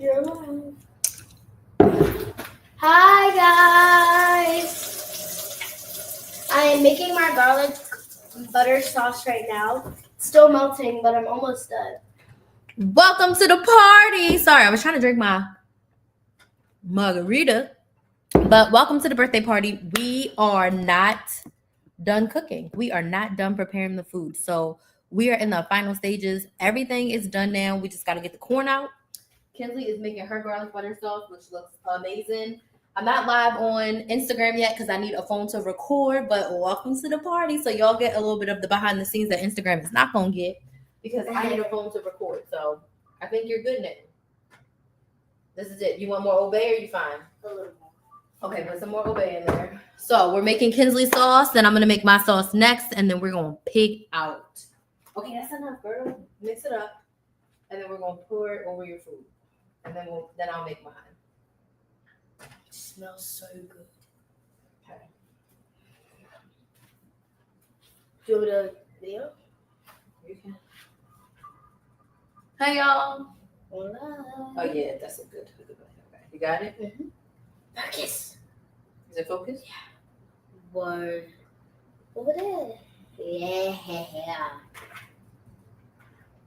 You're live. Hi guys! I am making my garlic butter sauce right now. It's still melting, but I'm almost done. Welcome to the party. Sorry, I was trying to drink my margarita. But welcome to the birthday party. We are not done cooking. We are not done preparing the food. So we are in the final stages. Everything is done now. We just got to get the corn out. Kinsley is making her garlic butter sauce, which looks amazing. I'm not live on Instagram yet because I need a phone to record, but welcome to the party. So y'all get a little bit of the behind the scenes that Instagram is not going to get because I need a phone to record. So I think you're good now. This is it. You want more obey or you fine? A little more. Okay, put some more obey in there. So we're making Kinsley sauce, then I'm gonna make my sauce next, and then we're gonna pig out. Okay, that's enough, girl. Mix it up, and then we're gonna pour it over your food, and then I'll make mine. It smells so good. Okay. Do you want a video? You can. Hey y'all. Hola. Oh yeah, that's a good one. Okay. You got it? Mm-hmm. Focus. Is it focused? Word. Over there. Yeah.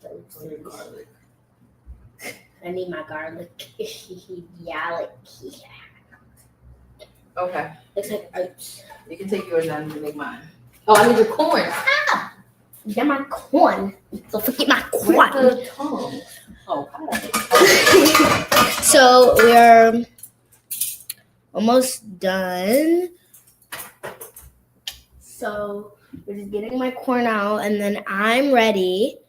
Or your garlic. I need my garlic. Yeah. Okay. Looks like oats. You can take yours and make mine. Oh, I need your corn. Yeah, my corn. So forget my corn. Where's the tongue? Oh, So we're almost done. So we're just getting my corn out, and then I'm ready.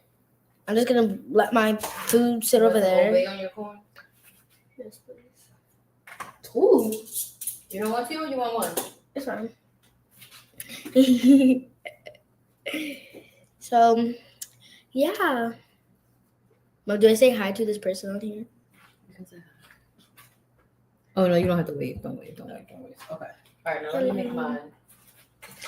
I'm just gonna let my food sit over there. Obey on your corn? Yes, please. Two. You don't want two or you want one? It's fine. So, yeah. Well, do I say hi to this person on here? You can say hi. Oh no, you don't have to wait. Don't wait. Okay. All right, now let me make mine.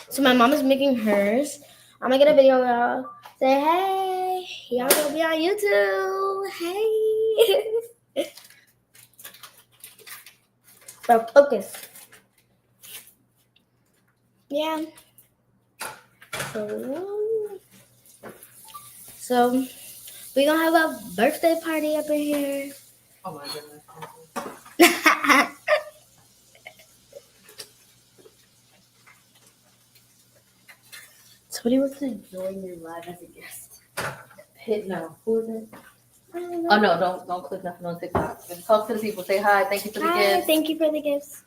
So my mom is making hers. I'm gonna get a video, y'all. Say hey, y'all gonna be on YouTube. Hey. So focus. Yeah. So we're gonna have a birthday party up in here. Oh my goodness. Somebody wants to join your live as a guest. Hit no. Who is it? Oh no, don't click nothing on TikTok. Just talk to the people. Say hi. Thank you for the Hi, gifts. thank you for the gifts.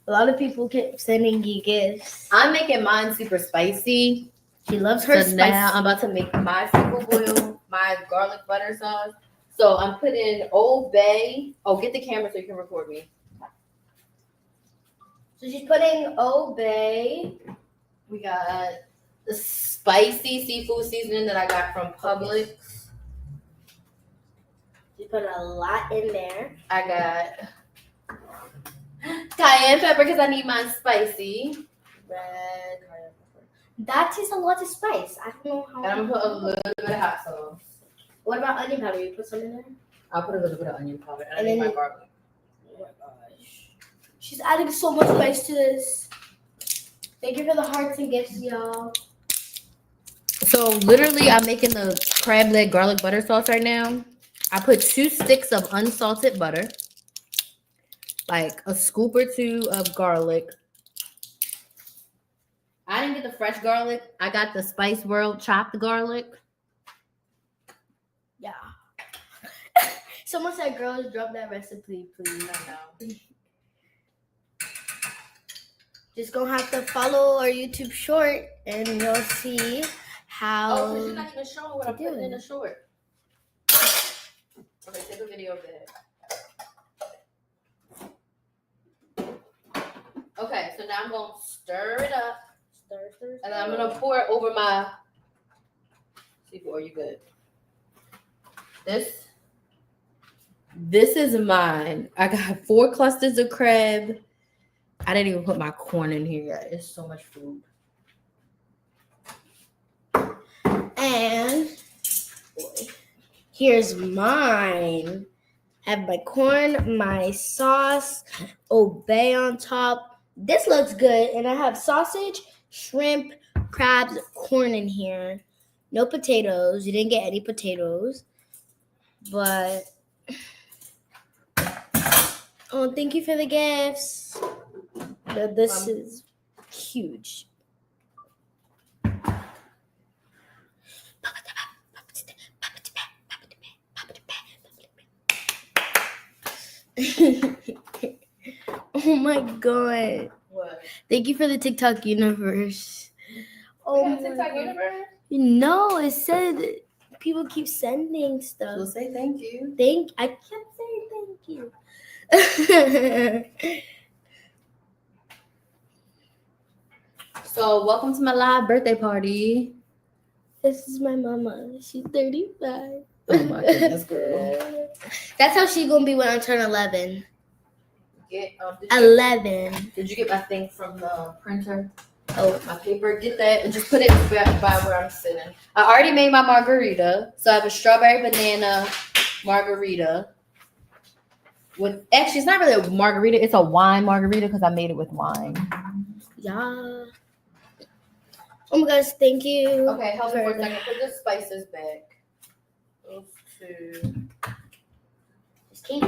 A lot of people keep sending you gifts. I'm making mine super spicy. She loves her So spice. now I'm about to make my seafood boil, my garlic butter sauce. So I'm putting Old Bay. Oh, get the camera so you can record me. So she's putting Old Bay. We got the spicy seafood seasoning that I got from Publix. She put a lot in there. I got cayenne pepper because I need mine spicy. Red cayenne pepper. That tastes a lot of spice. I don't know how. And I'm gonna put a little bit of hot sauce. What about onion powder? You put some in there? I'll put a little bit of onion powder and And I need then- my garlic. Oh my gosh. She's adding so much spice to this. Thank you for the hearts and gifts, y'all. So literally I'm making the crab leg garlic butter sauce right now. I put 2 sticks of unsalted butter, like a scoop or 2 of garlic. I didn't get the fresh garlic. I got the Spice World chopped garlic. Yeah. Someone said, girls, drop that recipe, please. I know. Just gonna have to follow our YouTube short and you'll see how. Oh, because you're not even showing what I'm putting in doing. the short. Okay, take a video of that. Okay, so now I'm going to stir it up. Stir. And then I'm going to pour it over my seafood. Are you good? This is mine. I got 4 clusters of crab. I didn't even put my corn in here yet. It's so much food. And Here's mine. I have my corn, my sauce, obey on top. This looks good. And I have sausage, shrimp, crabs, corn in here. No potatoes. You didn't get any potatoes. But, oh, thank you for the gifts. This is huge. Oh my god. What? Thank you for the TikTok universe. Oh my TikTok God. universe? No, it said people keep sending stuff. We'll say thank you. I kept saying thank you. So welcome to my live birthday party. This is my mama. She's 35. Oh my goodness, girl. That's how she's gonna be when I turn 11. Did 11. you get my thing from the printer? Oh, My paper, get that and just put it by where I'm sitting. I already made my margarita. So I have a strawberry banana margarita. Actually, it's not really a margarita, it's a wine margarita because I made it with wine. yeah. Oh my gosh, thank you. Okay, hold on for a second. Put the spices back. Those two. Just keep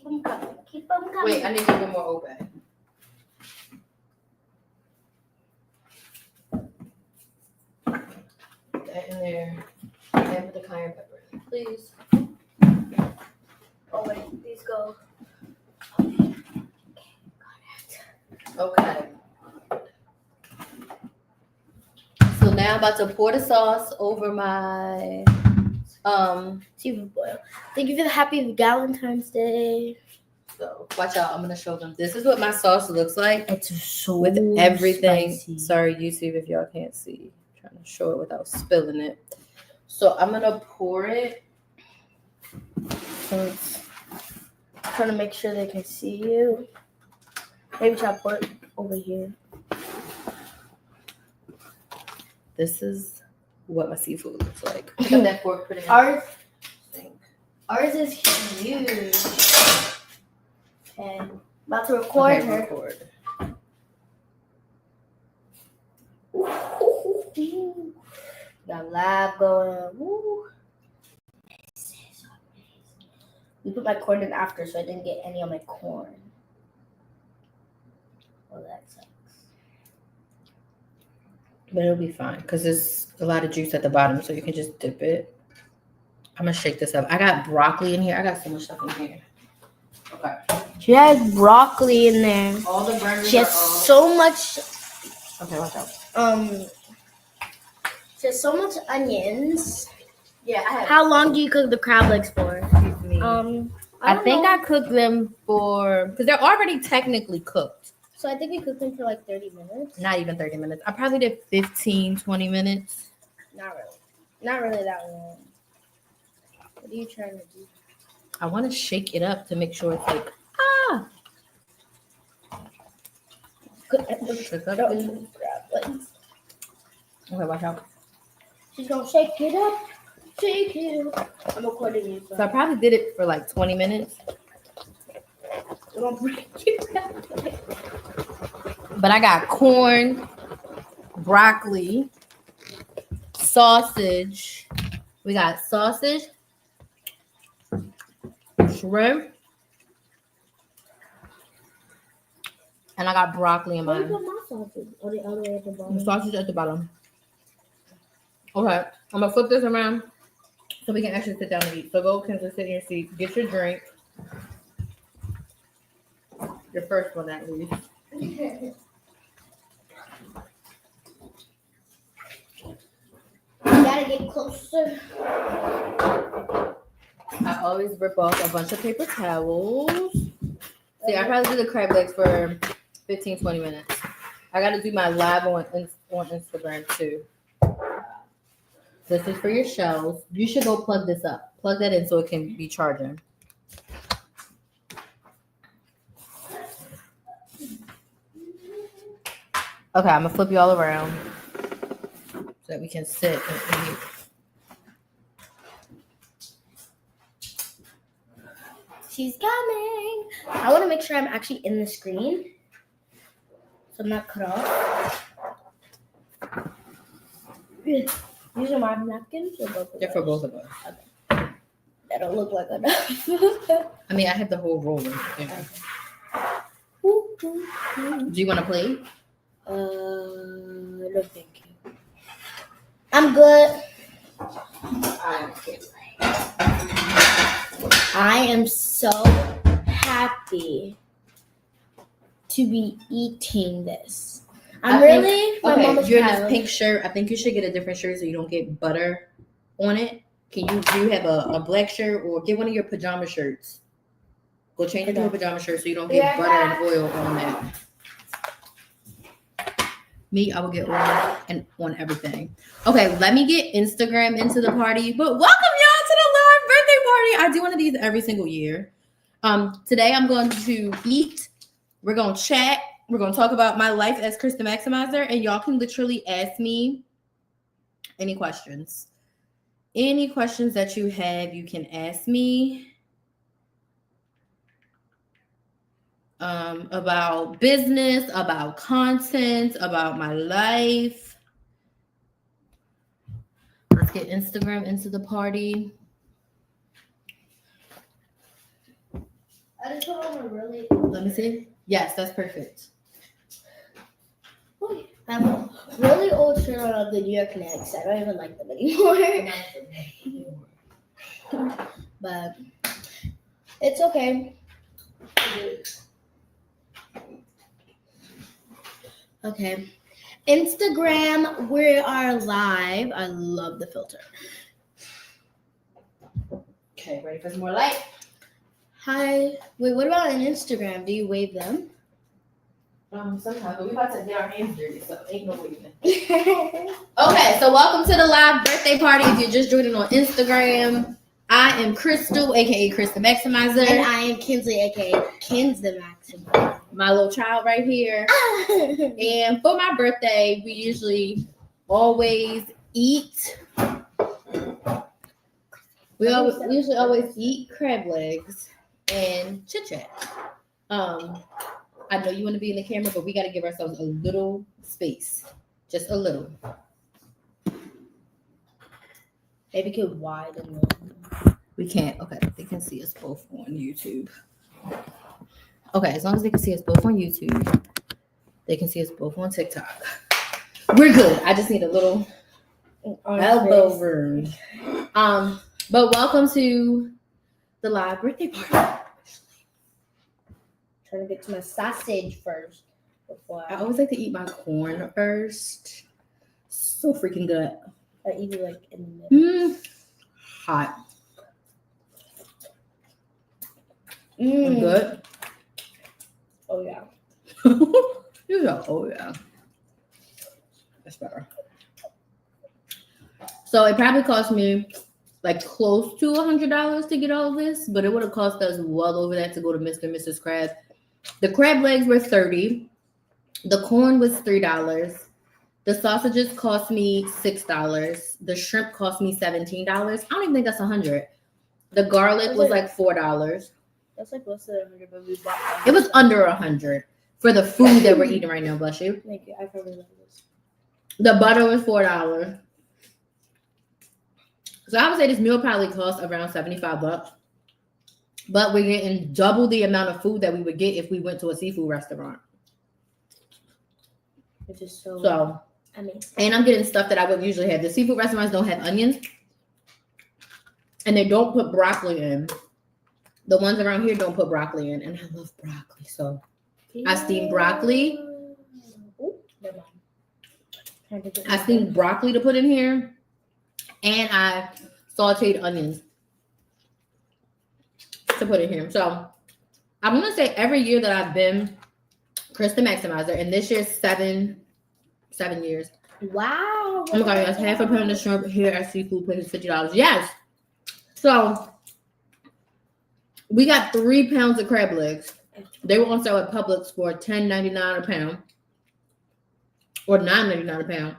them coming. Keep them coming. Wait, I need to get more obey. Put that in there. And put the cayenne pepper in, please. Oh wait, these go. Okay. So now I'm about to pour the sauce over my Seafood boil. Thank you for the happy Valentine's Day. so watch out, I'm gonna show them. This is what my sauce looks like It's so with everything. spicy. Sorry, YouTube, if y'all can't see. I'm trying to show it without spilling it. So I'm gonna pour it. So it's trying to make sure they can see you. Maybe try to pour it over here. This is what my seafood looks like. Pick up that fork, put it in. Ours is huge. And about to record Okay, her. record. Got lab going. Woo. We put my corn in after, so I didn't get any on my corn. Oh, that sucks. But it'll be fine because there's a lot of juice at the bottom, so you can just dip it. I'm gonna shake this up. I got broccoli in here. I got so much stuff in here. Okay. She has broccoli in there. All the burgers She has are all... so much. Okay, watch out. She has so much onions. Yeah, I have. How long do you cook the crab legs for? I think I cooked them for because they're already technically cooked. So I think we cooked them for like 30 minutes. Not even 30 minutes. I probably did 15, 20 minutes. Not really. Not really that long. What are you trying to do? I want to shake it up to make sure it's like shake up. Okay, watch out. She's gonna shake it up. Shake it up. I'm recording you. So I probably did it for like 20 minutes. I'm gonna break it down. But I got corn, broccoli, sausage. We got sausage, shrimp, and I got broccoli in Where mine. you put my sausage? Oh, the other way at the bottom. The sausage at the bottom. Okay, I'm gonna flip this around so we can actually sit down and eat. So go, Kenzie, sit in your seat. Get your drink. Your first one, at least. You gotta get closer. I always rip off a bunch of paper towels. See, I probably do the crab legs for 15, 20 minutes. I got to do my live on Instagram too. This is for your shells. You should go plug this up. Plug that in so it can be charging. Okay, I'm going to flip you all around so that we can sit and eat. She's coming. I want to make sure I'm actually in the screen, so I'm not cut off. These are my napkins or both of They're for us? both of us. That don't look like enough. I mean, I have the whole roll. Yeah. Do you want to play? No, thank you. I'm good. I am so happy to be eating this. My mama's you're in this proud. pink shirt. I think you should get a different shirt so you don't get butter on it. Do you have a black shirt, or get one of your pajama shirts? Go change it to a pajama shirt so you don't get Yeah. butter and oil on that. Me, I will get oil and on everything. Okay, let me get Instagram into the party. But welcome y'all to the live birthday party. I do one of these every single year. Today I'm going to eat. We're gonna chat. We're gonna talk about my life as Chris the Maximizer, and y'all can literally ask me any questions. Any questions that you have, you can ask me about business, about content, about my life. Let's get Instagram into the party. I just want to really. Let me see. Yes, that's perfect. I have a really old shirt on of the New York Knicks. I don't even like them anymore. But it's okay. Okay. Instagram, we are live. I love the filter. Okay, ready for some more light? Hi. Wait, what about on Instagram? Do you wave them? Sometimes, but we about to get our hands dirty, so ain't no waving. And Okay, so welcome to the live birthday party. If you're just joining on Instagram, I am Crystal, aka Chris the Maximizer. I am Kinsley, aka Kins the Maximum. My little child right here. And for my birthday, we usually always eat. We usually always eat crab legs and chit chat. I know you want to be in the camera, but we got to give ourselves a little space, just a little. Maybe could widen We can't. Okay, they can see us both on YouTube. Okay, as long as they can see us both on YouTube, they can see us both on TikTok. We're good. I just need a little elbow room. But welcome to the live birthday party. Trying to get to my sausage first before I always like to eat my corn first. So freaking good. I eat it like in the middle. Hot. Good. Oh yeah. You go. Oh yeah. That's better. So it probably cost me like close to $100 to get all of this, but it would have cost us well over that to go to Mr. and Mrs. Crab. The crab legs were $30. The corn was $3. The sausages cost me $6. The shrimp cost me $17. I don't even think that's $100. The garlic was like $4. That's like less than 100, but we bought them. It was under $100 for the food that we're eating right now. Bless you. Thank you. I probably love this. The butter was $4. So I would say this meal probably cost around $75. But we're getting double the amount of food that we would get if we went to a seafood restaurant. Which is so amazing. And I'm getting stuff that I would usually have. The seafood restaurants don't have onions. And they don't put broccoli in. The ones around here don't put broccoli in. And I love broccoli. So I steam broccoli. Ooh, never mind. I steamed broccoli to put in here. And I sauteed onions to put in here. So I'm going to say every year that I've been Chris the Maximizer, and this year's 7 years. Wow. Oh my God, that's half a pound of shrimp here at Seafood Place, $50. Yes. So we got 3 pounds of crab legs. They were on sale at Publix for $10.99 a pound, or $9.99 a pound.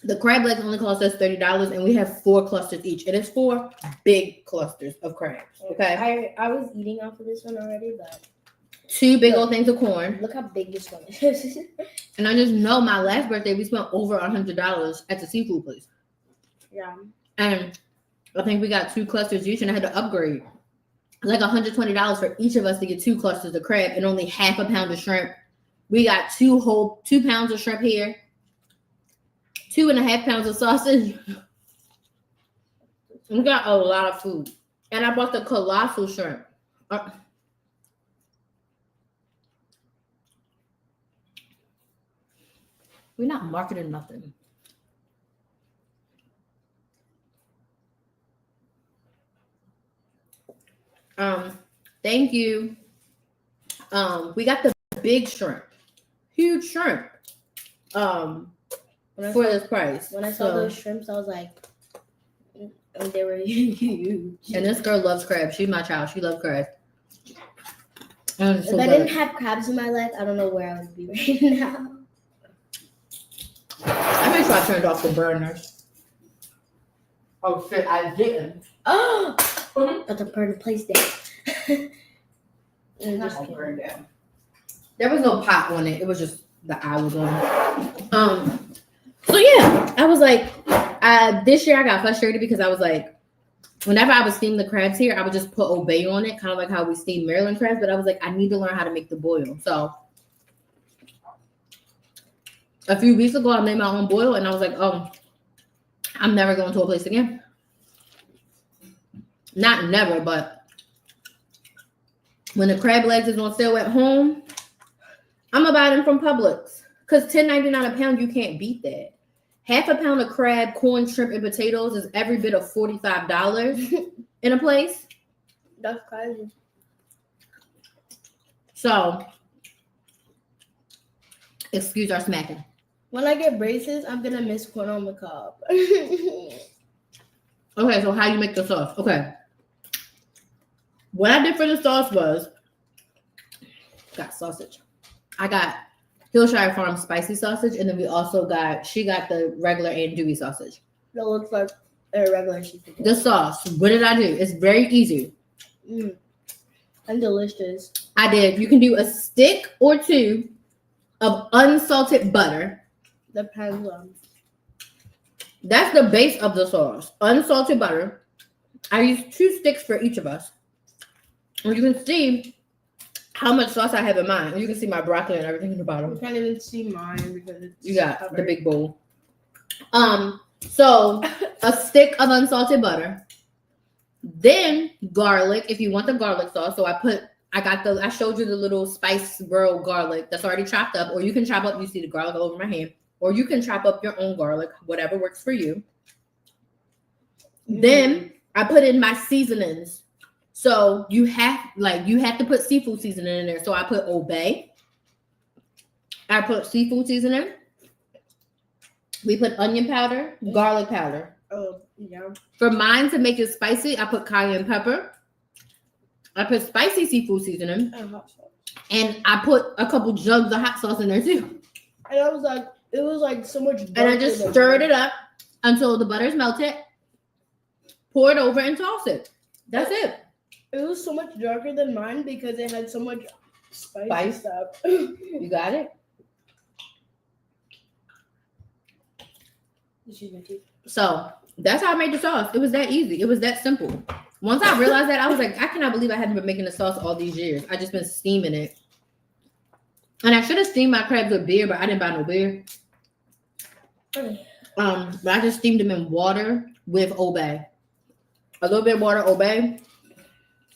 The crab legs only cost us $30, and we have 4 clusters each. And it's 4 big clusters of crabs. Okay. I was eating off of this one already, but 2 big old things of corn. look how big this one is. And I just know my last birthday we spent over $100 at the seafood place. Yeah. And I think we got 2 clusters each, and I had to upgrade. Like $120 for each of us to get 2 clusters of crab and only half a pound of shrimp. We got 2 pounds of shrimp here, 2.5 pounds of sausage. We got a lot of food. And I bought the colossal shrimp. We're not marketing nothing. Thank you. We got the big shrimp, huge shrimp. For this price. When I saw those shrimps, I was like, they were huge. And this girl loves crabs. She's my child. She loves crabs. If I didn't have crabs in my life, I don't know where I would be right now. I make sure I turned off the burners. Oh shit, I didn't. Oh, that's a burn place there. There was no pot on it. It was just the eye was on it. So yeah, I was like, this year I got frustrated because I was like, whenever I would steam the crabs here, I would just put Obey on it, kind of like how we steam Maryland crabs. But I was like, I need to learn how to make the boil. So a few weeks ago, I made my own boil, and I was like, oh, I'm never going to a place again. Not never, but when the crab legs is on sale at home, I'm gonna buy them from Publix. Because $10.99 a pound, you can't beat that. Half a pound of crab, corn, shrimp, and potatoes is every bit of $45 in a place. That's crazy. So, excuse our smacking. When I get braces, I'm gonna miss corn on the cob. Okay, so how you make the sauce? Okay. What I did for the sauce was, got sausage. I got Hillshire Farm spicy sausage, and then she got the regular andouille sausage. That looks like a regular seafood. The sauce, what did I do? It's very easy. And delicious. You can do a stick or 2 of unsalted butter. Depends on. That's the base of the sauce. Unsalted butter. I used 2 sticks for each of us. And you can see how much sauce I have in mine. And you can see my broccoli and everything in the bottom. You can't even see mine because it's You got covered. the big bowl. So a stick of unsalted butter. Then garlic, if you want the garlic sauce. So I showed you the little spice girl garlic that's already chopped up, or you can chop up, you see the garlic all over my hand, or you can chop up your own garlic, whatever works for you. Then I put in my seasonings. So you have to put seafood seasoning in there. So I put Obey. I put seafood seasoning. We put onion powder, garlic powder. Oh, yeah. For mine to make it spicy, I put cayenne pepper. I put spicy seafood seasoning. And hot sauce. And I put a couple jugs of hot sauce in there too. And I was like, it was like so much. And I just stirred it up until the butter's melted. Pour it over and toss it. That's it. It was so much darker than mine because it had so much spice stuff. You got it? So that's how I made the sauce. It was that easy. It was that simple. Once I realized that, I was like, I cannot believe I hadn't been making the sauce all these years. I just been steaming it. And I should have steamed my crabs with beer, but I didn't buy no beer. But I just steamed them in water with Obey. A little bit of water, Obey.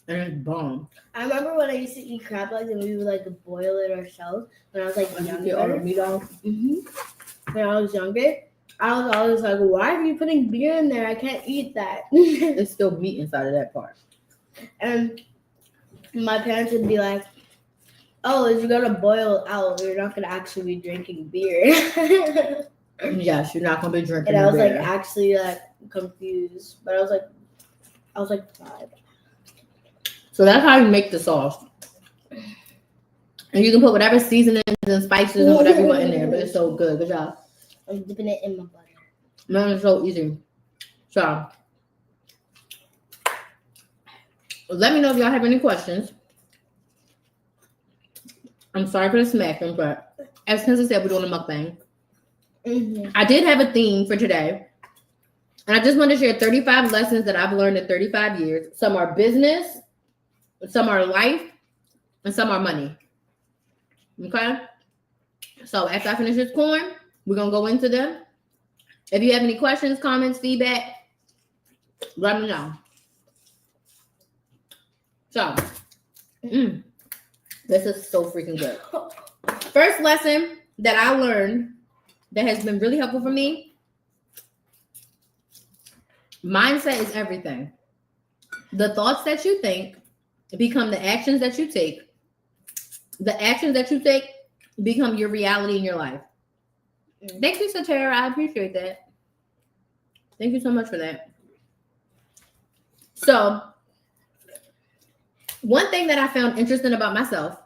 And it's bomb. I remember when I used to eat crab legs and we would like boil it ourselves when I was like Get all the younger. meat off. When I was younger, I was always like, why are you putting beer in there? I can't eat that. There's still meat inside of that part. And my parents would be like, oh, if you're gonna boil out, you're not gonna actually be drinking beer. Yes, you're not gonna be drinking. And I was beer. like actually like confused. But I was like 5. So that's how you make the sauce. And you can put whatever seasonings and spices and whatever you want in there, but it's so good. Good job. I'm dipping it in my butter. Man, it's so easy. So, let me know if y'all have any questions. I'm sorry for the smacking, but as Kenzie said, we're doing a mukbang. Mm-hmm. I did have a theme for today. And I just want to share 35 lessons that I've learned in 35 years. Some are business, some are life, and some are money. Okay? So after I finish this corn, we're going to go into them. If you have any questions, comments, feedback, let me know. So, this is so freaking good. First lesson that I learned that has been really helpful for me: mindset is everything. The thoughts that you think become the actions that you take. The actions that you take become your reality in your life. Thank you, Satara. I appreciate that. Thank you so much for that. So, one thing that I found interesting about myself,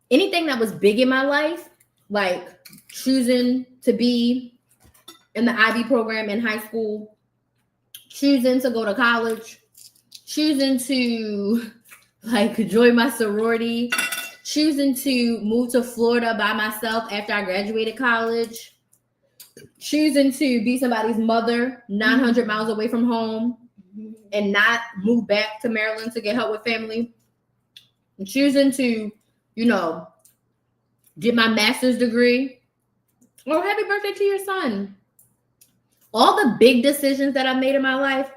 anything that was big in my life, like choosing to be in the IB program in high school, choosing to go to college, choosing to like join my sorority, choosing to move to Florida by myself after I graduated college, choosing to be somebody's mother 900 miles away from home and not move back to Maryland to get help with family, and choosing to, get my master's degree. Oh, happy birthday to your son. All the big decisions that I made in my life,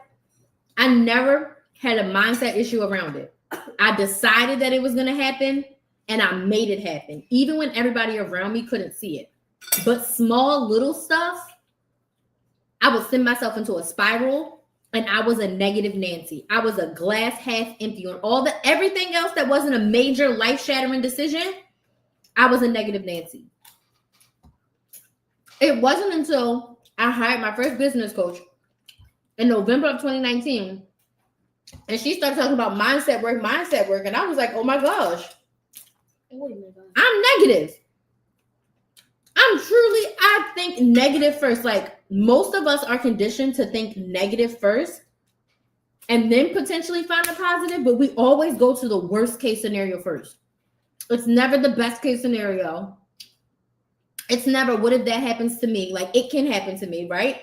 I never had a mindset issue around it. I decided that it was going to happen and I made it happen, even when everybody around me couldn't see it. But small little stuff, I would send myself into a spiral, and I was a negative Nancy. I was a glass half empty on everything else that wasn't a major life-shattering decision. I was a negative Nancy. It wasn't until I hired my first business coach in November of 2019, and she started talking about mindset work, and I was like, oh my gosh, I'm negative. I think negative first. Like, most of us are conditioned to think negative first and then potentially find a positive, but we always go to the worst case scenario first. It's never the best case scenario. It's never, what if that happens to me? Like, it can happen to me, right?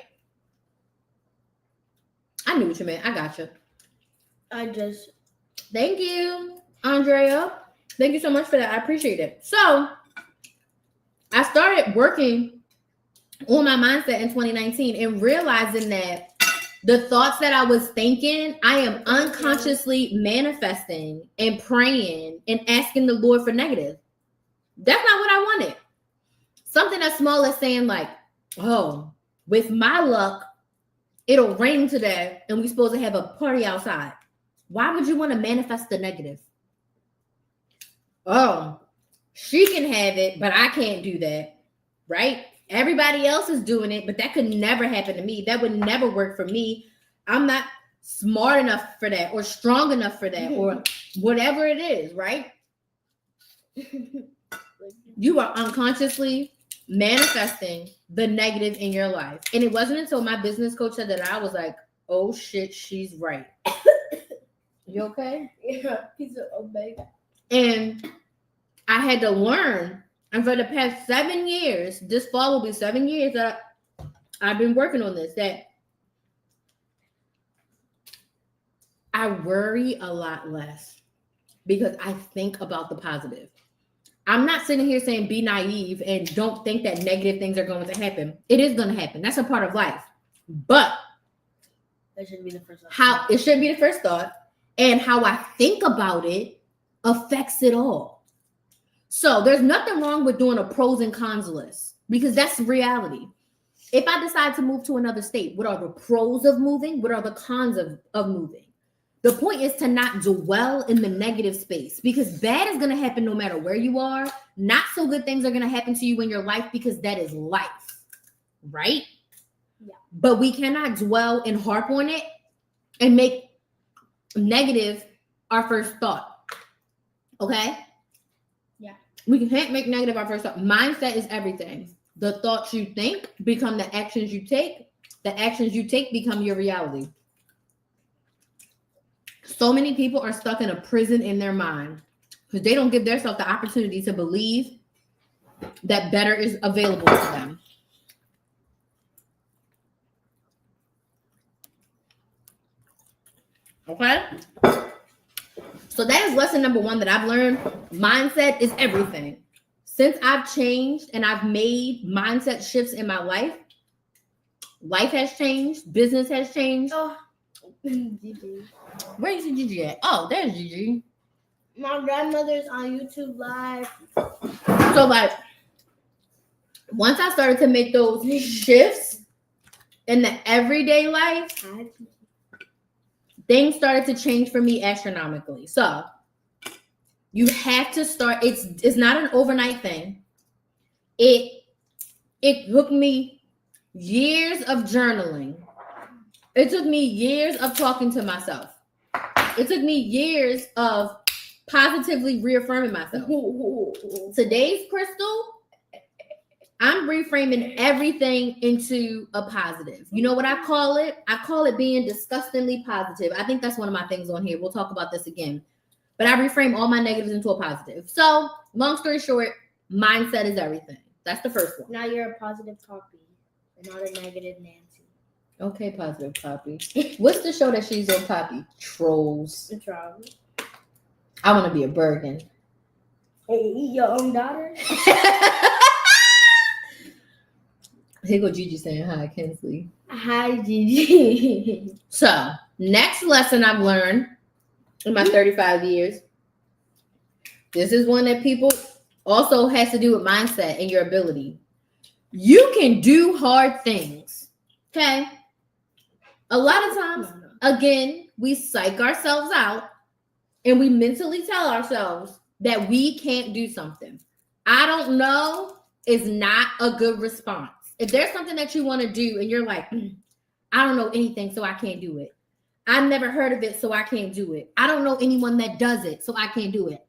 I knew what you meant. I got you. Thank you, Andrea. Thank you so much for that. I appreciate it. So, I started working on my mindset in 2019 and realizing that the thoughts that I was thinking, I am unconsciously manifesting and praying and asking the Lord for negative. That's not what I wanted. Something as small as saying like, oh, with my luck, it'll rain today and we're supposed to have a party outside. Why would you want to manifest the negative? Oh, she can have it, but I can't do that, right? Everybody else is doing it, but that could never happen to me. That would never work for me. I'm not smart enough for that or strong enough for that or whatever it is, right? You are unconsciously manifesting the negative in your life. And it wasn't until my business coach said that I was like, oh shit, she's right. You okay? Yeah, piece of omega. And I had to learn. And for the past 7 years, this fall will be 7 years that I've been working on this, that I worry a lot less because I think about the positive. I'm not sitting here saying be naive and don't think that negative things are going to happen. It is going to happen. That's a part of life. But that shouldn't be the first thought. It shouldn't be the first thought. And how I think about it affects it all. So there's nothing wrong with doing a pros and cons list because that's reality. If I decide to move to another state, what are the pros of moving? What are the cons of moving? The point is to not dwell in the negative space because bad is going to happen no matter where you are. Not so good things are going to happen to you in your life because that is life, right? Yeah. But we cannot dwell and harp on it and make negative our first thought. Okay? Yeah. We can't make negative our first thought. Mindset is everything. The thoughts you think become the actions you take. the actions you take become your reality. So many people are stuck in a prison in their mind because they don't give themselves the opportunity to believe that better is available to them. Okay? So that is lesson number 1 that I've learned. Mindset is everything. Since I've changed and I've made mindset shifts in my life has changed. Business has changed. Oh, Gigi. Where is Gigi at? Oh, there's Gigi. My grandmother's on YouTube Live. So, like, once I started to make those shifts in the everyday life, things started to change for me astronomically. So, you have to start. It's not an overnight thing. It took me years of journaling. It took me years of talking to myself. It took me years of positively reaffirming myself. Today's Crystal, I'm reframing everything into a positive. You know what I call it? I call it being disgustingly positive. I think that's one of my things on here. We'll talk about this again. But I reframe all my negatives into a positive. So, long story short, mindset is everything. That's the first one. Now you're a positive copy and not a negative Nancy. Okay, positive copy. What's the show that she's on copy? Trolls. It's wrong. I want to be a Bergen. Hey, your own daughter? Here go Gigi saying hi, Kinsley. Hi, Gigi. So, next lesson I've learned in my 35 years. This is one that people also has to do with mindset and your ability. You can do hard things. Okay? A lot of times, again, we psych ourselves out and we mentally tell ourselves that we can't do something. I don't know is not a good response. If there's something that you want to do and you're like, I don't know anything, so I can't do it. I've never heard of it, so I can't do it. I don't know anyone that does it, so I can't do it.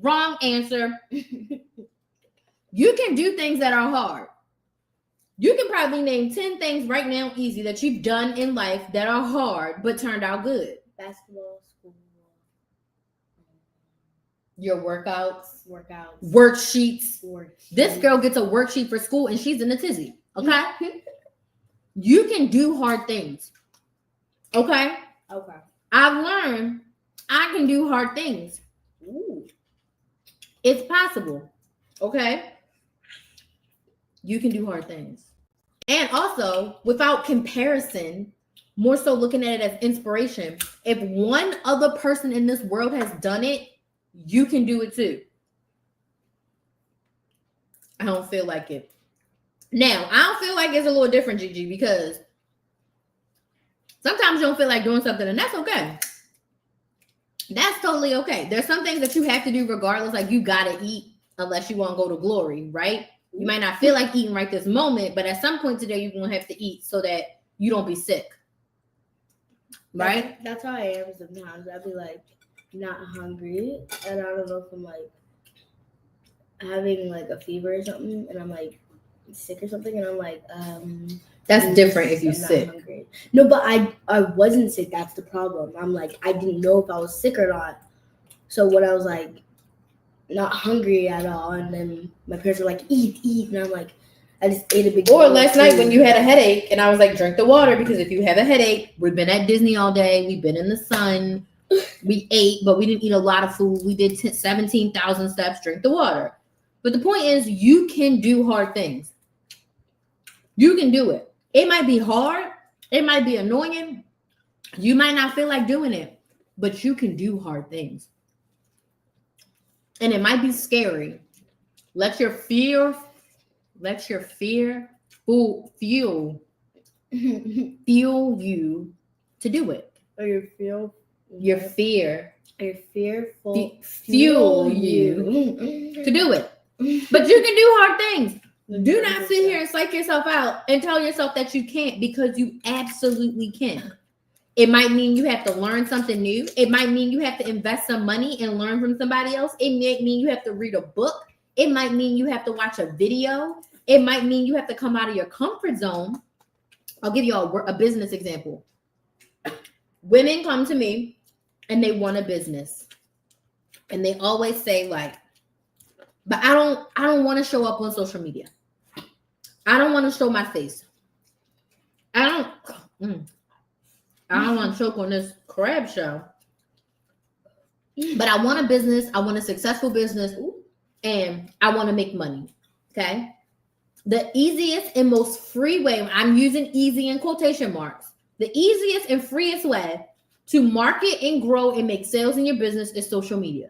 Wrong answer. You can do things that are hard. You can probably name 10 things right now easy that you've done in life that are hard but turned out good. Basketball, school. Your workouts. Worksheets. This girl gets a worksheet for school and she's in a tizzy. Okay? You can do hard things. Okay? Okay. I've learned I can do hard things. Ooh. It's possible. Okay? You can do hard things. And also, without comparison, more so looking at it as inspiration. If one other person in this world has done it, you can do it too. I don't feel like it. Now, I don't feel like it's a little different, Gigi, because sometimes you don't feel like doing something, and that's okay. That's totally okay. There's some things that you have to do regardless, like you gotta eat unless you want to go to glory, right? You might not feel like eating right this moment, but at some point today, you're going to have to eat so that you don't be sick. Right? That's how I am sometimes. I'll be like not hungry, and I don't know if I'm like having like a fever or something, and I'm like sick or something, and I'm like, that's different if you're I'm not sick. hungry. No, but I wasn't sick. That's the problem. I'm like, I didn't know if I was sick or not. So when I was like not hungry at all, and then my parents were like, eat, and I'm like, I just ate a big. Or last night when you had a headache, and I was like, drink the water, because if you have a headache, we've been at Disney all day, we've been in the sun, we ate, but we didn't eat a lot of food. We did 17,000 steps. Drink the water. But the point is, you can do hard things. You can do it. It might be hard. It might be annoying. You might not feel like doing it, but you can do hard things. And it might be scary. Let your fear fuel you to do it. Or your fearful Fuel you to do it. But you can do hard things. Do not sit here and psych yourself out and tell yourself that you can't, because you absolutely can. It might mean you have to learn something new. It might mean you have to invest some money and learn from somebody else. It might mean you have to read a book. It might mean you have to watch a video. It might mean you have to come out of your comfort zone. I'll give you a business example. Women come to me and they want a business. And they always say like, but I don't want to show up on social media. I don't want to show my face. I don't want to choke on this crab show. But I want a business. I want a successful business. And I want to make money. Okay. The easiest and most free way, I'm using easy in quotation marks. The easiest and freest way to market and grow and make sales in your business is social media.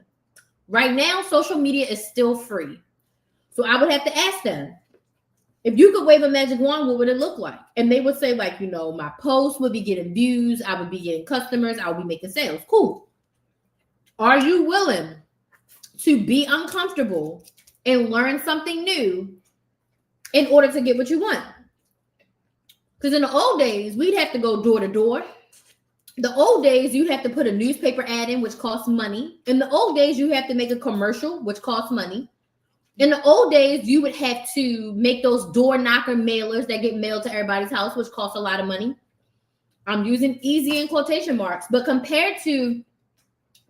Right now, social media is still free. So I would have to ask them, if you could wave a magic wand, what would it look like? And they would say, like, you know, my posts would be getting views. I would be getting customers. I would be making sales. Cool. Are you willing to be uncomfortable and learn something new in order to get what you want? Because in the old days, we'd have to go door to door. The old days, you'd have to put a newspaper ad in, which costs money. In the old days, you have to make a commercial, which costs money. In the old days, you would have to make those door knocker mailers that get mailed to everybody's house, which costs a lot of money. I'm using easy in quotation marks, but compared to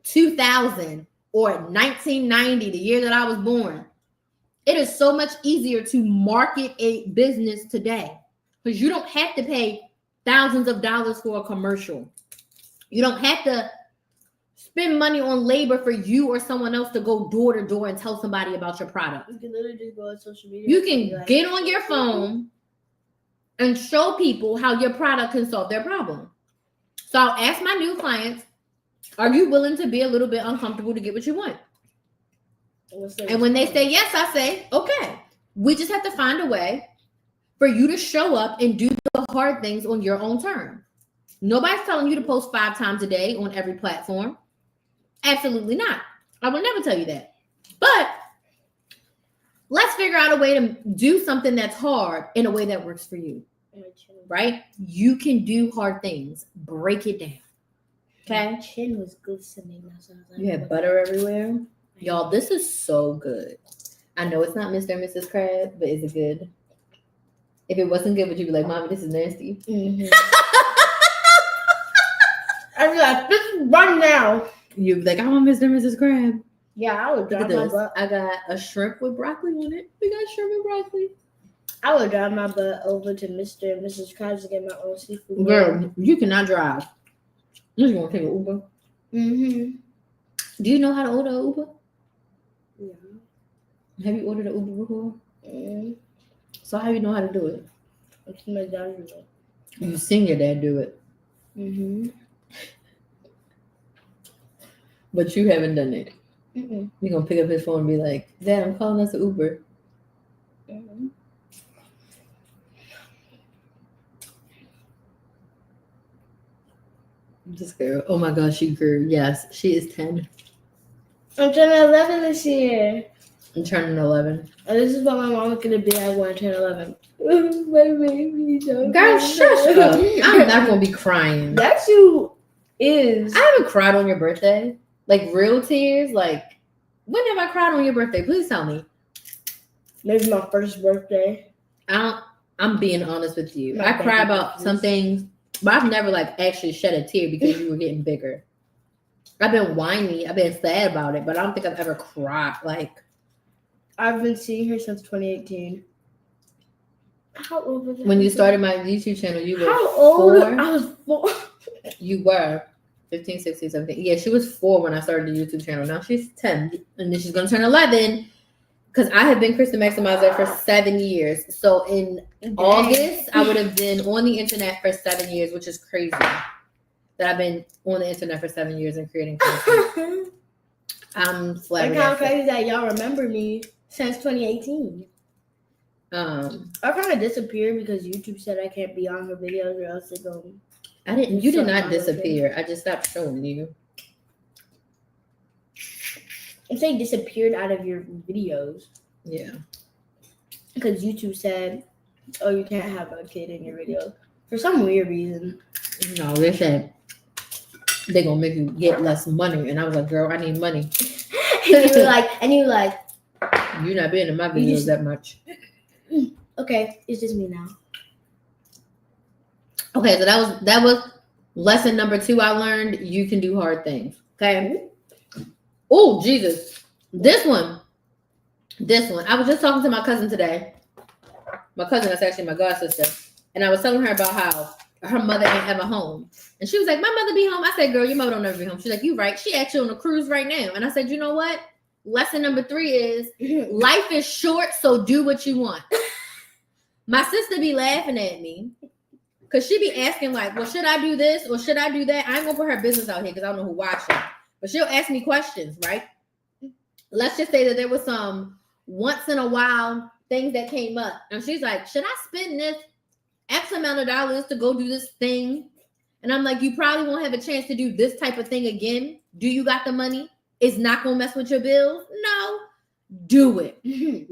2000 or 1990, the year that I was born, it is so much easier to market a business today because you don't have to pay thousands of dollars for a commercial. You don't have to spend money on labor for you or someone else to go door to door and tell somebody about your product. You can literally just go on social media. You can get on your phone and show people how your product can solve their problem. So I'll ask my new clients, are you willing to be a little bit uncomfortable to get what you want? And when they say yes, I say, okay, we just have to find a way for you to show up and do the hard things on your own terms. Nobody's telling you to post 5 times a day on every platform. Absolutely not. I will never tell you that. But let's figure out a way to do something that's hard in a way that works for you. Right? You can do hard things. Break it down. Okay? My chin was glistening. You have butter everywhere. Y'all, this is so good. I know it's not Mr. and Mrs. Crab, but is it good? If it wasn't good, would you be like, Mommy, this is nasty? Mm-hmm. I'd be like, this is right now. You'd be like, I want Mr. and Mrs. Crab. Yeah, I would Look at drive my this. butt. I got a shrimp with broccoli on it. We got shrimp with broccoli. I would drive my butt over to Mr. and Mrs. Krabs to get my own seafood. Girl, you cannot drive. You just want to take an Uber. Mm-hmm. Do you know how to order an Uber? Yeah. Have you ordered an Uber before? Mm-hmm. So how you know how to do it? It's my dad do it. You seen your dad do it, Mm-hmm. but you haven't done it. Mm-hmm. You're going to pick up his phone and be like, Dad, I'm calling us an Uber. Mm-hmm. This girl, oh my gosh, she grew. Yes, she is 10. I'm turning 11 this year. I'm turning 11. And this is what my mom is going to be like when I turn 11. My baby. Girl, shush up. I'm not going to be crying. That you is. I haven't cried on your birthday. Like real tears. Like, when have I cried on your birthday? Please tell me. Maybe my first birthday. I'm being honest with you. My I cry baby about birthdays. some things, but I've never like actually shed a tear because you were getting bigger. I've been whiny. I've been sad about it, but I don't think I've ever cried. Like, I've been seeing her since 2018. How old was I? when you started my YouTube channel, you were How old? 4. I was 4. You were 15, 16, 17. Yeah, she was 4 when I started the YouTube channel. Now she's 10. And then she's going to turn 11 because I have been Kristen Maximizer for 7 years. So in August, I would have been on the internet for 7 years, which is crazy that I've been on the internet for 7 years and creating content. I'm Like how flabbergasted. crazy that y'all remember me since 2018. I kind of disappeared because YouTube said I can't be on her videos or else they go. You did not So disappear. I just stopped showing you. If they disappeared out of your videos Yeah. because YouTube said, "Oh, you can't have a kid in your video" for some weird reason. No, they said they're going to make you get less money. And I was like, girl, I need money. And you were like, You're not being in my You videos just- that much. okay, it's just me now. Okay, so that was lesson number 2 I learned. You can do hard things. Okay. Oh, Jesus. This one. I was just talking to my cousin today. My cousin is actually my god sister. And I was telling her about how her mother ain't ever home. And she was like, my mother be home. I said, girl, your mother don't ever be home. She's like, you right. She actually on a cruise right now. And I said, you know what? Lesson number 3 is life is short, so do what you want. My sister be laughing at me because she be asking like, well, should I do this or should I do that? I ain't gonna put her business out here because I don't know who watching. But she'll ask me questions, right? Let's just say that there was some once in a while things that came up. And she's like, should I spend this X amount of dollars to go do this thing? And I'm like, you probably won't have a chance to do this type of thing again. Do you got the money? It's not gonna mess with your bills? No. Do it.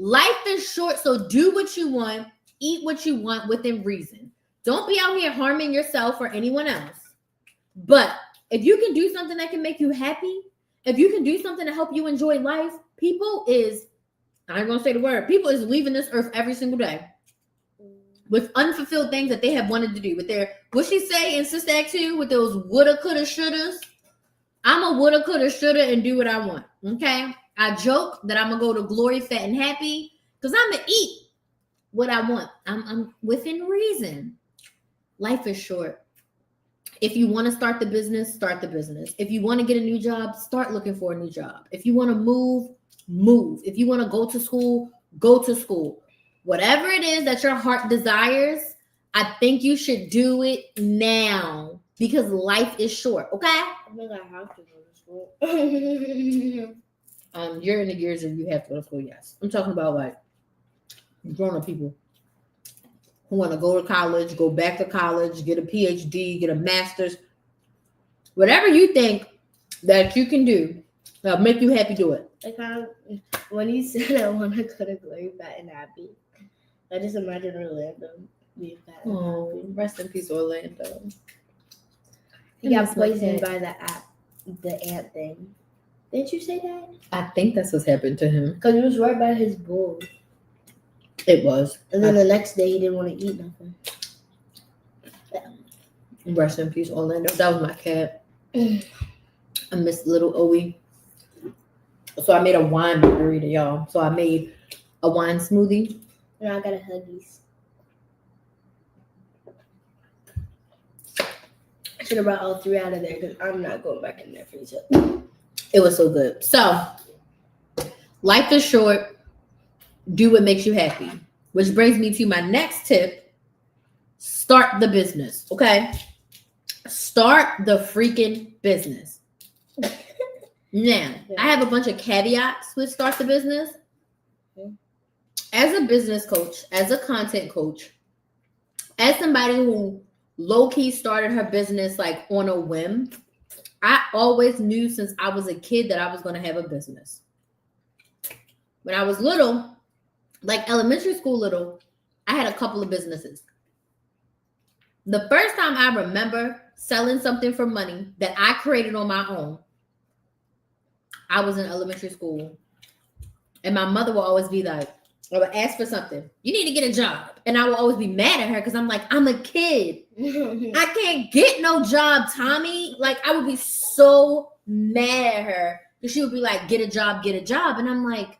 Life is short, so do what you want. Eat what you want within reason. Don't be out here harming yourself or anyone else. But if you can do something that can make you happy, if you can do something to help you enjoy life, people is leaving this earth every single day with unfulfilled things that they have wanted to do. With their, what she say in Sister Act 2, with those woulda, coulda, shouldas. I'm a woulda, coulda, shoulda, and do what I want. Okay? I joke that I'm gonna go to Glory Fat and Happy because I'm gonna eat what I want. I'm within reason. Life is short. If you want to start the business, start the business. If you want to get a new job, start looking for a new job. If you want to move. If you want to go to school, go to school. Whatever it is that your heart desires, I think you should do it now because life is short. Okay? I think I have to go to school. You're in the years of you have to go to school. Yes, I'm talking about like grown-up people who want to go to college, go back to college, get a PhD, get a master's, whatever you think that you can do that'll make you happy, do it. When you said I want to go to Glory Fat and Happy, I just imagine Orlando being fat and happy. Rest in peace, Orlando. He got poisoned by the ant thing. Didn't you say that? I think that's what's happened to him. Because it was right by his bowl. It was. And then the next day he didn't want to eat nothing. Rest in peace, Orlando. That was my cat. I miss little Owie. So I made a wine margarita, y'all. So I made a wine smoothie. And I got a Huggies. I should have brought all 3 out of there because I'm not going back in there for each other. It was so good. So life is short. Do what makes you happy. Which brings me to my next tip. Start the business. Okay? Start the freaking business. Now, I have a bunch of caveats with start the business. As a business coach, as a content coach, as somebody who low-key started her business like on a whim, I always knew since I was a kid that I was going to have a business. When I was little, like elementary school little, I had a couple of businesses. The first time I remember selling something for money that I created on my own, I was in elementary school. And my mother will always be like, I would ask for something. You need to get a job. And I will always be mad at her because I'm like, I'm a kid. I can't get no job, Tommy. Like, I would be so mad at her because she would be like, get a job. And I'm like,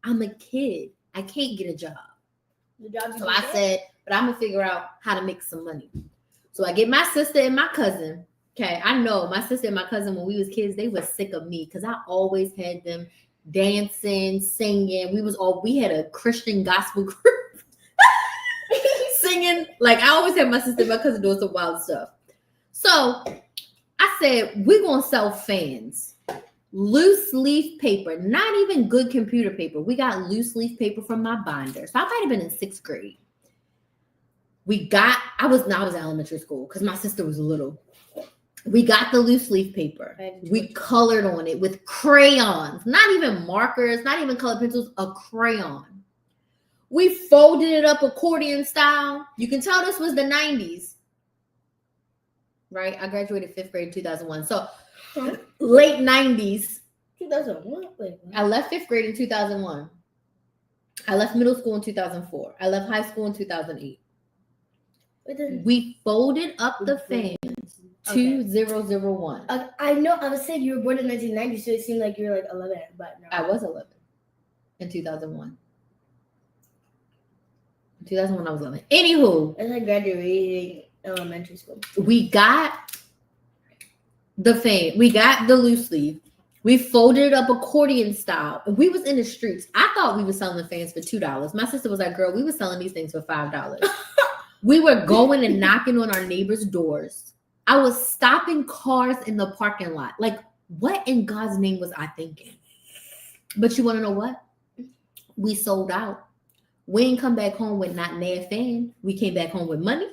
I'm a kid. I can't get a job. So I said, but I'm going to figure out how to make some money. So I get my sister and my cousin. Okay, I know my sister and my cousin, when we was kids, they were sick of me because I always had them dancing, singing. We had a Christian gospel group singing. Like, I always had my sister and my cousin doing some wild stuff. So I said, we're going to sell fans. Loose leaf paper, not even good computer paper. We got loose leaf paper from my binder. So I might have been in 6th grade. I was in elementary school because my sister was little. We got the loose leaf paper. We colored on it with crayons, not even markers, not even colored pencils, a crayon. We folded it up accordion style. You can tell this was the 90s, right? I graduated 5th grade in 2001. So late 90s. 2001? Wait, I left 5th grade in 2001. I left middle school in 2004. I left high school in 2008. We folded up the fans. Okay. 2001. I know. I was saying you were born in 1990, so it seemed like you were like 11, but no. I was 11 in 2001. In 2001, I was 11. Anywho, It's like graduating elementary school. we got the fan. We got the loose sleeve. We folded it up accordion style. And we was in the streets. I thought we were selling the fans for $2. My sister was like, girl, we were selling these things for $5. We were going and knocking on our neighbors' doors. I was stopping cars in the parking lot. Like, what in God's name was I thinking? But you want to know what? We sold out. We ain't come back home with not a fan. We came back home with money.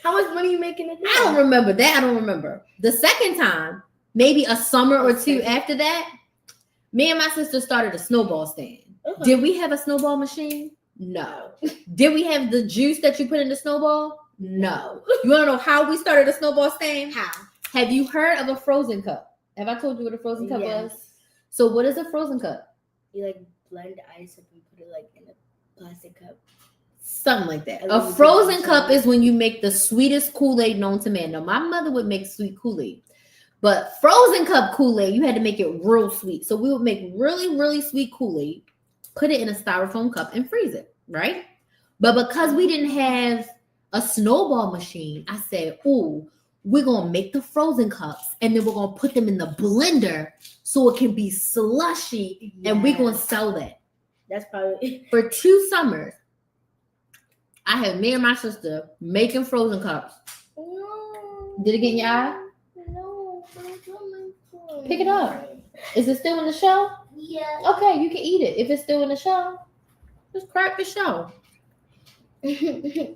How much money you making a day? I don't remember that. I don't remember. The second time, maybe a summer or two after that, me and my sister started a snowball stand. Did we have a snowball machine? No. Did we have the juice that you put in the snowball? No. You want to know how we started a snowball stand? How? Have you heard of a frozen cup? Have I told you what a frozen cup was? So what is a frozen cup? You like blend ice up and put it like in a plastic cup. Something like that. A frozen cup is when you make the sweetest Kool-Aid known to man. Now, my mother would make sweet Kool-Aid. But frozen cup Kool-Aid, you had to make it real sweet. So we would make really, really sweet Kool-Aid, put it in a styrofoam cup and freeze it, right? But because we didn't have a snowball machine, I said, ooh, we're going to make the frozen cups and then we're going to put them in the blender so it can be slushy and we're going to sell that. That's probably... For 2 summers, I had me and my sister making frozen cups. No. Did it get in your eye? No. Pick it up. Is it still in the shell? Yeah. Okay, you can eat it. If it's still in the shell, just crack the shell.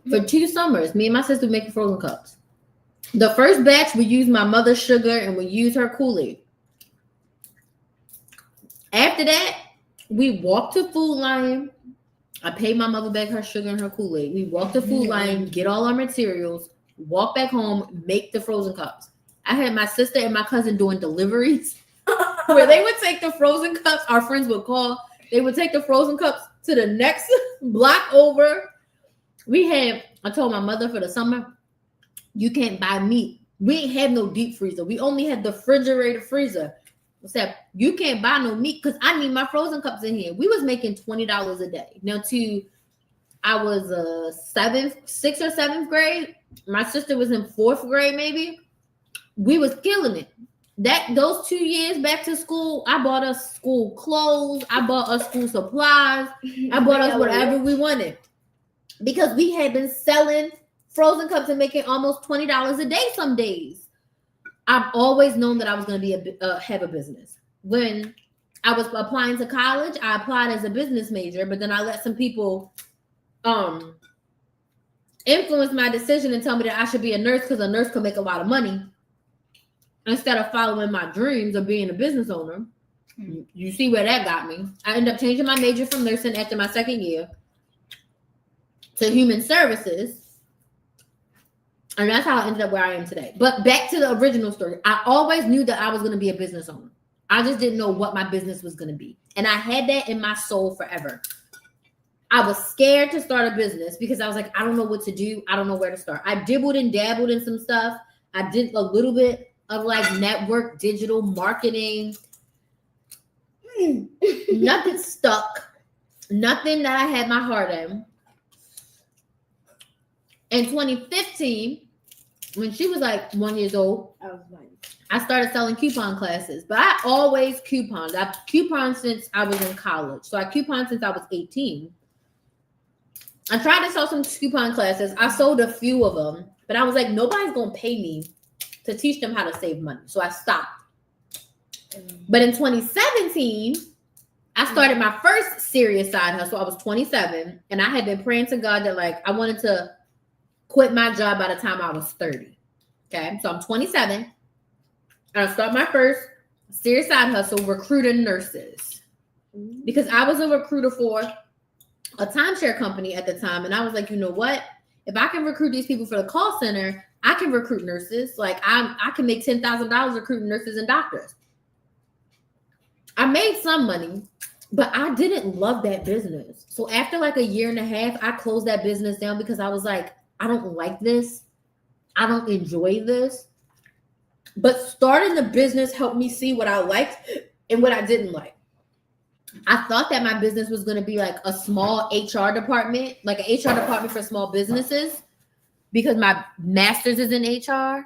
For 2 summers, me and my sister making frozen cups. The first batch, we used my mother's sugar and we used her Kool-Aid. After that, we walked to Food Lion. I paid my mother back her sugar and her Kool-Aid. We walked to Food Lion, get all our materials, walk back home, make the frozen cups. I had my sister and my cousin doing deliveries where they would take the frozen cups. Our friends would call. They would take the frozen cups to the next block over. I told my mother for the summer, you can't buy meat. We ain't have no deep freezer. We only had the refrigerator freezer. I said, you can't buy no meat because I need my frozen cups in here. We was making $20 a day. Now, I was 6th or 7th grade. My sister was in 4th grade, maybe. We was killing it. Those 2 years back to school, I bought us school clothes. I bought us school supplies. I bought us whatever we wanted. Because we had been selling frozen cups and making almost $20 a day some days. I've always known that I was going to have a business. When I was applying to college, I applied as a business major, but then I let some people influence my decision and tell me that I should be a nurse because a nurse could make a lot of money instead of following my dreams of being a business owner. You see where that got me. I ended up changing my major from nursing after my 2nd year to human services. And that's how I ended up where I am today. But back to the original story. I always knew that I was going to be a business owner. I just didn't know what my business was going to be. And I had that in my soul forever. I was scared to start a business because I was like, I don't know what to do. I don't know where to start. I dibbled and dabbled in some stuff. I did a little bit of like network, digital marketing. Nothing stuck. Nothing that I had my heart in. In 2015, when she was like 1 year old, I started selling coupon classes. But I always couponed. I couponed since I was in college. So I couponed since I was 18. I tried to sell some coupon classes. I sold a few of them. But I was like, nobody's going to pay me to teach them how to save money. So I stopped. But in 2017, I started my first serious side hustle. I was 27. And I had been praying to God that like I wanted to quit my job by the time I was 30. Okay, so I'm 27. And I start my first serious side hustle recruiting nurses. Because I was a recruiter for a timeshare company at the time. And I was like, you know what? If I can recruit these people for the call center, I can recruit nurses. Like I can make $10,000 recruiting nurses and doctors. I made some money, but I didn't love that business. So after like a year and a half, I closed that business down because I was like, I don't like this. I don't enjoy this. But starting the business helped me see what I liked and what I didn't like. I thought that my business was going to be like a small HR department, like an HR department for small businesses, because my master's is in HR.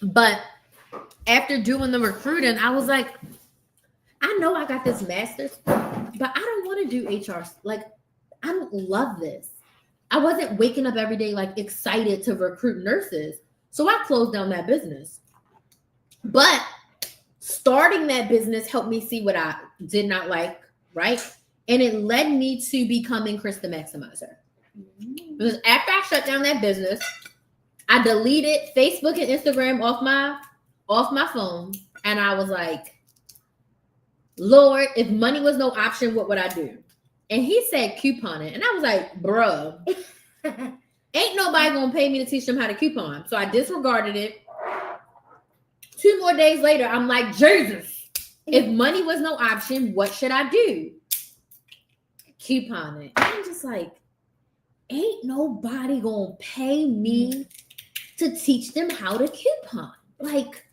But after doing the recruiting, I was like, I know I got this master's, but I don't want to do HR. Like, I don't love this. I wasn't waking up every day like excited to recruit nurses. So I closed down that business. But starting that business helped me see what I did not like, right? And it led me to becoming Chris the Maximizer. Because after I shut down that business, I deleted Facebook and Instagram off my phone. And I was like, Lord, if money was no option, what would I do? And he said couponing. And I was like, bruh, ain't nobody gonna pay me to teach them how to coupon. So I disregarded it. 2 more days later, I'm like, Jesus, if money was no option, what should I do? Couponing. And I'm just like, ain't nobody gonna pay me to teach them how to coupon. Like,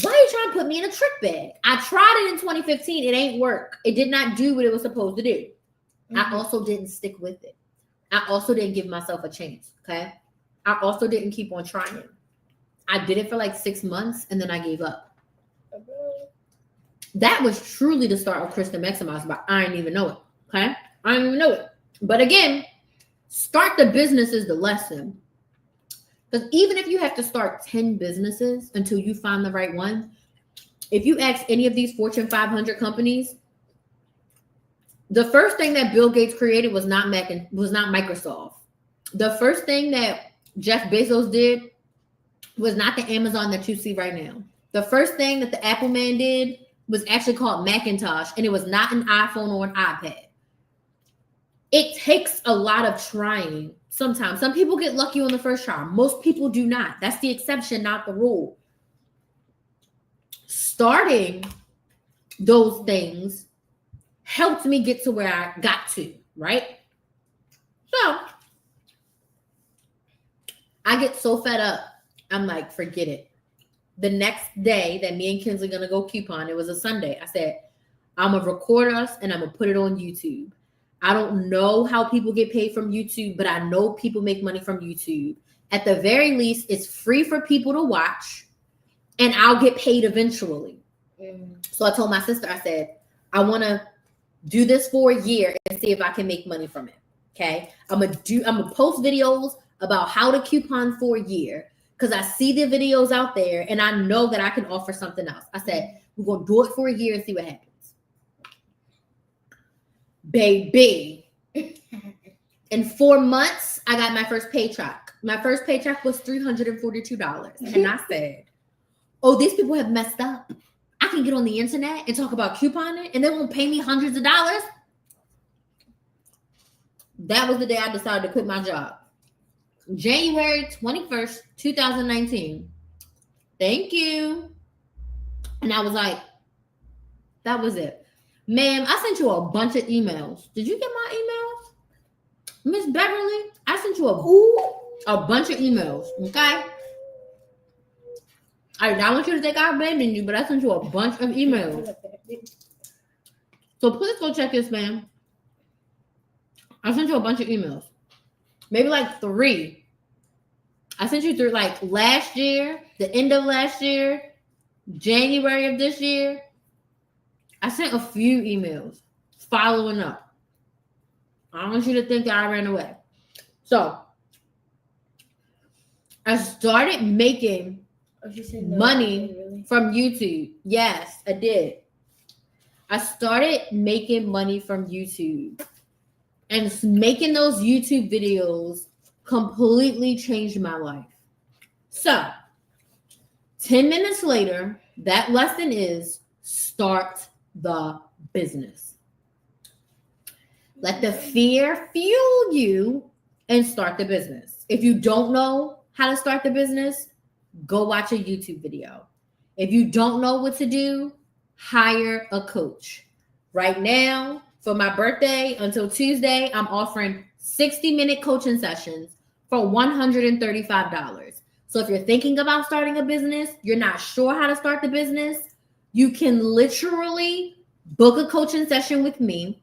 why are you trying to put me in a trick bag? I tried it in 2015. It ain't work. It did not do what it was supposed to do. I also didn't stick with it. I also didn't give myself a chance. Okay. I also didn't keep on trying. I did it for like 6 months and then I gave up. That was truly the start of Chris the Maximizer, but I didn't even know it. Okay. I didn't even know it. But again, start the business is the lesson. Because even if you have to start 10 businesses until you find the right one, if you ask any of these Fortune 500 companies, the first thing that Bill Gates created was not Microsoft. The first thing that Jeff Bezos did was not the Amazon that you see right now. The first thing that the Apple man did was actually called Macintosh, and it was not an iPhone or an iPad. It takes a lot of trying. Sometimes some people get lucky on the first try. Most people do not. That's the exception, not the rule. Starting those things helped me get to where I got to, right? So I get so fed up. I'm like, forget it. The next day that me and Kinsley gonna go coupon, it was a Sunday. I said, I'm gonna record us and I'm gonna put it on YouTube. I don't know how people get paid from YouTube, but I know people make money from YouTube. At the very least, it's free for people to watch, and I'll get paid eventually. So I told my sister, I said, I want to do this for a year and see if I can make money from it. Okay. I'm gonna post videos about how to coupon for a year because I see the videos out there and I know that I can offer something else. I said, we're gonna do it for a year and see what happens. Baby. In 4 months, I got my first paycheck. My first paycheck was $342. And I said, oh, these people have messed up. I can get on the internet and talk about couponing and they won't pay me hundreds of dollars. That was the day I decided to quit my job. January 21st, 2019. Thank you. And I was like, that was it. Ma'am, I sent you a bunch of emails. Did you get my emails? Miss Beverly, I sent you a bunch of emails, okay? I want you to think I abandoned you, but I sent you a bunch of emails. So please go check this, ma'am. I sent you a bunch of emails. Maybe like 3. I sent you through like last year, the end of last year, January of this year. I sent a few emails following up. I don't want you to think that I ran away. So I started making money from YouTube. Yes, I did. I started making money from YouTube. And making those YouTube videos completely changed my life. So 10 minutes later, that lesson is start the business. Let the fear fuel you and start the business. If you don't know how to start the business, go watch a YouTube video. If you don't know what to do, hire a coach. Right now, for my birthday until Tuesday, I'm offering 60-minute coaching sessions for $135. So if you're thinking about starting a business, you're not sure how to start the business, you can literally book a coaching session with me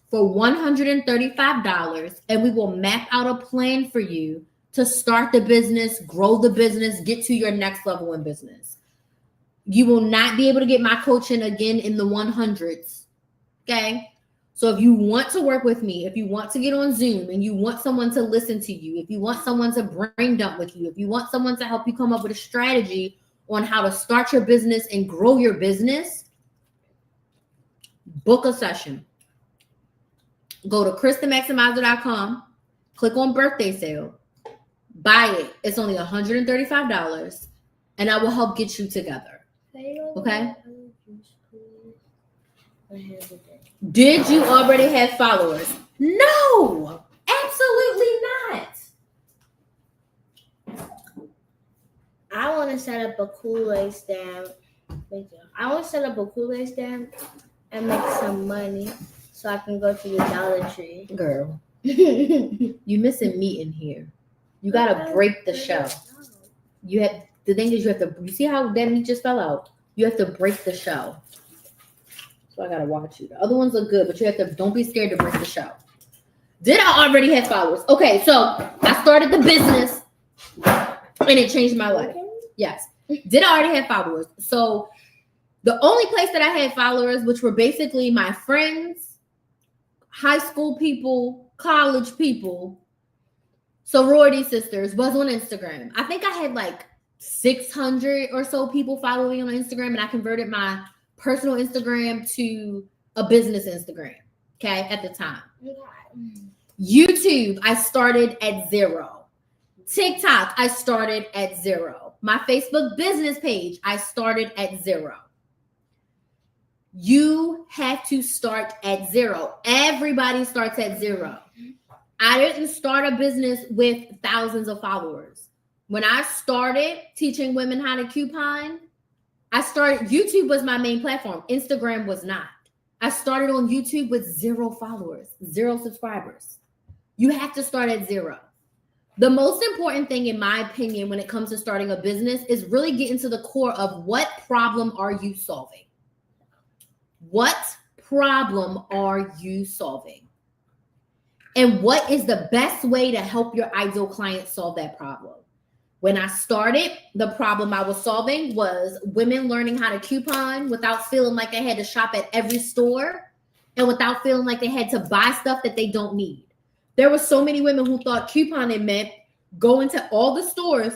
for $135, and we will map out a plan for you to start the business, grow the business, get to your next level in business. You will not be able to get my coaching again in the 100s. Okay. So if you want to work with me, if you want to get on Zoom and you want someone to listen to you, if you want someone to brain dump with you, if you want someone to help you come up with a strategy on how to start your business and grow your business, book a session. Go to KristenMaximizer.com, click on birthday sale, buy it. It's only $135, and I will help get you together. Okay? Did you already have followers? No, absolutely not. I want to set up a Kool-Aid stand. I want to set up a Kool-Aid stand and make some money so I can go to the Dollar Tree. Girl, you missing meat in here. You gotta break the shell. You have the thing is you have to. You see how that meat just fell out? You have to break the shell. So I gotta watch you. The other ones look good, but you have to. Don't be scared to break the shell. Did I already have followers? Okay, so I started the business, and it changed my life. Yes. Did I already have followers? So the only place that I had followers, which were basically my friends, high school people, college people, sorority sisters, was on Instagram. I think I had like 600 or so people follow me on Instagram, and I converted my personal Instagram to a business Instagram, okay, at the time. YouTube, I started at 0. TikTok, I started at 0. My Facebook business page, I started at 0. You have to start at 0. Everybody starts at 0. I didn't start a business with thousands of followers. When I started teaching women how to coupon, YouTube was my main platform. Instagram was not. I started on YouTube with 0 followers, 0 subscribers. You have to start at 0. The most important thing, in my opinion, when it comes to starting a business is really getting to the core of what problem are you solving? What problem are you solving? And what is the best way to help your ideal client solve that problem? When I started, the problem I was solving was women learning how to coupon without feeling like they had to shop at every store and without feeling like they had to buy stuff that they don't need. There were so many women who thought couponing meant going to all the stores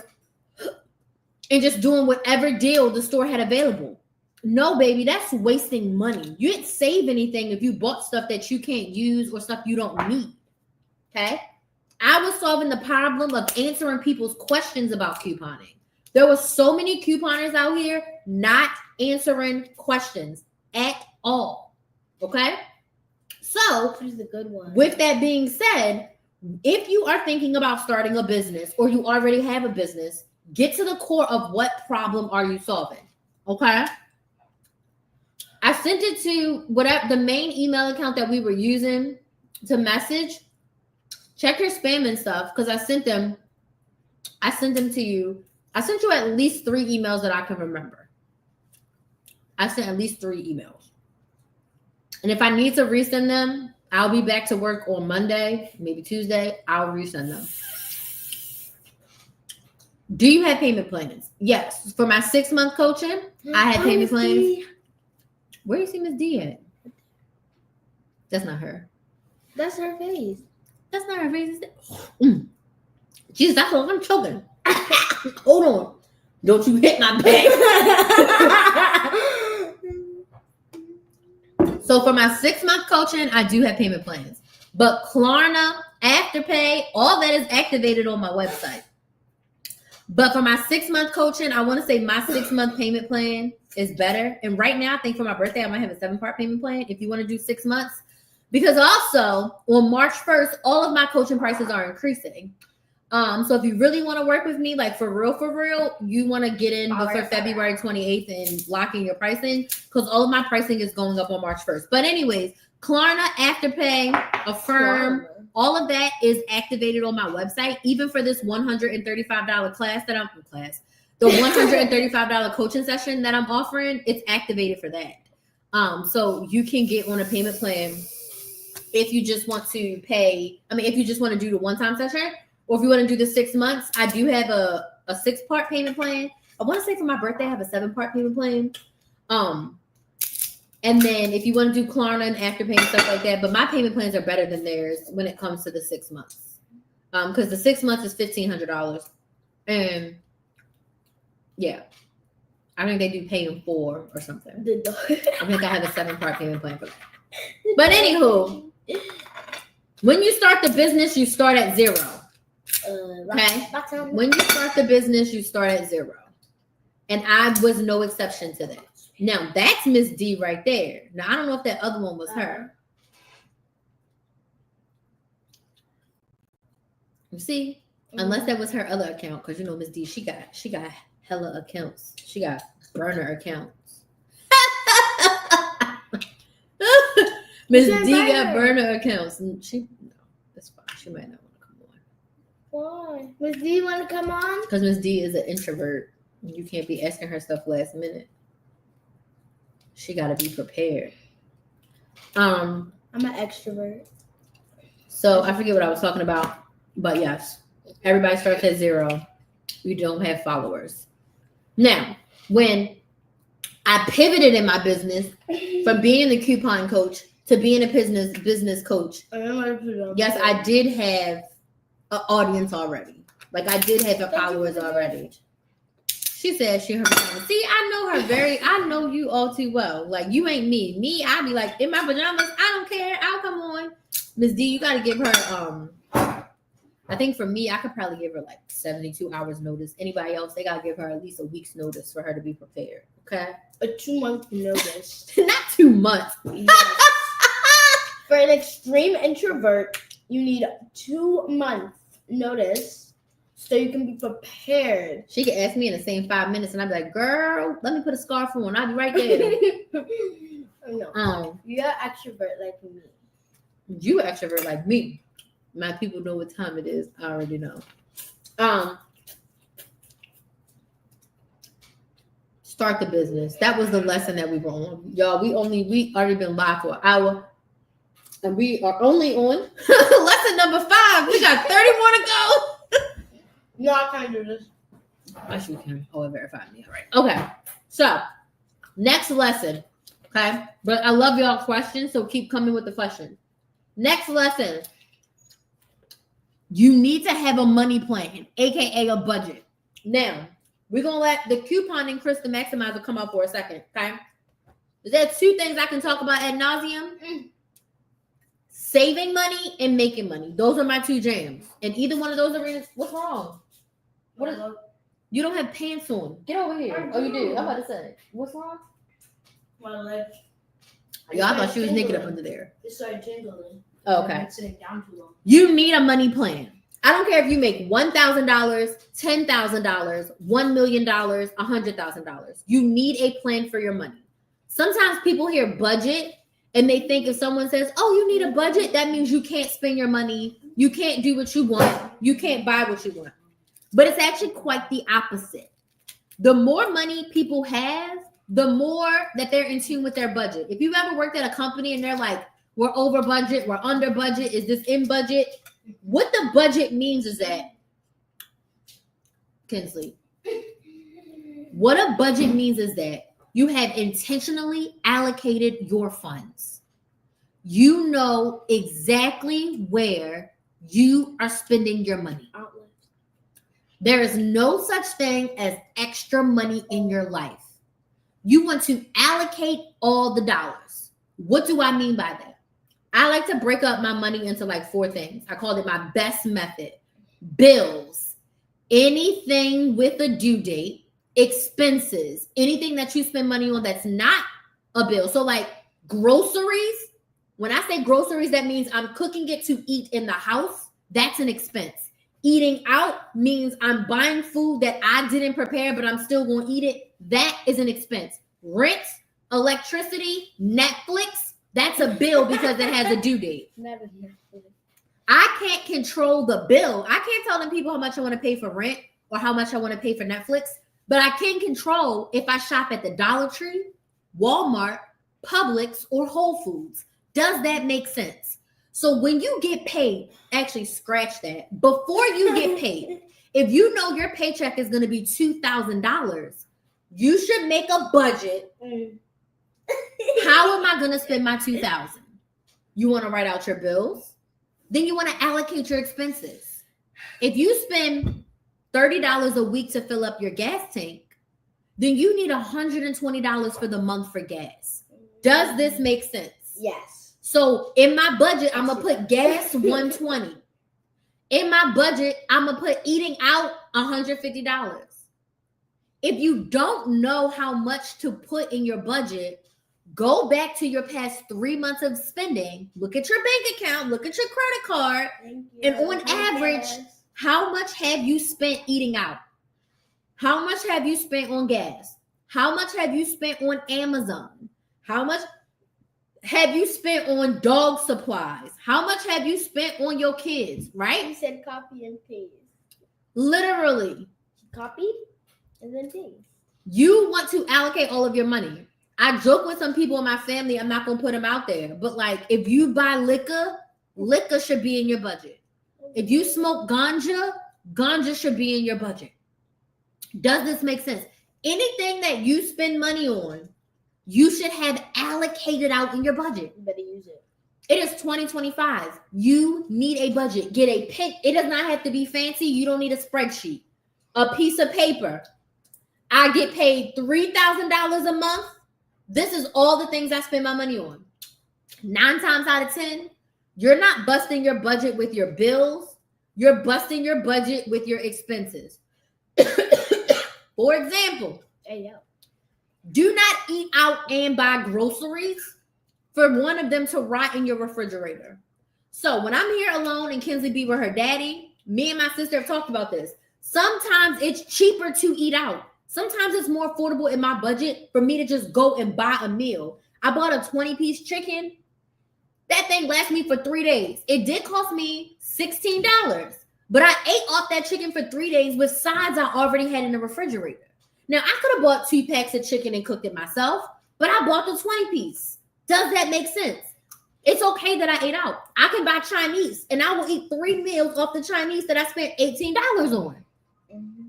and just doing whatever deal the store had available. No, baby, that's wasting money. You didn't save anything if you bought stuff that you can't use or stuff you don't need. Okay? I was solving the problem of answering people's questions about couponing. There were so many couponers out here not answering questions at all. Okay? So, Who's the good one? With that being said, if you are thinking about starting a business or you already have a business, get to the core of what problem are you solving. Okay? I sent it to whatever the main email account that we were using to message. Check your spam and stuff, because I sent them to you. I sent you at least 3 emails that I can remember. I sent at least 3 emails. And if I need to resend them, I'll be back to work on Monday, maybe Tuesday. I'll resend them. Do you have payment plans? Yes. For my 6-month coaching, I had payment plans. Where do you see Miss D at? That's not her. That's her face. That's not her face. Jesus, that's what I'm choking. Hold on. Don't you hit my back. So for my 6-month coaching, I do have payment plans. But Klarna, Afterpay, all that is activated on my website. But for my 6-month coaching, I want to say my 6-month payment plan is better. And right now, I think for my birthday, I might have a 7-part payment plan if you want to do 6 months. Because also, on March 1st, all of my coaching prices are increasing. So if you really want to work with me, like for real, you want to get in before Alright. February 28th and lock in your pricing, because all of my pricing is going up on March 1st. But anyways, Klarna, Afterpay, Affirm, all of that is activated on my website. Even for this $135 class that the $135 coaching session that I'm offering, it's activated for that. So you can get on a payment plan if you just want to pay. I mean, if you just want to do the one-time session, or if you want to do the 6 months, I do have a 6-part payment plan. I want to say for my birthday, I have a 7-part payment plan. And then if you want to do Klarna and Afterpay and stuff like that, but my payment plans are better than theirs when it comes to the 6 months. Because the 6 months is $1,500. And yeah, I think they do pay in 4 or something. I think I have a 7-part payment plan for that. But anywho, when you start the business, you start at 0. Okay. When you start the business, you start at 0. And I was no exception to that. Now that's Miss D right there. Now I don't know if that other one was her. You see, unless that was her other account, because you know Miss D, she got hella accounts. She got burner accounts. Miss D got burner accounts, and that's fine. She might not want to come on. Why? Miss D want to come on? Because Miss D is an introvert. You can't be asking her stuff last minute. She got to be prepared. I'm an extrovert. So I forget what I was talking about, but yes, everybody starts at 0. You don't have followers. Now, when I pivoted in my business from being the coupon coach to being a business coach, yes, I did have an audience already. Like I did have followers already. She said she heard me. See, I know her I know you all too well. Like you ain't me. Me, I be like in my pajamas. I don't care. I'll come on. Miss D, you gotta give her I think for me, I could probably give her like 72 hours notice. Anybody else, they gotta give her at least a week's notice for her to be prepared. Okay. A 2-month notice. Not 2 months. Yes. For an extreme introvert, you need 2 months notice. So you can be prepared. She could ask me in the same 5 minutes, and I'd be like, "Girl, let me put a scarf on. I'll be right there." No, you're an extrovert like me. You an extrovert like me. My people know what time it is. I already know. Start the business. That was the lesson that we were on, y'all. We already been live for an hour, and we are only on lesson number 5. We got 30 more to go. No, I can't do this. Yes, you can. Oh, it verified me. All right. Okay. So, next lesson. Okay. But I love y'all questions, so keep coming with the questions. Next lesson. You need to have a money plan, aka a budget. Now, we're gonna let the couponing Chris the Maximizer come up for a second. Okay. There 2 things I can talk about ad nauseum. Saving money and making money. Those are my 2 jams. And either one of those arenas, what's wrong? What is, you don't have pants on. Get over here. Oh, you do. I'm about to say. What's wrong? My leg. Yo, I thought she was naked up under there. It started tingling. Oh, okay. I'm sitting down too long. You need a money plan. I don't care if you make $1,000, $10,000, $1 million, $100,000. You need a plan for your money. Sometimes people hear budget and they think if someone says, "Oh, you need a budget," that means you can't spend your money. You can't do what you want. You can't buy what you want. But it's actually quite the opposite. The more money people have, the more that they're in tune with their budget. If you've ever worked at a company and they're like, "We're over budget, we're under budget, is this in budget?" What the budget means is that, Kinsley, what a budget means is that you have intentionally allocated your funds. You know exactly where you are spending your money. There is no such thing as extra money in your life. You want to allocate all the dollars. What do I mean by that? I like to break up my money into like 4 things. I call it my best method. Bills, anything with a due date, expenses, anything that you spend money on that's not a bill. So like groceries, when I say groceries, that means I'm cooking it to eat in the house. That's an expense. Eating out means I'm buying food that I didn't prepare, but I'm still going to eat it. That is an expense. Rent, electricity, Netflix, that's a bill because it has a due date. Never. I can't control the bill. I can't tell them people how much I want to pay for rent or how much I want to pay for Netflix, but I can control if I shop at the Dollar Tree, Walmart, Publix, or Whole Foods. Does that make sense? So when you get paid, actually scratch that. Before you get paid, if you know your paycheck is going to be $2,000, you should make a budget. How am I going to spend my $2,000? You want to write out your bills? Then you want to allocate your expenses. If you spend $30 a week to fill up your gas tank, then you need $120 for the month for gas. Does this make sense? Yes. So in my budget, I'm going to put gas $120. In my budget, I'm going to put eating out $150. If you don't know how much to put in your budget, go back to your past 3 months of spending, look at your bank account, look at your credit card, and on average, how much have you spent eating out? How much have you spent on gas? How much have you spent on Amazon? How much have you spent on dog supplies? How much have you spent on your kids, right? You said copy and paste. Literally. Copy and then paste. You want to allocate all of your money. I joke with some people in my family, I'm not going to put them out there, but like if you buy liquor, liquor should be in your budget. If you smoke ganja, ganja should be in your budget. Does this make sense? Anything that you spend money on, you should have allocated out in your budget. You better use it. It is 2025. You need a budget. Get a pen. It does not have to be fancy. You don't need a spreadsheet. A piece of paper. I get paid $3,000 a month. This is all the things I spend my money on. 9 times out of 10, you're not busting your budget with your bills. You're busting your budget with your expenses. For example, do not eat out and buy groceries for one of them to rot in your refrigerator. So when I'm here alone and Kinsley be with her daddy, me and my sister have talked about this. Sometimes it's cheaper to eat out. Sometimes it's more affordable in my budget for me to just go and buy a meal. I bought a 20-piece chicken. That thing lasts me for 3 days. It did cost me $16, but I ate off that chicken for 3 days with sides I already had in the refrigerator. Now, I could have bought 2 packs of chicken and cooked it myself, but I bought the 20-piece. Does that make sense? It's okay that I ate out. I can buy Chinese, and I will eat 3 meals off the Chinese that I spent $18 on. Mm-hmm.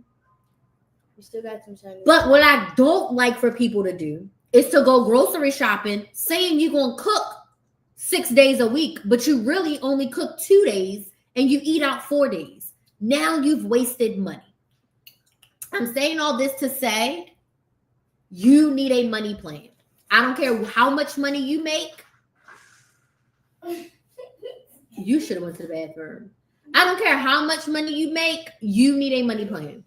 We still got some Chinese. But what I don't like for people to do is to go grocery shopping saying you're going to cook 6 days a week, but you really only cook 2 days and you eat out 4 days. Now you've wasted money. I'm saying all this to say you need a money plan. I don't care how much money you make. You should have went to the bathroom. I don't care how much money you make. You need a money plan.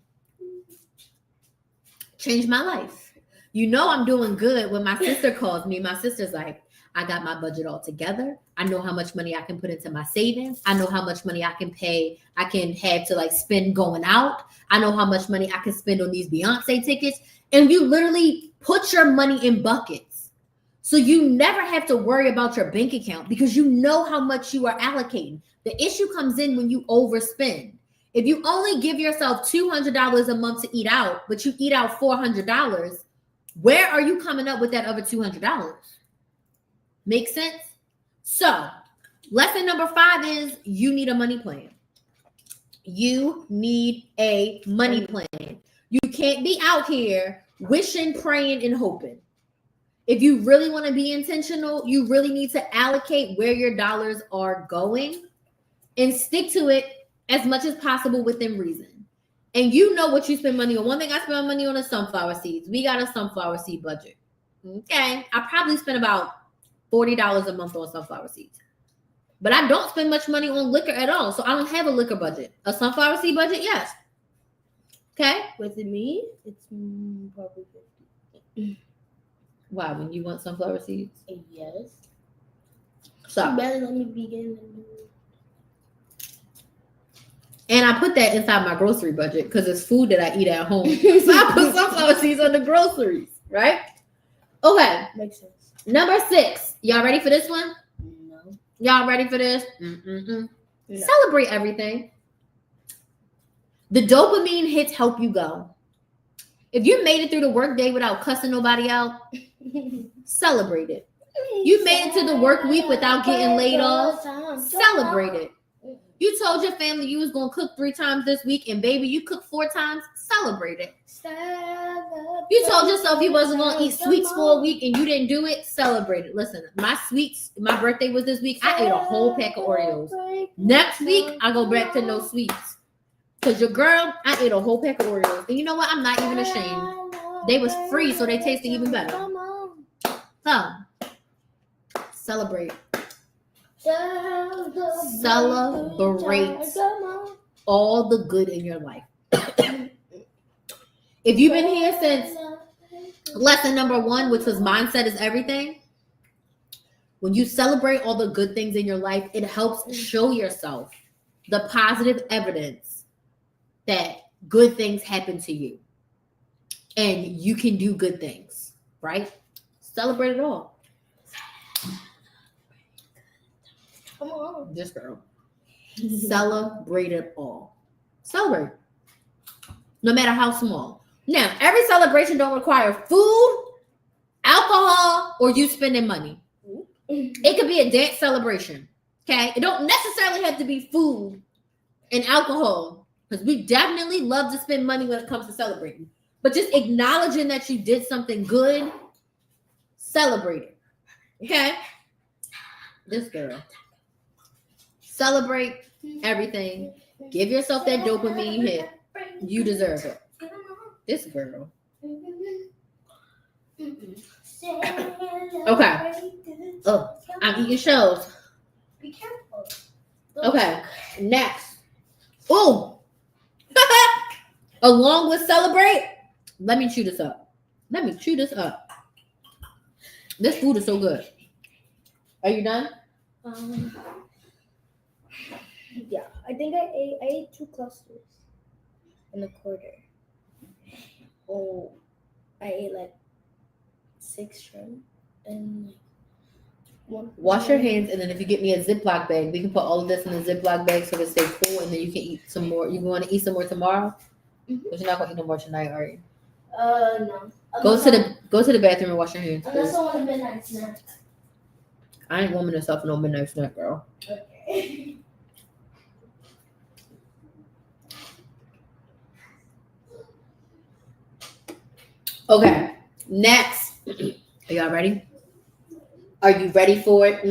Changed my life. You know I'm doing good when my sister calls me. My sister's like, I got my budget all together. I know how much money I can put into my savings. I know how much money I can pay. I can have to like spend going out. I know how much money I can spend on these Beyonce tickets. And you literally put your money in buckets. So you never have to worry about your bank account because you know how much you are allocating. The issue comes in when you overspend. If you only give yourself $200 a month to eat out, but you eat out $400, where are you coming up with that other $200? Make sense? So, lesson number 5 is you need a money plan. You need a money plan. You can't be out here wishing, praying, and hoping. If you really want to be intentional, you really need to allocate where your dollars are going and stick to it as much as possible within reason. And you know what you spend money on. One thing I spend money on is sunflower seeds. We got a sunflower seed budget. Okay. I probably spend about $40 a month on sunflower seeds. But I don't spend much money on liquor at all. So I don't have a liquor budget. A sunflower seed budget, yes. Okay? With me, it's probably 50. Why? When you want sunflower seeds? Yes. So You better let me begin. And I put that inside my grocery budget because it's food that I eat at home. So I put sunflower seeds on the groceries, right? Okay. Makes sense. Number 6. Y'all ready for this one? No. Y'all ready for this? No. Celebrate everything. The dopamine hits help you go. If you made it through the workday without cussing nobody out, celebrate it. You made it to the work week without getting laid off, celebrate it. You told your family you was going to cook 3 times this week, and baby, you cooked 4 times, celebrate it. You told yourself you wasn't going to eat sweets for a week, and you didn't do it, celebrate it. Listen, my birthday was this week. I ate a whole pack of Oreos. Next week, I go back to no sweets. Because your girl, I ate a whole pack of Oreos. And you know what? I'm not even ashamed. They was free, so they tasted even better. Huh. Celebrate. Celebrate all the good in your life. If you've been here since lesson number 1, which was mindset is everything, when you celebrate all the good things in your life, it helps show yourself the positive evidence that good things happen to you and you can do good things, right? Celebrate it all. Come on. This girl. Celebrate it all. Celebrate. No matter how small. Now, every celebration don't require food, alcohol, or you spending money. It could be a dance celebration. Okay? It don't necessarily have to be food and alcohol. Because we definitely love to spend money when it comes to celebrating. But just acknowledging that you did something good, celebrate it. Okay? This girl. Celebrate everything. Give yourself that dopamine hit. You deserve it. This girl. Okay. Oh, I'm eating shells. Be careful. Okay. Next. Oh. Along with celebrate, let me chew this up. This food is so good. Are you done? Yeah, I think I ate 2 clusters in a quarter. Oh, I ate like 6 shrimp and like 1. Wash your hands, and then if you get me a Ziploc bag, we can put all of this in a Ziploc bag so it stays full, and then you can eat some more. You want to eat some more tomorrow? Mm-hmm. But you're not gonna eat no more tonight, are you? No. Go to the bathroom and wash your hands. Unless I want a midnight snack. I ain't warming myself no midnight snack, girl. Okay. Okay. Next. Are y'all ready? Are you ready for it?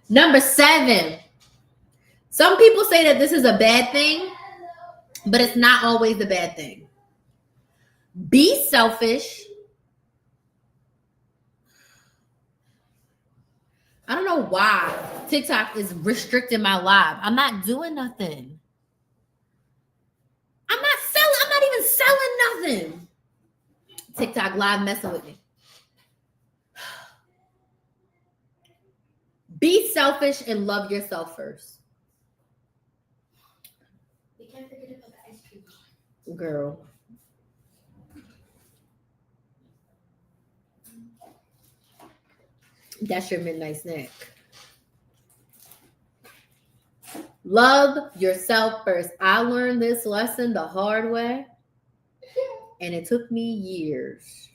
Number 7. Some people say that this is a bad thing, but it's not always a bad thing. Be selfish. I don't know why TikTok is restricting my live. I'm not doing nothing. I'm not even selling nothing. TikTok live messing with me. Be selfish and love yourself first. We can't forget about the ice cream. Girl. That's your midnight snack. Love yourself first. I learned this lesson the hard way, and it took me years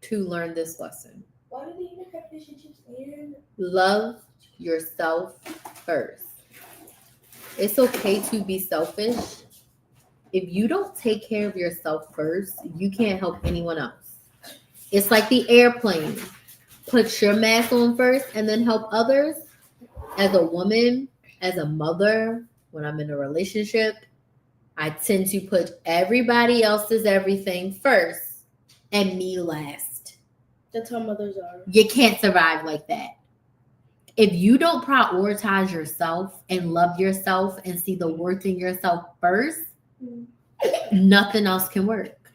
to learn this lesson. Why do they eat like fish and chips and Love yourself first. It's okay to be selfish. If you don't take care of yourself first, you can't help anyone else. It's like the airplane. Put your mask on first and then help others. As a woman, as a mother, when I'm in a relationship, I tend to put everybody else's everything first and me last. That's how mothers are. You can't survive like that. If you don't prioritize yourself and love yourself and see the worth in yourself first, nothing else can work.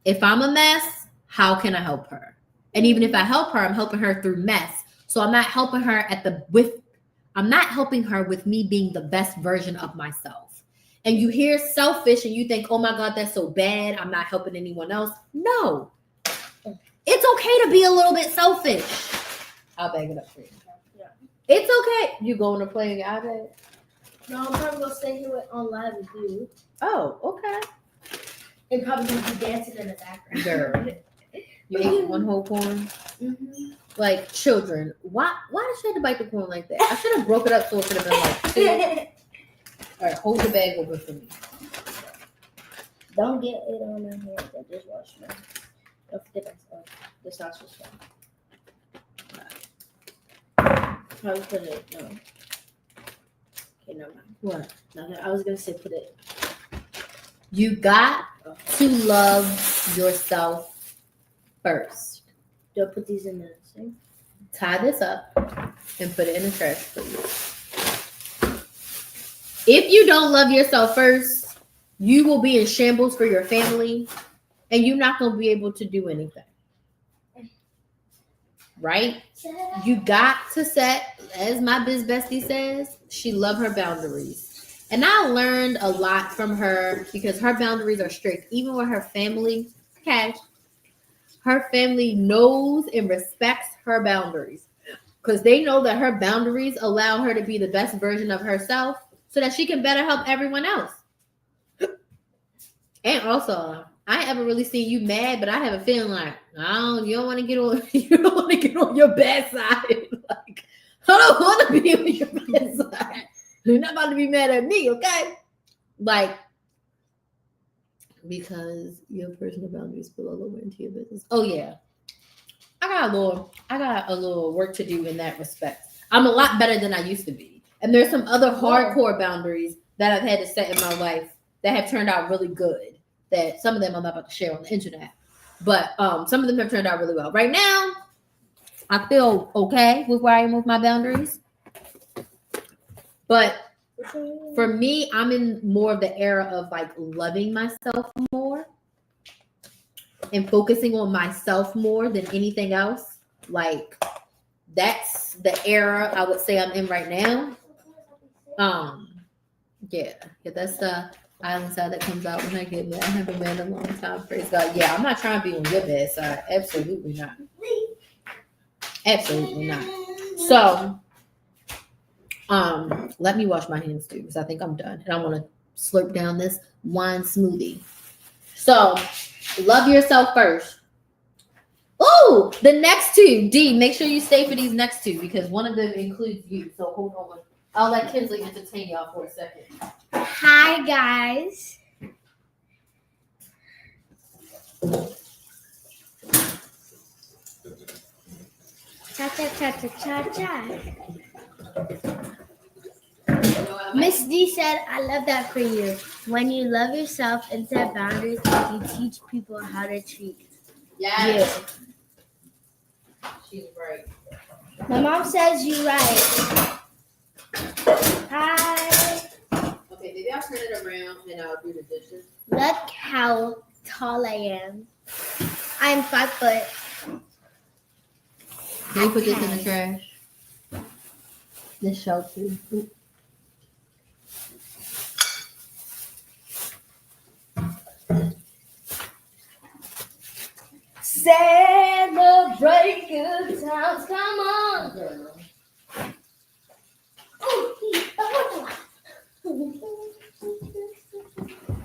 If I'm a mess, how can I help her? And even if I help her, I'm helping her through mess. So I'm not helping her I'm not helping her with me being the best version of myself. And you hear selfish and you think, oh my God, that's so bad. I'm not helping anyone else. No. It's okay to be a little bit selfish. I'll bag it up for you. Yeah. It's okay. You going to play in your iPad? No, I'm probably gonna stay here on live with you. Oh, okay. And probably gonna be dancing in the background. Girl. You ate one whole corn? Mm-hmm. Like children. Why did she have to bite the corn like that? I should have broke it up so it could have been like two. All right, hold the bag open for me. Don't get it on my hands. I just washed them. Don't forget the sauce was fine. Probably put it. No. Okay, never mind. What? Nothing. I was gonna say put it. You got to love yourself first. Do I put these in the sink? Tie this up and put it in the trash, please. If you don't love yourself first, you will be in shambles for your family and you're not going to be able to do anything. Right? You got to set, as my biz bestie says, she loved her boundaries. And I learned a lot from her because her boundaries are strict. Even with her family, Cash, her family knows and respects her boundaries because they know that her boundaries allow her to be the best version of herself so that she can better help everyone else. And also, I ain't ever really seen you mad, but I have a feeling like you don't want to get on your bad side. Like, I don't want to be on your bad side. You're not about to be mad at me, okay? Like, because your personal boundaries spill all over into your business. Oh yeah, I got a little work to do in that respect. I'm a lot better than I used to be, and there's some other hardcore boundaries that I've had to set in my life that have turned out really good. That some of them I'm not about to share on the internet, but some of them have turned out really well. Right now, I feel okay with where I am with my boundaries, but for me, I'm in more of the era of like loving myself more and focusing on myself more than anything else. Like that's the era I would say I'm in right now. Yeah, that's the island side that comes out when I get there. I haven't been a long time, praise God. Yeah, I'm not trying to be on your bad side. Absolutely not. Absolutely not. So let me wash my hands too because I think I'm done. And I want to slurp down this wine smoothie. So love yourself first. Oh, the next two. D, make sure you stay for these next two because one of them includes you. So hold on. I'll let Kinsley entertain y'all for a second. Hi, guys. Cha cha cha cha cha cha. Miss D said, I love that for you. When you love yourself and set boundaries, you teach people how to treat you. Yes. She's right. My mom says you're right. Hi. Okay, maybe I'll turn it around and I'll do the dishes. Look how tall I am. I'm 5 foot. Can you put this in the trash? This shell too. Celebrate good times. Come on, girl.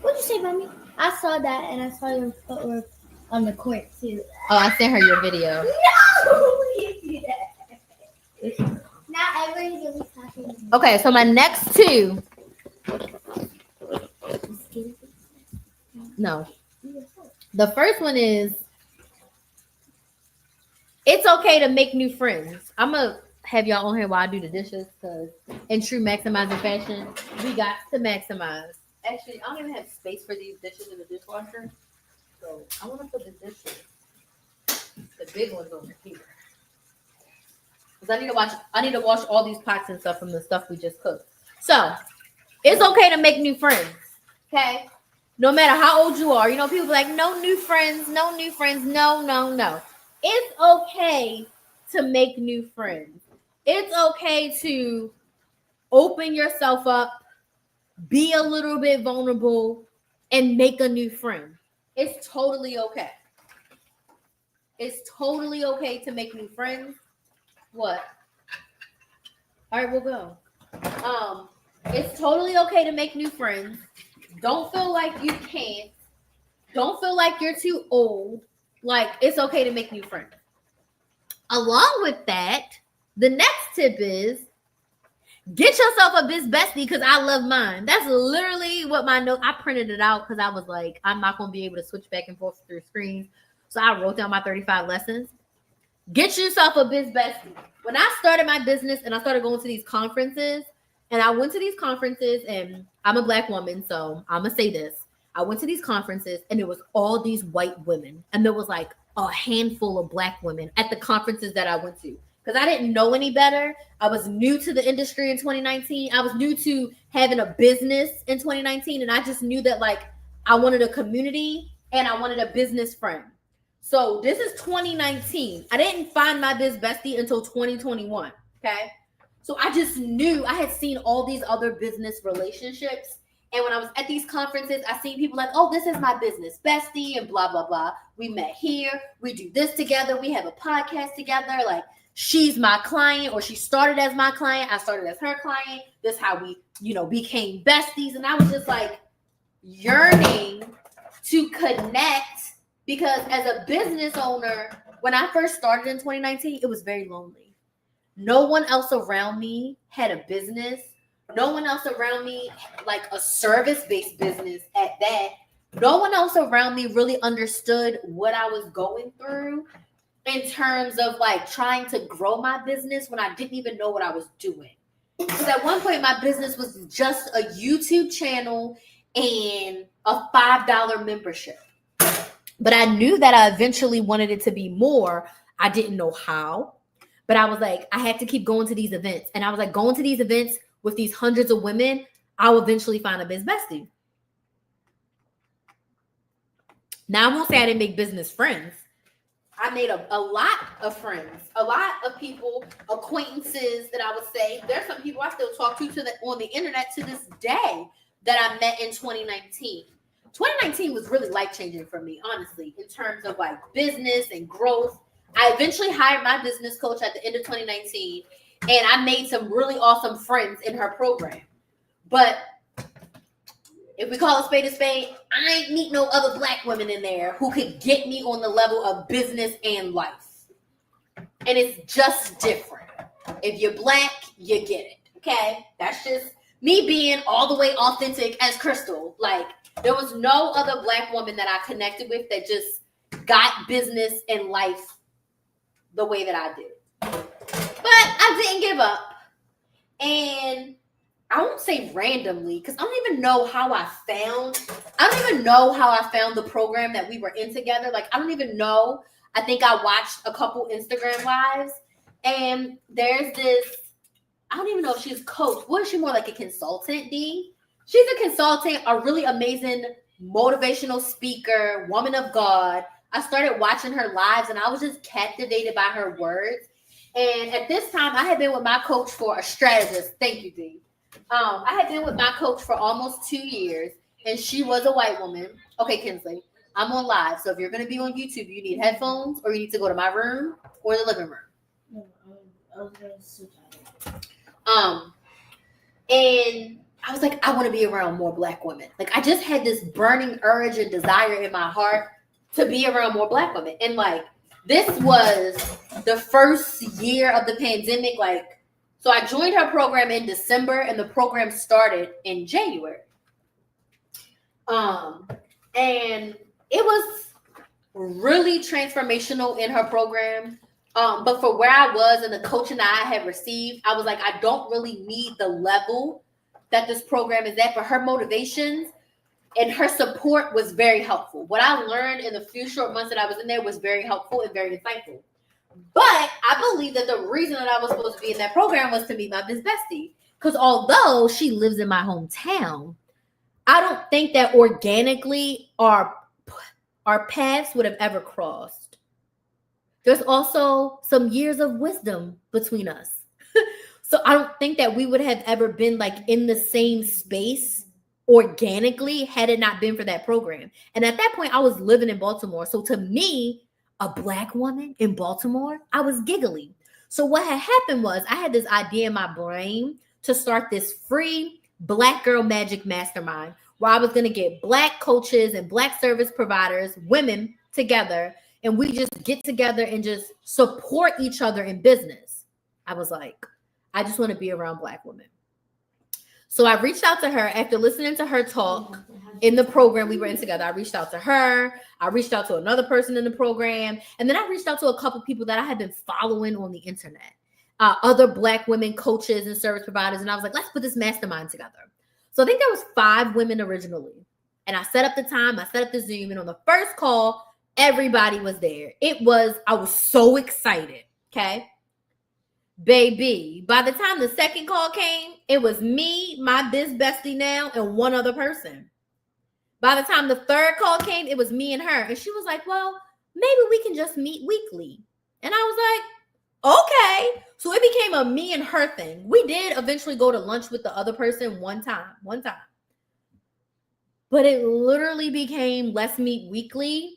What'd you say, mommy? I saw that and I saw your footwork on the court too. Oh, I sent her your video. No! You do that. Now everybody's gonna be talking. Okay, so my next two. No. The first one is it's okay to make new friends. I'm going to have y'all on here while I do the dishes because in true maximizing fashion, we got to maximize. Actually, I don't even have space for these dishes in the dishwasher. So I want to put the dishes, the big ones over here. Because I need to wash all these pots and stuff from the stuff we just cooked. So it's okay to make new friends. Okay? No matter how old you are. You know, people be like, no new friends, no new friends. No, no, no. It's okay to make new friends. It's okay to open yourself up, be a little bit vulnerable, and make a new friend. It's totally okay. It's totally okay to make new friends. What? All right, we'll go. It's totally okay to make new friends. Don't feel like you can't. Don't feel like you're too old. Like, it's okay to make new friends. Along with that, the next tip is get yourself a biz bestie because I love mine. That's literally what my note. I printed it out because I was like, I'm not going to be able to switch back and forth through screens. So I wrote down my 35 lessons. Get yourself a biz bestie. When I started my business and I started going to these conferences, and I went to these conferences, and I'm a Black woman, so I'm going to say this. I went to these conferences, and it was all these white women. And there was like a handful of Black women at the conferences that I went to. Because I didn't know any better. I was new to the industry in 2019. I was new to having a business in 2019. And I just knew that, like, I wanted a community and I wanted a business friend. So this is 2019. I didn't find my biz bestie until 2021. Okay. So I just knew I had seen all these other business relationships. And when I was at these conferences, I seen people like, oh, this is my business bestie and blah, blah, blah. We met here. We do this together. We have a podcast together. Like, she's my client, or she started as my client. I started as her client. This is how we, became besties. And I was just like yearning to connect, because as a business owner, when I first started in 2019, it was very lonely. No one else around me had a business. No one else around me, like a service-based business at that. No one else around me really understood what I was going through in terms of like trying to grow my business when I didn't even know what I was doing. Because at one point, my business was just a YouTube channel and a $5 membership. But I knew that I eventually wanted it to be more. I didn't know how. But I was like, I had to keep going to these events. And I was like, going to these events with these hundreds of women, I'll eventually find a biz bestie. Now, I won't say I didn't make business friends. I made a lot of friends, a lot of people, acquaintances that I would say. There's some people I still talk to on the internet to this day that I met in 2019. 2019 was really life-changing for me, honestly, in terms of like business and growth. I eventually hired my business coach at the end of 2019, and I made some really awesome friends in her program. But if we call a spade, I ain't meet no other Black women in there who could get me on the level of business and life. And it's just different. If you're Black, you get it. Okay? That's just me being all the way authentic as Crystal. Like, there was no other Black woman that I connected with that just got business and life the way that I did. But I didn't give up. And I won't say randomly, because I don't even know how I found the program that we were in together. Like, I don't even know. I think I watched a couple Instagram lives, and there's this, I don't even know if she's a coach. What is she, more like a consultant, D? She's a consultant, a really amazing motivational speaker, woman of God. I started watching her lives, and I was just captivated by her words. And at this time, I had been with my coach for a strategist. Thank you, D. I had been with my coach for almost 2 years, and she was a white woman. Okay, Kinsley, I'm on live, so if you're going to be on YouTube, you need headphones, or you need to go to my room or the living room. I was going to switch and I was like, I want to be around more Black women. Like, I just had this burning urge and desire in my heart to be around more Black women. And like, this was the first year of the pandemic. Like, so I joined her program in December, and the program started in January. And it was really transformational in her program. But for where I was and the coaching that I had received, I was like, I don't really need the level that this program is at, but her motivations and her support was very helpful. What I learned in the few short months that I was in there was very helpful and very insightful. But I believe that the reason that I was supposed to be in that program was to meet my biz bestie. Because although she lives in my hometown, I don't think that organically our paths would have ever crossed. There's also some years of wisdom between us. So I don't think that we would have ever been like in the same space organically had it not been for that program. And at that point, I was living in Baltimore. So to me, a Black woman in Baltimore, I was giggly. So what had happened was I had this idea in my brain to start this free Black Girl Magic Mastermind where I was going to get Black coaches and Black service providers, women together, and we just get together and just support each other in business. I was like, I just want to be around Black women. So I reached out to her after listening to her talk in the program we were in together. I reached out to her. I reached out to another person in the program. And then I reached out to a couple people that I had been following on the internet, other Black women coaches and service providers. And I was like, let's put this mastermind together. So I think there was 5 women originally. And I set up the time. I set up the Zoom. And on the first call, everybody was there. I was so excited. Okay. Baby, by the time the second call came, it was me, my biz bestie now, and one other person. By the time the third call came, it was me and her. And she was like, well, maybe we can just meet weekly. And I was like, okay. So it became a me and her thing. We did eventually go to lunch with the other person one time. But it literally became let's meet weekly.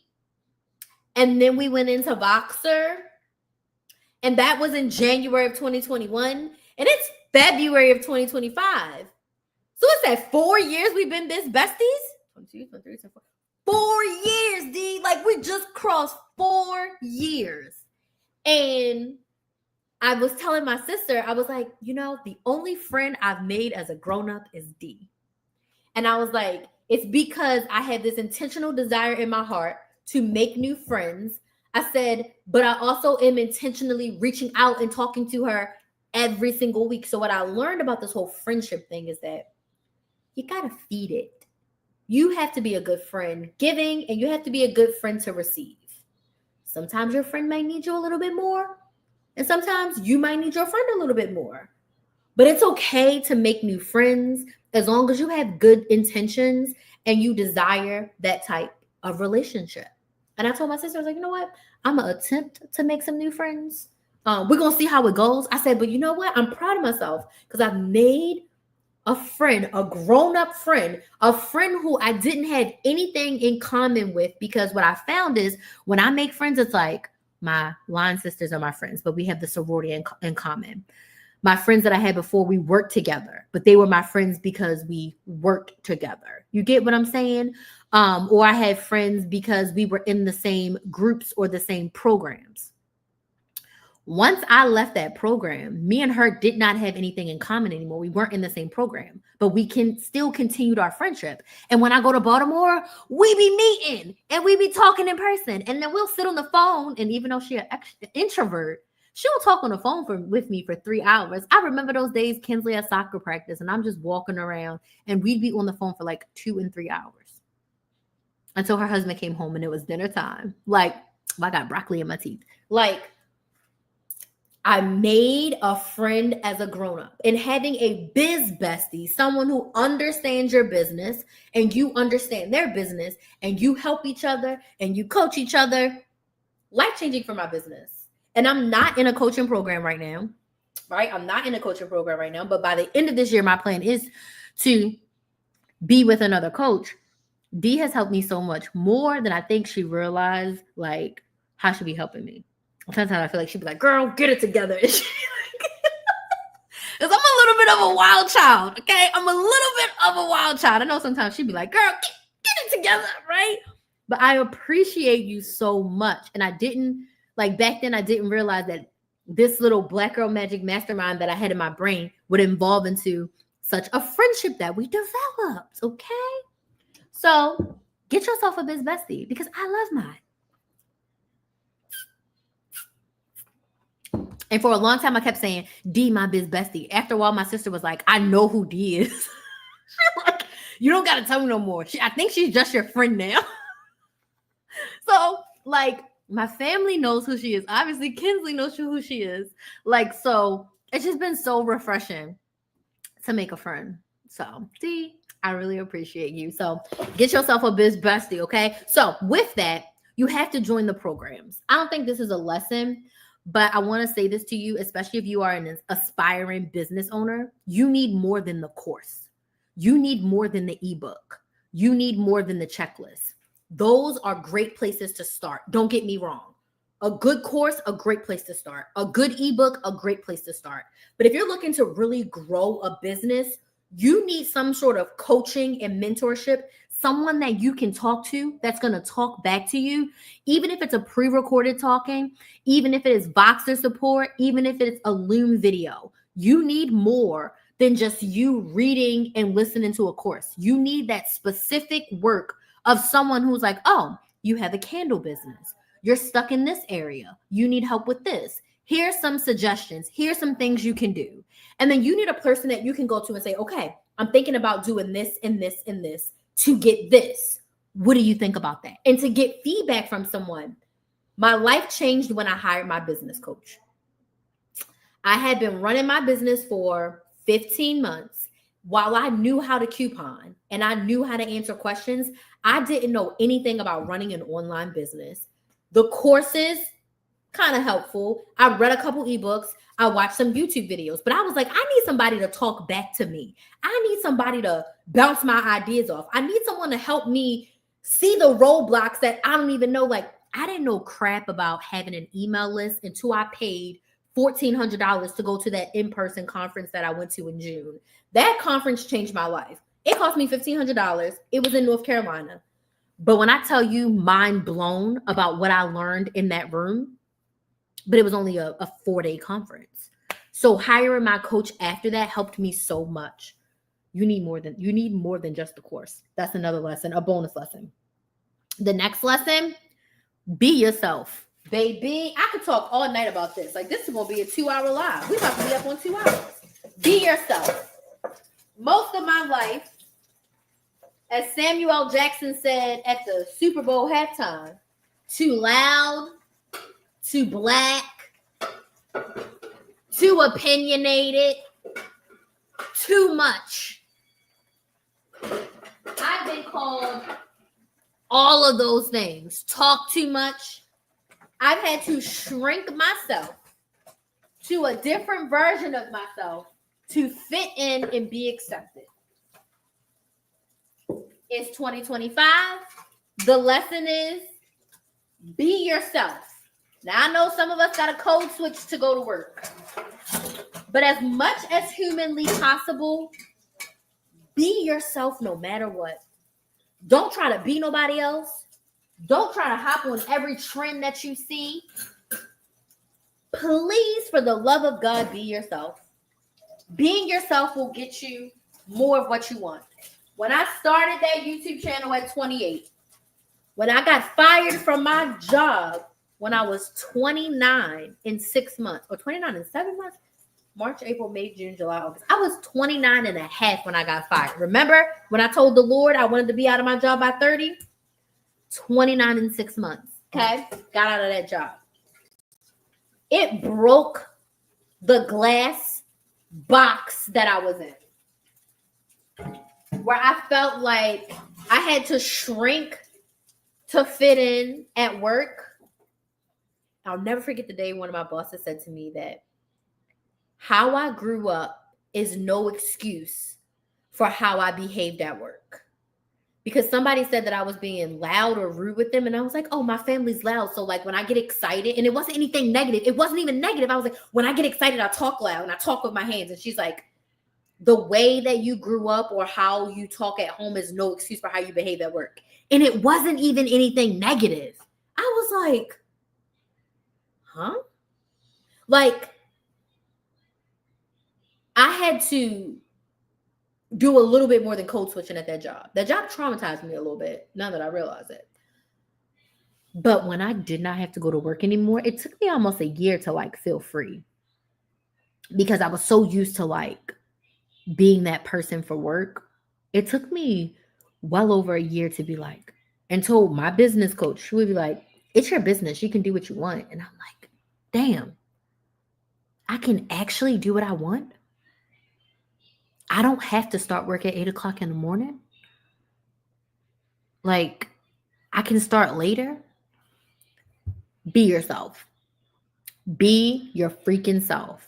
And then we went into Voxer. And that was in January of 2021. And it's February of 2025. So it's that 4 years we've been biz besties? 22, 23, 24. 4 years, D. Like we just crossed 4 years. And I was telling my sister, I was like, the only friend I've made as a grown-up is D. And I was like, it's because I had this intentional desire in my heart to make new friends. I said, but I also am intentionally reaching out and talking to her every single week. So what I learned about this whole friendship thing is that you got to feed it. You have to be a good friend giving, and you have to be a good friend to receive. Sometimes your friend might need you a little bit more, and sometimes you might need your friend a little bit more. But it's okay to make new friends as long as you have good intentions and you desire that type of relationship. And I told my sister, I was like, you know what? I'm going to attempt to make some new friends. We're going to see how it goes. I said, but you know what? I'm proud of myself because I've made a friend, a grown-up friend, a friend who I didn't have anything in common with, because what I found is when I make friends, it's like my line sisters are my friends, but we have the sorority in common. My friends that I had before, we worked together, but they were my friends because we worked together. You get what I'm saying? Or I had friends because we were in the same groups or the same programs. Once I left that program, me and her did not have anything in common anymore. We weren't in the same program, but we can still continued our friendship. And when I go to Baltimore, we be meeting and we be talking in person. And then we'll sit on the phone. And even though she's an introvert, she'll talk on the phone with me for 3 hours. I remember those days Kinsley at soccer practice and I'm just walking around and we'd be on the phone for like 2 and 3 hours until her husband came home and it was dinner time. Like, I got broccoli in my teeth. Like, I made a friend as a grown-up, and having a biz bestie, someone who understands your business and you understand their business and you help each other and you coach each other, life-changing for my business. And I'm not in a coaching program right now, right? I'm not in a coaching program right now, but by the end of this year, my plan is to be with another coach. Dee has helped me so much more than I think she realized, like, how she be helping me. Sometimes I feel like she'd be like, girl, get it together. Because I'm a little bit of a wild child, okay? I'm a little bit of a wild child. I know sometimes she'd be like, girl, get it together, right? But I appreciate you so much. And I didn't, like back then, I didn't realize that this little Black Girl Magic Mastermind that I had in my brain would evolve into such a friendship that we developed, okay? So get yourself a biz bestie because I love mine. And for a long time, I kept saying, D, my biz bestie. After a while, my sister was like, I know who D is. She's like, you don't got to tell me no more. I think she's just your friend now. So, like, my family knows who she is. Obviously, Kinsley knows who she is. Like, so it's just been so refreshing to make a friend. So, D, I really appreciate you. So get yourself a biz bestie, okay? So with that, you have to join the programs. I don't think this is a lesson, But I want to say this to you, especially if you are an aspiring business owner, you need more than the course. You need more than the ebook. You need more than the checklist. Those are great places to start. Don't get me wrong. A good course, a great place to start. A good ebook, a great place to start. But if you're looking to really grow a business, you need some sort of coaching and mentorship, someone that you can talk to that's going to talk back to you, even if it's a pre-recorded talking, even if it is Voxer support, even if it's a Loom video. You need more than just you reading and listening to a course. You need that specific work of someone who's like, oh, you have a candle business. You're stuck in this area. You need help with this. Here's some suggestions. Here's some things you can do. And then you need a person that you can go to and say, okay, I'm thinking about doing this and this and this to get this. What do you think about that? And to get feedback from someone. My life changed when I hired my business coach. I had been running my business for 15 months. While I knew how to coupon and I knew how to answer questions, I didn't know anything about running an online business. The courses, kind of helpful. I read a couple ebooks. I watched some YouTube videos, but I was like, I need somebody to talk back to me. I need somebody to bounce my ideas off. I need someone to help me see the roadblocks that I don't even know. Like, I didn't know crap about having an email list until I paid $1,400 to go to that in-person conference that I went to in June. That conference changed my life. It cost me $1,500. It was in North Carolina. But when I tell you mind blown about what I learned in that room, but it was only a 4-day conference. So hiring my coach after that helped me so much. You need more than just the course. That's another lesson, a bonus lesson. The next lesson, be yourself. Baby, I could talk all night about this. Like, this is going to be a 2-hour live. We're about to be up on 2 hours. Be yourself. Most of my life, as Samuel L. Jackson said at the Super Bowl halftime, too loud, too black, too opinionated, too much. I've been called all of those things. Talk too much. I've had to shrink myself to a different version of myself to fit in and be accepted. It's 2025. The lesson is be yourself. Now, I know some of us got a code switch to go to work. But as much as humanly possible, be yourself no matter what. Don't try to be nobody else. Don't try to hop on every trend that you see. Please, for the love of God, be yourself. Being yourself will get you more of what you want. When I started that YouTube channel at 28, when I got fired from my job when I was 29 in 6 months, or 29 in 7 months, March, April, May, June, July, August. I was 29 and a half when I got fired. Remember when I told the Lord I wanted to be out of my job by 30? 29 in 6 months. Okay? Got out of that job. It broke the glass box that I was in, where I felt like I had to shrink to fit in at work. I'll never forget the day one of my bosses said to me that how I grew up is no excuse for how I behaved at work. Because somebody said that I was being loud or rude with them. And I was like, oh, my family's loud. So like when I get excited, and it wasn't anything negative. It wasn't even negative. I was like, when I get excited, I talk loud and I talk with my hands. And she's like, the way that you grew up or how you talk at home is no excuse for how you behave at work. And it wasn't even anything negative. I was like, huh? Like, I had to do a little bit more than code switching at that job. That job traumatized me a little bit, now that I realize it. But when I did not have to go to work anymore, it took me almost a year to like feel free. Because I was so used to like being that person for work. It took me well over a year to be like, and told my business coach, she would be like, it's your business. You can do what you want. And I'm like, damn, I can actually do what I want. I don't have to start work at 8 o'clock in the morning. Like, I can start later. Be yourself. Be your freaking self.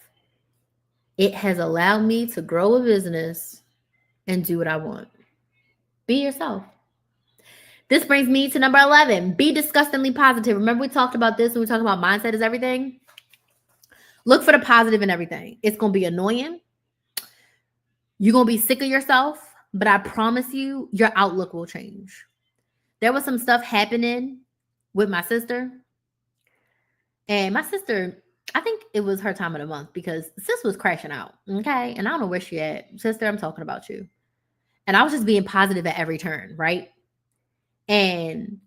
It has allowed me to grow a business and do what I want. Be yourself. This brings me to number 11. Be disgustingly positive. Remember we talked about this when we talked about mindset is everything? Look for the positive in everything. It's going to be annoying. You're going to be sick of yourself, but I promise you, your outlook will change. There was some stuff happening with my sister. And my sister, I think it was her time of the month because sis was crashing out. Okay. And I don't know where she at. Sister, I'm talking about you. And I was just being positive at every turn, right? And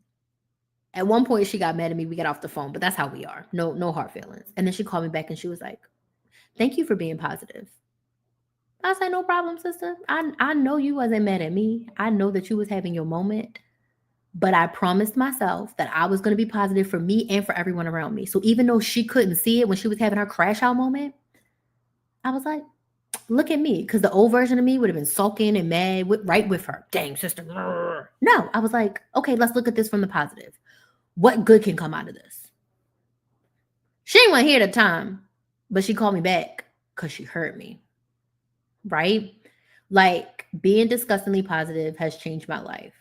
at one point she got mad at me. We got off the phone, but that's how we are. No hard feelings. And then she called me back and she was like, thank you for being positive. I said, no problem, sister. I know you wasn't mad at me. I know that you was having your moment. But I promised myself that I was going to be positive for me and for everyone around me. So even though she couldn't see it when she was having her crash out moment, I was like, look at me. Because the old version of me would have been sulking and mad right with her. Dang, sister. No, I was like, okay, let's look at this from the positive. What good can come out of this? She ain't want to hear at the time, but she called me back because she heard me. Right? Like being disgustingly positive has changed my life.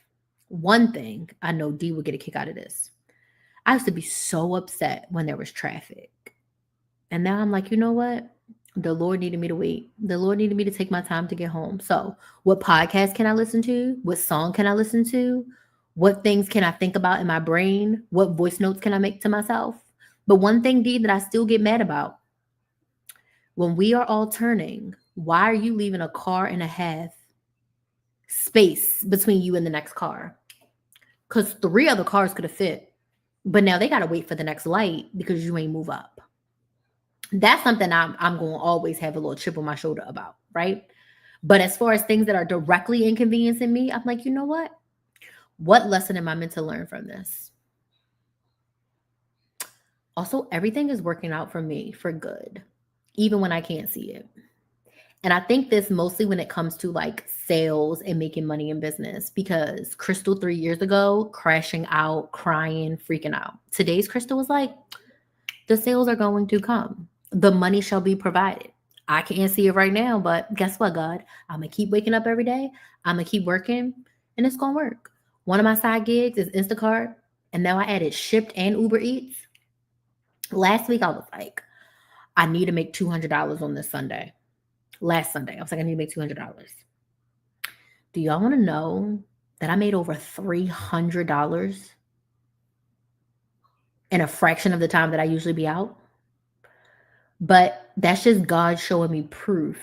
One thing I know D would get a kick out of this. I used to be so upset when there was traffic. And now I'm like, you know what? The Lord needed me to wait. The Lord needed me to take my time to get home. So what podcast can I listen to? What song can I listen to? What things can I think about in my brain? What voice notes can I make to myself? But one thing, D, that I still get mad about, when we are all turning, why are you leaving a car and a half space between you and the next car? Because 3 other cars could have fit, but now they got to wait for the next light because you ain't move up. That's something I'm going to always have a little chip on my shoulder about, right? But as far as things that are directly inconveniencing me, I'm like, you know what? What lesson am I meant to learn from this? Also, everything is working out for me for good, even when I can't see it. And I think this mostly when it comes to like sales and making money in business, because Crystal 3 years ago, crashing out, crying, freaking out. Today's Crystal was like, the sales are going to come. The money shall be provided. I can't see it right now, but guess what, God? I'm going to keep waking up every day. I'm going to keep working and it's going to work. One of my side gigs is Instacart. And now I added Shipt and Uber Eats. Last week, I was like, I need to make $200 on this Sunday. Last Sunday, I was like, I need to make $200. Do y'all want to know that I made over $300 in a fraction of the time that I usually be out? But that's just God showing me proof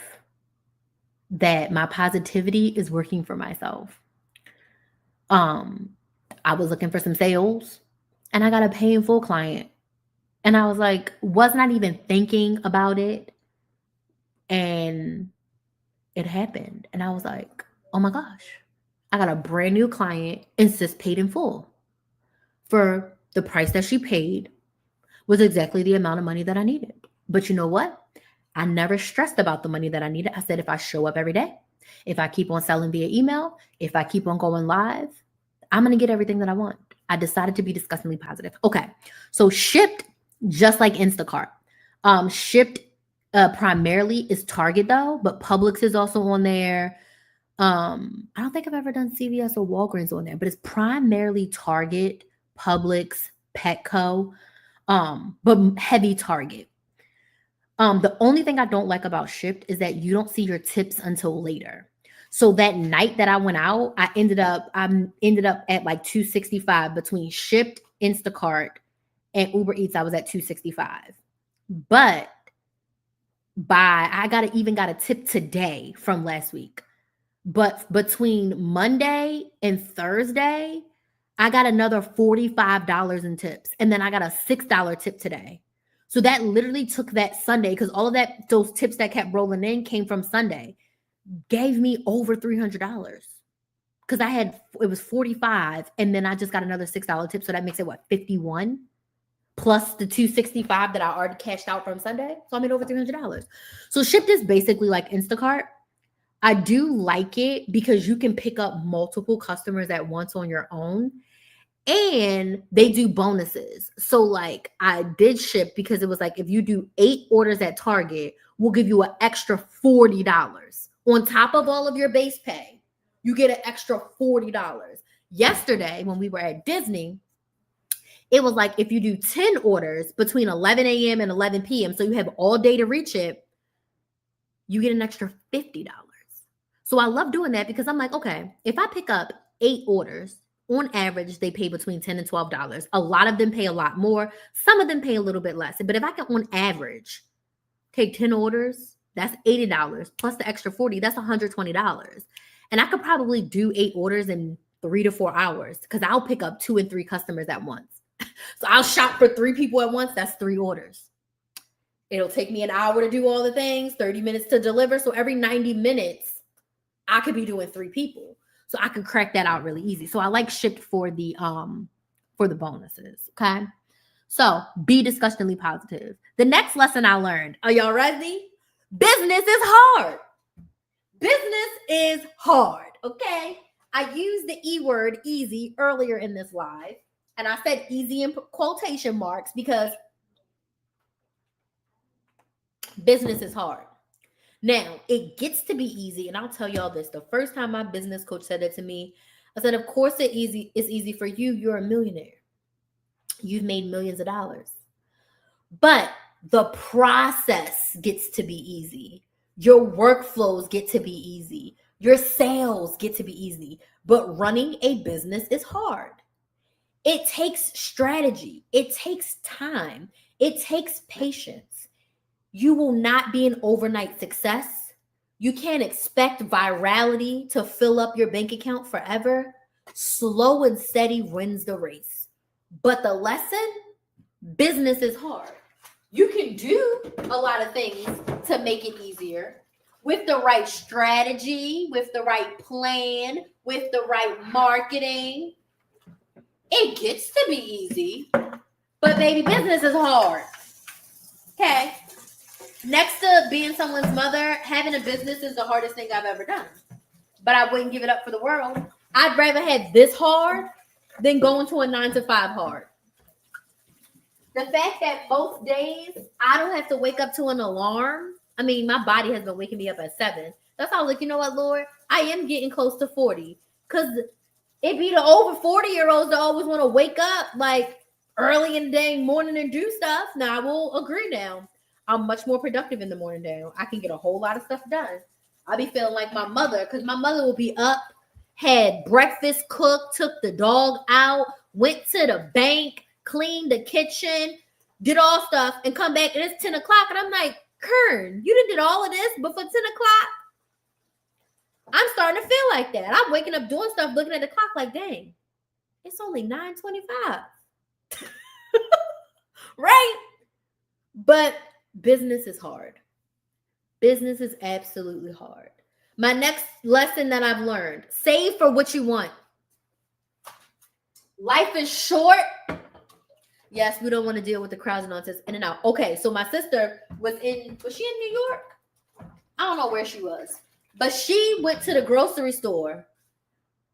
that my positivity is working for myself. I was looking for some sales and I got a pay in full client. And I was like, was not even thinking about it. And it happened. And I was like, oh my gosh, I got a brand new client and sis paid in full. For the price that she paid was exactly the amount of money that I needed. But you know what? I never stressed about the money that I needed. I said, if I show up every day, if I keep on selling via email, if I keep on going live, I'm going to get everything that I want. I decided to be disgustingly positive. Okay. So Shipt, just like Instacart. Shipt primarily is Target though, but Publix is also on there. I don't think I've ever done CVS or Walgreens on there, but it's primarily Target, Publix, Petco, but heavy Target. The only thing I don't like about Shipt is that you don't see your tips until later. So that night that I went out, I ended up at like $265 between Shipt, Instacart, and Uber Eats. I was at $265. But I even got a tip today from last week. But between Monday and Thursday, I got another $45 in tips. And then I got a $6 tip today. So that literally took that Sunday, because all of those tips that kept rolling in came from Sunday, gave me over $300. Because it was 45, and then I just got another $6 tip. So that makes it what, 51? Plus the $265 that I already cashed out from Sunday. So I made over $300. So Shipt is basically like Instacart. I do like it because you can pick up multiple customers at once on your own. And they do bonuses. So like I did ship because it was like if you do 8 orders at Target, we'll give you an extra $40 on top of all of your base pay. You get an extra $40. Yesterday when we were at Disney, it was like if you do 10 orders between 11 a.m. and 11 p.m., so you have all day to reach it, you get an extra $50. So I love doing that because I'm like, okay, if I pick up 8 orders, on average, they pay between $10 and $12. A lot of them pay a lot more. Some of them pay a little bit less. But if I can, on average, take 10 orders, that's $80 plus the extra $40, that's $120. And I could probably do 8 orders in 3 to 4 hours because I'll pick up 2 and 3 customers at once. So I'll shop for 3 people at once. That's 3 orders. It'll take me an hour to do all the things, 30 minutes to deliver. So every 90 minutes, I could be doing 3 people. So I could crack that out really easy. So I like Shipt for the bonuses. Okay. So be disgustingly positive. The next lesson I learned. Are y'all ready? Business is hard. Business is hard. Okay. I used the E word easy earlier in this live. And I said easy in quotation marks because business is hard. Now, it gets to be easy, and I'll tell y'all this. The first time my business coach said that to me, I said, of course it's easy for you. You're a millionaire. You've made millions of dollars. But the process gets to be easy. Your workflows get to be easy. Your sales get to be easy. But running a business is hard. It takes strategy. It takes time. It takes patience. You will not be an overnight success. You can't expect virality to fill up your bank account forever. Slow and steady wins the race. But the lesson, business is hard. You can do a lot of things to make it easier with the right strategy, with the right plan, with the right marketing. It gets to be easy, but baby, business is hard. Okay. Next to being someone's mother, having a business is the hardest thing I've ever done. But I wouldn't give it up for the world. I'd rather have this hard than going to a 9-to-5 hard. The fact that most days I don't have to wake up to an alarm. I mean, my body has been waking me up at 7. That's how I was like, you know what, Lord? I am getting close to 40. Because it be the over 40-year-olds that always want to wake up like early in the day, morning and do stuff. Now, I will agree now. I'm much more productive in the morning now. I can get a whole lot of stuff done. I'll be feeling like my mother because my mother will be up, had breakfast cooked, took the dog out, went to the bank, cleaned the kitchen, did all stuff, and come back and it's 10 o'clock. And I'm like, Kern, you did all of this before 10 o'clock? I'm starting to feel like that. I'm waking up doing stuff, looking at the clock like, dang, it's only 9:25. Right? But business is hard. Business is absolutely hard. My next lesson that I've learned, save for what you want. Life is short. Yes, we don't want to deal with the crowds and nonsense in and out. Okay, so my sister was she in New York? I don't know where she was. But she went to the grocery store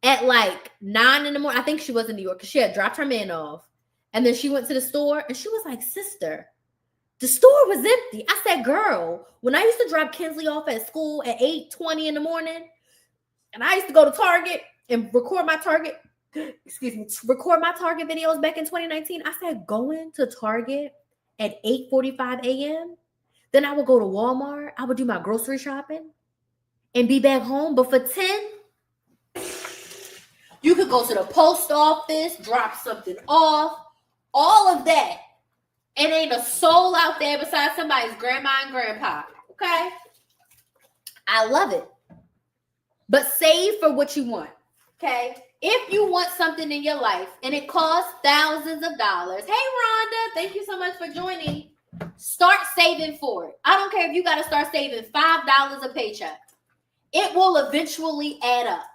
at like 9 in the morning. I think she was in New York because she had dropped her man off. And then she went to the store and she was like, sister, the store was empty. I said, girl, when I used to drop Kinsley off at school at 8:20 in the morning, and I used to go to Target and record my Target videos back in 2019. I said, going to Target at 8:45 a.m. Then I would go to Walmart. I would do my grocery shopping and be back home. But for 10, you could go to the post office, drop something off, all of that. And ain't a soul out there besides somebody's grandma and grandpa. Okay? I love it. But save for what you want. Okay? If you want something in your life and it costs thousands of dollars, hey, Rhonda, thank you so much for joining. Start saving for it. I don't care if you got to start saving $5 a paycheck. It will eventually add up.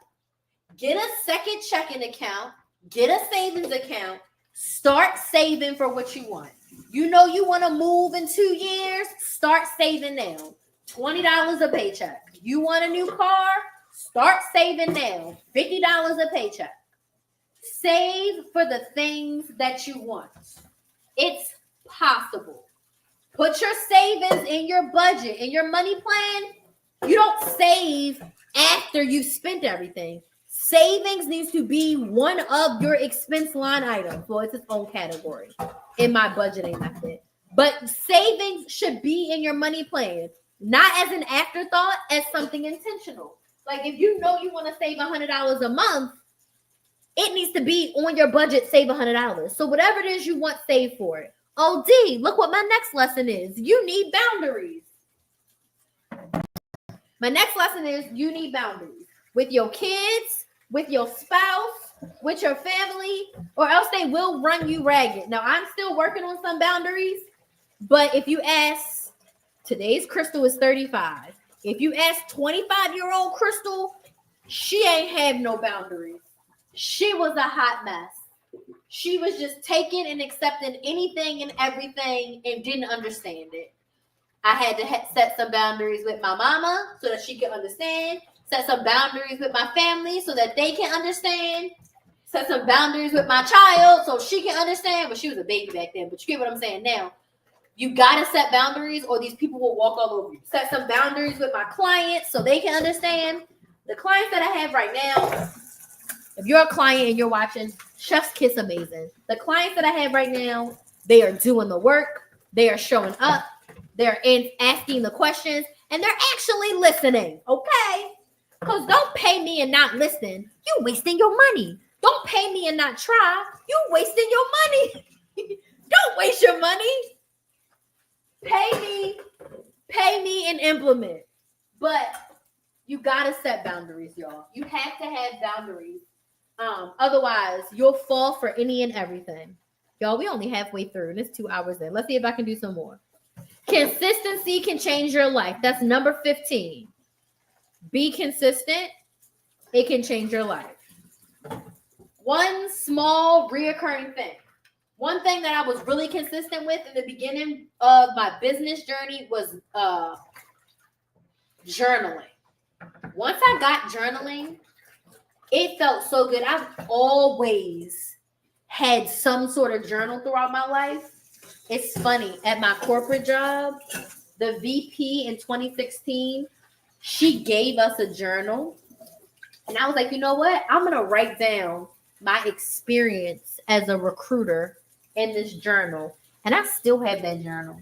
Get a second checking account. Get a savings account. Start saving for what you want. You know you want to move in 2 years? Start saving now. $20 a paycheck. You want a new car? Start saving now. $50 a paycheck. Save for the things that you want. It's possible. Put your savings in your budget, in your money plan. You don't save after you've spent everything. Savings needs to be one of your expense line items. Well, it's its own category in my budgeting method. But savings should be in your money plan, not as an afterthought, as something intentional. Like if you know you want to save $100 a month, it needs to be on your budget, save $100. So whatever it is you want, save for it. Oh, D, look what my next lesson is. You need boundaries. My next lesson is you need boundaries with your kids, with your spouse, with your family, or else they will run you ragged. Now, I'm still working on some boundaries, but if you ask, today's Crystal is 35. If you ask 25-year-old Crystal, she ain't have no boundaries. She was a hot mess. She was just taking and accepting anything and everything and didn't understand it. I had to set some boundaries with my mama so that she could understand. Set some boundaries with my family so that they can understand. Set some boundaries with my child so she can understand. But she was a baby back then. But you get what I'm saying now. You got to set boundaries or these people will walk all over you. Set some boundaries with my clients so they can understand. The clients that I have right now, if you're a client and you're watching, Chef's Kiss amazing. The clients that I have right now, they are doing the work. They are showing up. They're asking the questions. And they're actually listening, okay? Because don't pay me and not listen. You wasting your money. Don't pay me and not try. You wasting your money. Don't waste your money. Pay me and implement. But you got to set boundaries, y'all. You have to have boundaries. Otherwise, you'll fall for any and everything. Y'all, we only halfway through, and it's 2 hours in. Let's see if I can do some more. Consistency can change your life. That's number 15. Be consistent. It can change your life. One small reoccurring thing. One thing that I was really consistent with in the beginning of my business journey was journaling. Once I got journaling, it felt so good. I've always had some sort of journal throughout my life. It's funny. At my corporate job, the VP in 2016, she gave us a journal. And I was like, you know what? I'm going to write down my experience as a recruiter in this journal. And I still have that journal.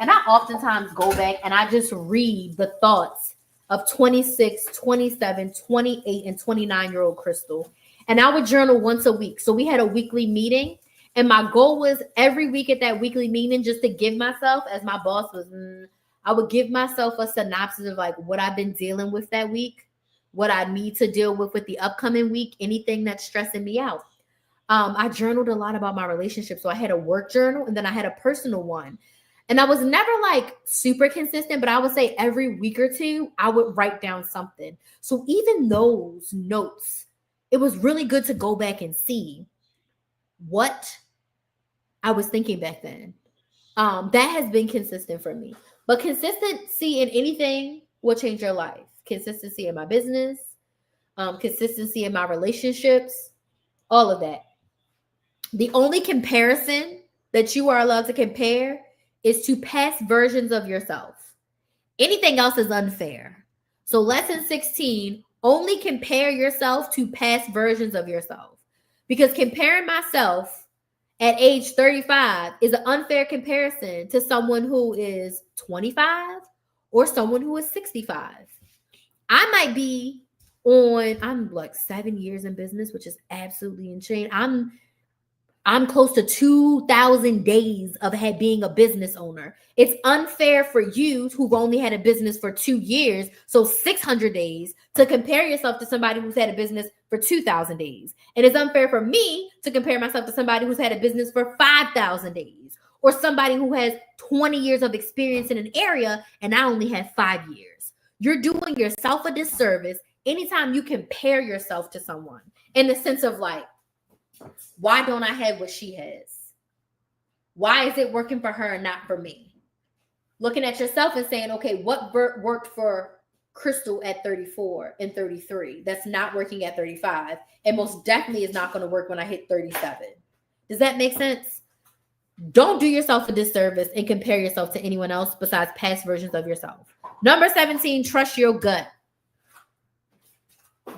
And I oftentimes go back and I just read the thoughts of 26, 27, 28, and 29-year-old Crystal. And I would journal once a week. So we had a weekly meeting. And my goal was every week at that weekly meeting just to give myself, as my boss was, I would give myself a synopsis of like what I've been dealing with that week, what I need to deal with the upcoming week, anything that's stressing me out. I journaled a lot about my relationship. So I had a work journal and then I had a personal one. And I was never like super consistent, but I would say every week or two, I would write down something. So even those notes, it was really good to go back and see what I was thinking back then. That has been consistent for me. But consistency in anything will change your life. Consistency in my business, consistency in my relationships, all of that. The only comparison that you are allowed to compare is to past versions of yourself. Anything else is unfair. So lesson 16, only compare yourself to past versions of yourself. Because comparing myself at age 35 is an unfair comparison to someone who is 25 or someone who is 65. I might be I'm like 7 years in business, which is absolutely insane. I'm close to 2,000 days of being a business owner. It's unfair for you who've only had a business for 2 years, so 600 days, to compare yourself to somebody who's had a business for 2,000 days. And it's unfair for me to compare myself to somebody who's had a business for 5,000 days, or somebody who has 20 years of experience in an area and I only have 5 years. You're doing yourself a disservice anytime you compare yourself to someone in the sense of like, why don't I have what she has? Why is it working for her and not for me? Looking at yourself and saying, okay, what worked for Crystal at 34 and 33. That's not working at 35. And most definitely is not going to work when I hit 37. Does that make sense? Don't do yourself a disservice and compare yourself to anyone else besides past versions of yourself. Number 17, trust your gut.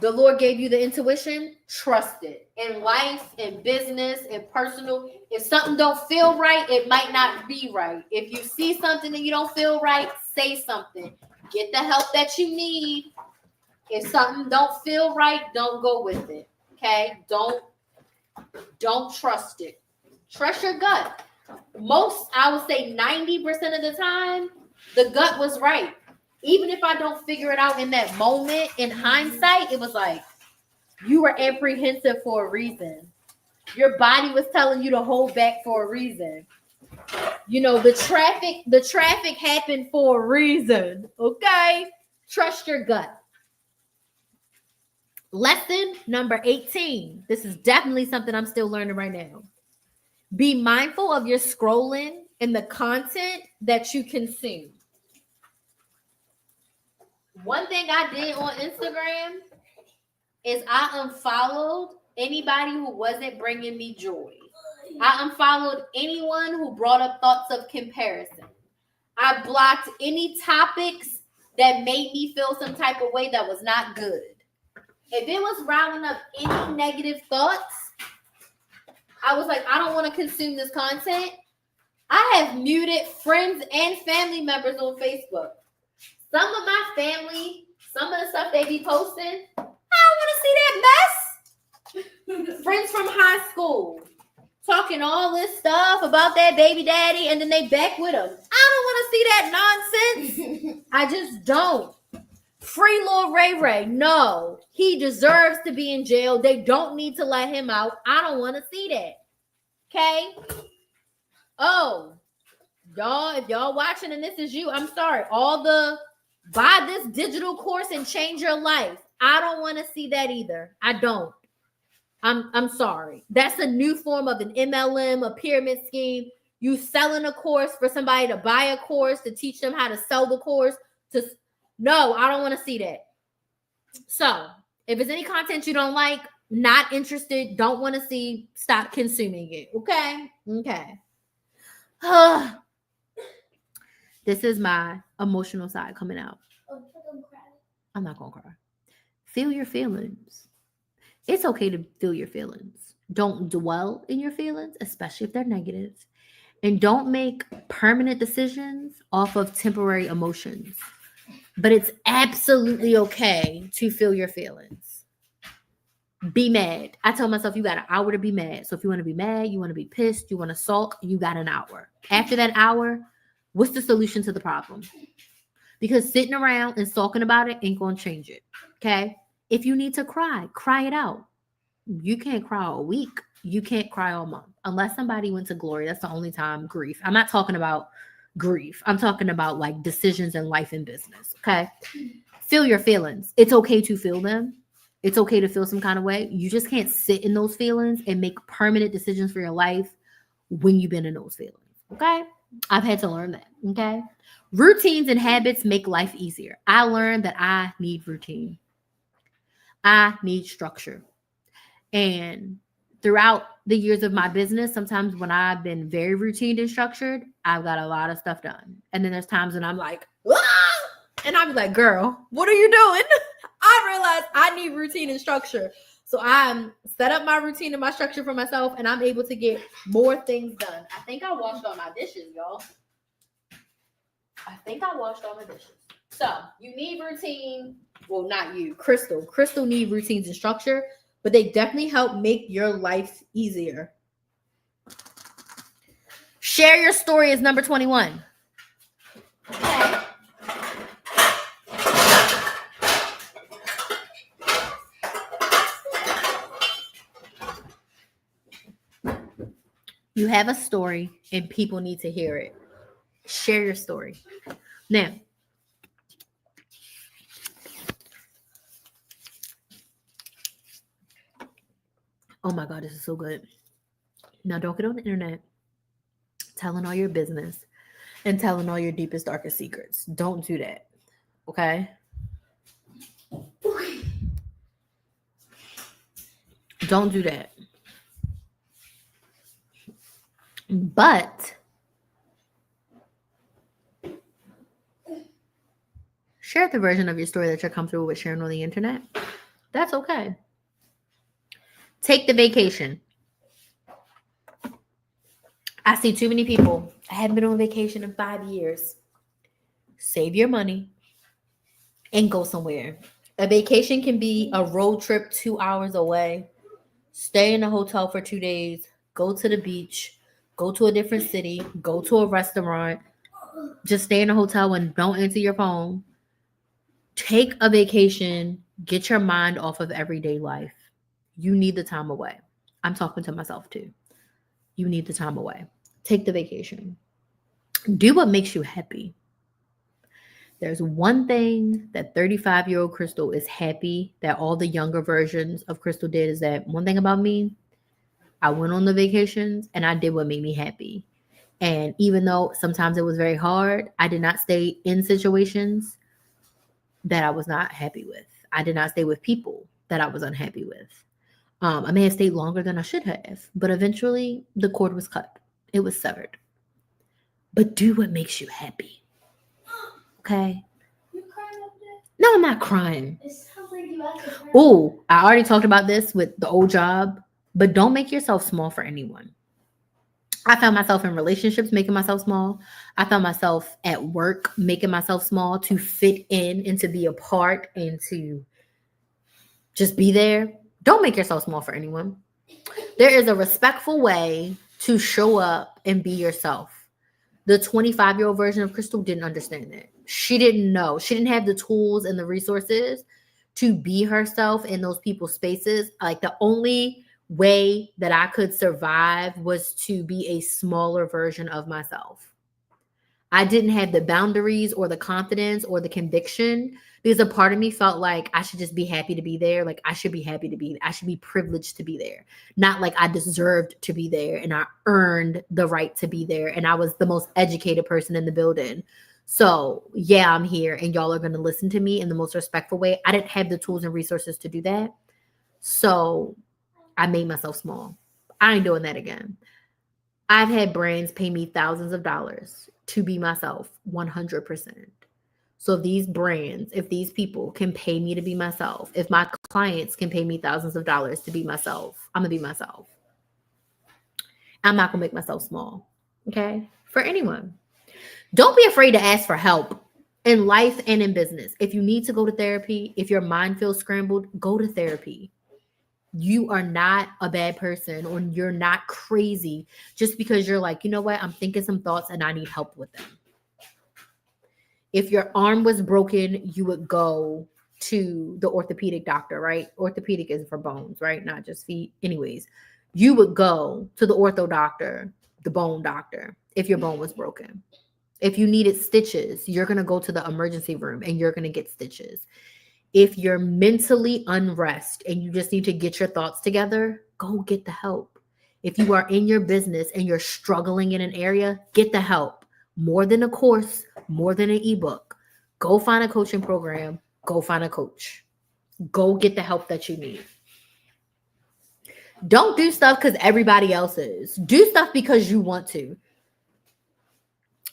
The Lord gave you the intuition, trust it. In life, in business, in personal, if something don't feel right, it might not be right. If you see something and you don't feel right, say something. Get the help that you need. If something don't feel right, don't go with it. Okay? Don't trust it. Trust your gut. Most, I would say 90% of the time, the gut was right. Even if I don't figure it out in that moment, in hindsight, it was like, you were apprehensive for a reason. Your body was telling you to hold back for a reason. You know, the traffic happened for a reason. Okay? Trust your gut. Lesson number 18. This is definitely something I'm still learning right now. Be mindful of your scrolling and the content that you consume. One thing I did on Instagram is I unfollowed anybody who wasn't bringing me joy. I unfollowed anyone who brought up thoughts of comparison. I blocked any topics that made me feel some type of way that was not good. If it was rounding up any negative thoughts, I was like, I don't want to consume this content. I have muted friends and family members on Facebook. Some of my family, some of the stuff they be posting, I don't want to see that mess. Friends from high school talking all this stuff about that baby daddy, and then they back with them. I don't want to see that nonsense. I just don't. Free Lil Ray Ray. No, he deserves to be in jail. They don't need to let him out. I don't want to see that. Okay? Oh, y'all, if y'all watching and this is you, I'm sorry. Buy this digital course and change your life. I don't want to see that either. I don't. I'm sorry. That's a new form of an MLM, a pyramid scheme. You selling a course for somebody to buy a course, to teach them how to sell the course. No, I don't want to see that. So if there's any content you don't like, not interested, don't want to see, stop consuming it. Okay? Okay. This is my emotional side coming out. I'm not going to cry. Feel your feelings. It's okay to feel your feelings. Don't dwell in your feelings, especially if they're negative. And don't make permanent decisions off of temporary emotions. But it's absolutely okay to feel your feelings. Be mad. I tell myself you got an hour to be mad. So if you want to be mad, you want to be pissed, you want to sulk, you got an hour. After that hour, what's the solution to the problem? Because sitting around and sulking about it ain't going to change it. Okay? If you need to cry, cry it out. You can't cry all week. You can't cry all month. Unless somebody went to glory. That's the only time grief. I'm not talking about grief. I'm talking about like decisions in life and business. Okay? Feel your feelings. It's okay to feel them. It's okay to feel some kind of way. You just can't sit in those feelings and make permanent decisions for your life when you've been in those feelings. Okay? I've had to learn that. Okay? Routines and habits make life easier. I learned that I need routine. I need structure. And throughout the years of my business, sometimes when I've been very routine and structured, I've got a lot of stuff done. And then there's times when I'm like, ah! And I'm like, girl, what are you doing? I realized I need routine and structure. So I'm set up my routine and my structure for myself, and I'm able to get more things done. I think I washed all my dishes, y'all. I think I washed all my dishes. So you need routine. Well, not you, Crystal. Crystal need routines and structure, but they definitely help make your life easier. Share your story is number 21. Okay. You have a story and people need to hear it. Share your story. Now, oh my God, this is so good. Now, don't get on the internet telling all your business and telling all your deepest, darkest secrets. Don't do that. Okay? Don't do that. But share the version of your story that you're comfortable with sharing on the internet. That's okay. Take the vacation. I see too many people. I haven't been on vacation in 5 years. Save your money and go somewhere. A vacation can be a road trip 2 hours away. Stay in a hotel for 2 days. Go to the beach. Go to a different city. Go to a restaurant. Just stay in a hotel and don't answer your phone. Take a vacation. Get your mind off of everyday life. You need the time away. I'm talking to myself too. You need the time away. Take the vacation. Do what makes you happy. There's one thing that 35-year-old Crystal is happy that all the younger versions of Crystal did is that one thing about me, I went on the vacations and I did what made me happy. And even though sometimes it was very hard, I did not stay in situations that I was not happy with. I did not stay with people that I was unhappy with. I may have stayed longer than I should have, but eventually the cord was cut. It was severed. But do what makes you happy. Okay? You crying over there? No, I'm not crying. It sounds like you have to cry. Oh, I already talked about this with the old job, but don't make yourself small for anyone. I found myself in relationships making myself small. I found myself at work making myself small to fit in and to be a part and to just be there. Don't make yourself small for anyone. There is a respectful way to show up and be yourself. The 25-year-old version of Crystal didn't understand that. She didn't know. She didn't have the tools and the resources to be herself in those people's spaces. Like the only way that I could survive was to be a smaller version of myself. I didn't have the boundaries or the confidence or the conviction because a part of me felt like I should just be happy to be there. Like I should be happy to be, I should be privileged to be there. Not like I deserved to be there and I earned the right to be there. And I was the most educated person in the building. So yeah, I'm here and y'all are going to listen to me in the most respectful way. I didn't have the tools and resources to do that. So I made myself small. I ain't doing that again. I've had brands pay me thousands of dollars to be myself 100%. So if these brands, if these people can pay me to be myself, if my clients can pay me thousands of dollars to be myself, I'm going to be myself. I'm not going to make myself small. Okay? For anyone. Don't be afraid to ask for help in life and in business. If you need to go to therapy, if your mind feels scrambled, go to therapy. You are not a bad person or you're not crazy just because you're like, you know what? I'm thinking some thoughts and I need help with them. If your arm was broken, you would go to the orthopedic doctor, right? Orthopedic is for bones, right? Not just feet. Anyways, you would go to the ortho doctor, the bone doctor, if your bone was broken. If you needed stitches, you're going to go to the emergency room and you're going to get stitches. If you're mentally unrest and you just need to get your thoughts together, go get the help. If you are in your business and you're struggling in an area, get the help. More than a course, more than an ebook. Go find a coaching program. Go find a coach. Go get the help that you need. Don't do stuff because everybody else is. Do stuff because you want to.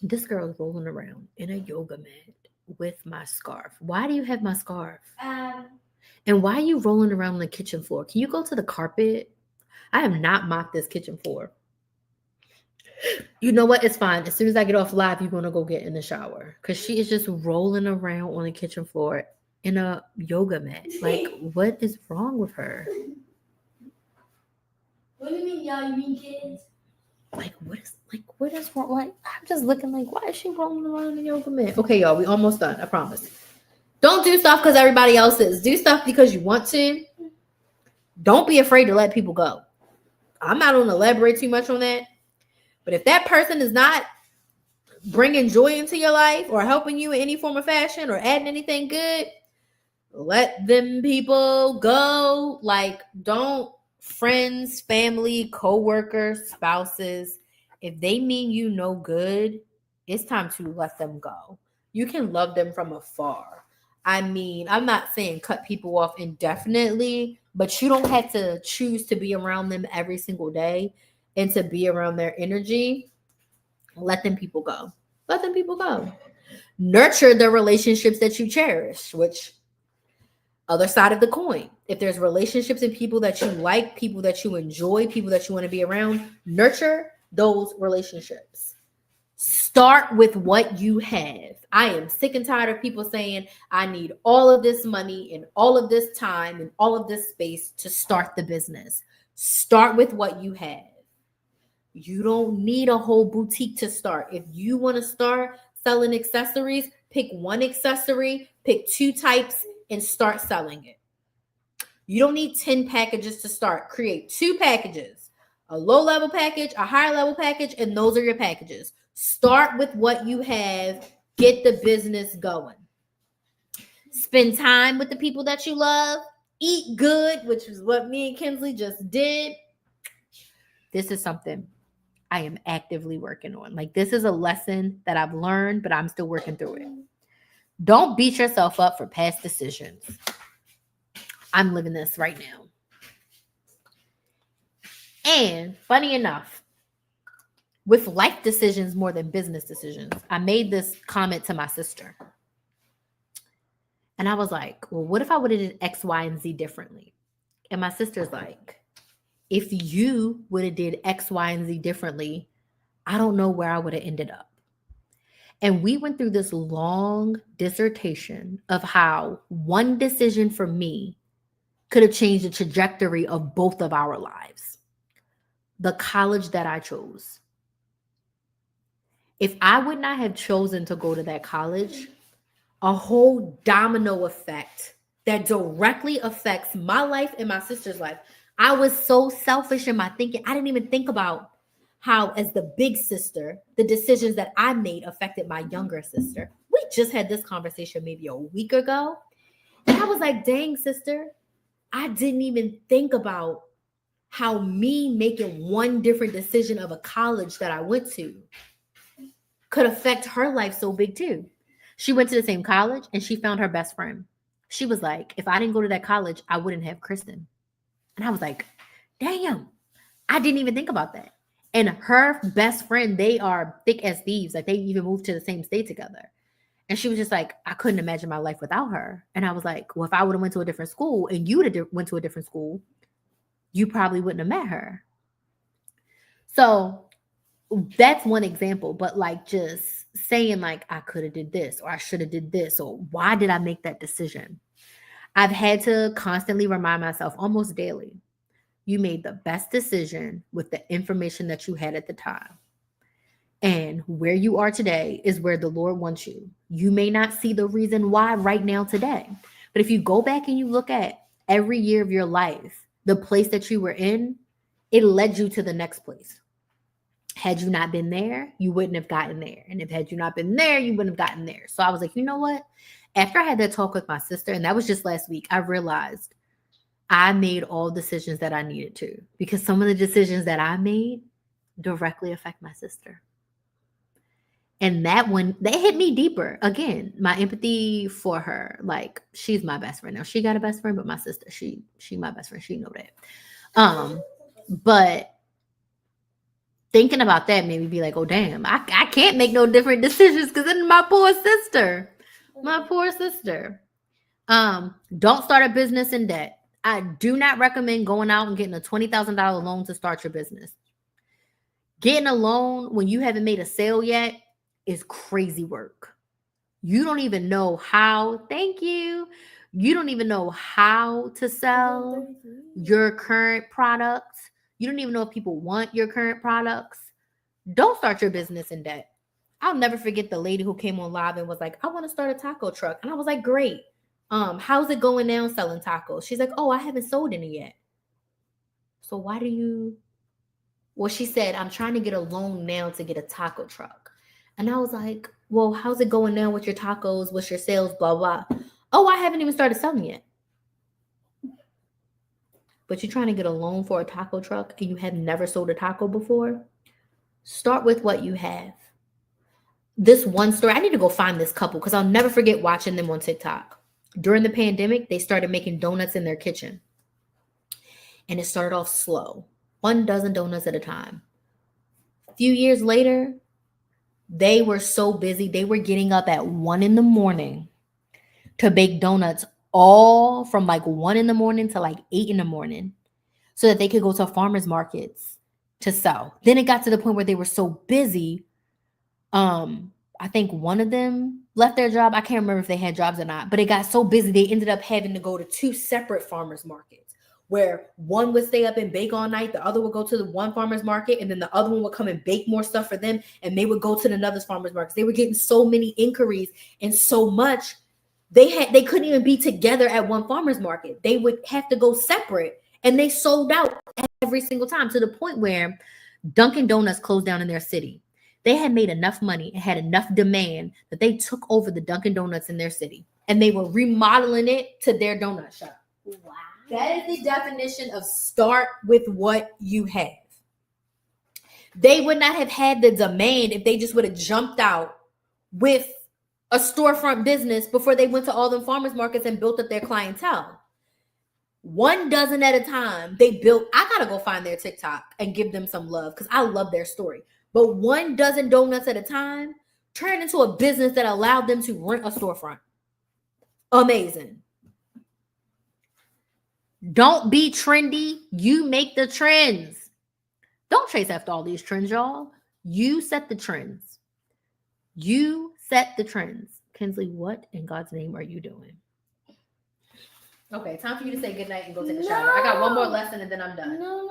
This girl is rolling around in a yoga mat with my scarf. Why do you have my scarf? And why are you rolling around on the kitchen floor? Can you go to the carpet? I have not mopped this kitchen floor. You know what? It's fine. As soon as I get off live, you're going to go get in the shower. Because she is just rolling around on the kitchen floor in a yoga mat. Like, what is wrong with her? What do you mean, y'all? You mean kids? What is wrong? Like, I'm just looking like, why is she rolling around in a yoga mat? Okay, y'all, we almost done. I promise. Don't do stuff because everybody else is. Do stuff because you want to. Don't be afraid to let people go. I'm not going to elaborate too much on that. But if that person is not bringing joy into your life or helping you in any form of fashion or adding anything good, let them people go. Like, don't friends, family, co-workers, spouses, if they mean you no good, it's time to let them go. You can love them from afar. I mean, I'm not saying cut people off indefinitely, but you don't have to choose to be around them every single day and to be around their energy. Let them people go. Let them people go. Nurture the relationships that you cherish, which other side of the coin. If there's relationships and people that you like, people that you enjoy, people that you want to be around, nurture those relationships. Start with what you have. I am sick and tired of people saying, I need all of this money and all of this time and all of this space to start the business. Start with what you have. You don't need a whole boutique to start. If you want to start selling accessories, pick one accessory, pick 2 types, and start selling it. You don't need 10 packages to start. Create 2 packages, a low-level package, a higher-level package, and those are your packages. Start with what you have. Get the business going. Spend time with the people that you love. Eat good, which is what me and Kinsley just did. This is something I am actively working on. Like, this is a lesson that I've learned, but I'm still working through it. Don't beat yourself up for past decisions. I'm living this right now. And funny enough, with life decisions more than business decisions, I made this comment to my sister. And I was like, well, what if I would have did X, Y, and Z differently? And my sister's like, if you would have did X, Y, and Z differently, I don't know where I would have ended up. And we went through this long dissertation of how one decision for me could have changed the trajectory of both of our lives. The college that I chose. If I would not have chosen to go to that college, a whole domino effect that directly affects my life and my sister's life. I was so selfish in my thinking. I didn't even think about how, as the big sister, the decisions that I made affected my younger sister. We just had this conversation maybe a week ago. And I was like, dang, sister, I didn't even think about how me making one different decision of a college that I went to could affect her life so big too. She went to the same college and she found her best friend. She was like, if I didn't go to that college, I wouldn't have Kristen. And I was like, damn, I didn't even think about that. And her best friend, they are thick as thieves. Like, they even moved to the same state together. And she was just like, I couldn't imagine my life without her. And I was like, well, if I would have went to a different school and you would have went to a different school, you probably wouldn't have met her. So that's one example. But like, just saying like, I could have did this, or I should have did this, or why did I make that decision? I've had to constantly remind myself almost daily, you made the best decision with the information that you had at the time. And where you are today is where the Lord wants you. You may not see the reason why right now today, but if you go back and you look at every year of your life, the place that you were in, it led you to the next place. Had you not been there, you wouldn't have gotten there. And if had you not been there, you wouldn't have gotten there. So I was like, you know what? After I had that talk with my sister, and that was just last week, I realized I made all decisions that I needed to, because some of the decisions that I made directly affect my sister. And that one, that hit me deeper. Again, my empathy for her. Like, she's my best friend. Now, she got a best friend, but my sister, she my best friend. She know that. But thinking about that made me be like, oh, damn, I can't make no different decisions because then my poor sister. Don't start a business in debt. I do not recommend going out and getting a $20,000 loan to start your business. Getting a loan when you haven't made a sale yet is crazy work. You don't even know how. Thank you. You don't even know how to sell your current products. You don't even know if people want your current products. Don't start your business in debt. I'll never forget the lady who came on live and was like, I want to start a taco truck. And I was like, great. How's it going now selling tacos? She's like, oh, I haven't sold any yet. So why do you? Well, she said, I'm trying to get a loan now to get a taco truck. And I was like, well, how's it going now with your tacos? What's your sales? Blah, blah. Oh, I haven't even started selling yet. But you're trying to get a loan for a taco truck and you have never sold a taco before? Start with what you have. This one story, I need to go find this couple because I'll never forget watching them on TikTok. During the pandemic, they started making donuts in their kitchen. And it started off slow, 1 dozen donuts at a time. A few years later, they were so busy, they were getting up at 1 in the morning to bake donuts, all from like 1 in the morning to like 8 in the morning, so that they could go to farmers markets to sell. Then it got to the point where they were so busy. I think one of them left their job. I can't remember if they had jobs or not, but it got so busy they ended up having to go to 2 separate farmers markets, where one would stay up and bake all night, the other would go to the one farmer's market, and then the other one would come and bake more stuff for them, and they would go to another farmer's market. They were getting so many inquiries and so much, they couldn't even be together at one farmer's market. They would have to go separate, and they sold out every single time, to the point where Dunkin' Donuts closed down in their city. They had made enough money and had enough demand that they took over the Dunkin' Donuts in their city, and they were remodeling it to their donut shop. Wow. That is the definition of start with what you have. They would not have had the demand if they just would have jumped out with a storefront business before they went to all them farmers markets and built up their clientele. 1 dozen at a time, they built. I gotta go find their TikTok and give them some love, because I love their story. But 1 dozen donuts at a time turned into a business that allowed them to rent a storefront. Amazing. Don't be trendy. You make the trends. Don't chase after all these trends, y'all. You set the trends. You set the trends. Kinsley, what in God's name are you doing? Okay, time for you to say goodnight and go take a shower. I got one more lesson and then I'm done. No.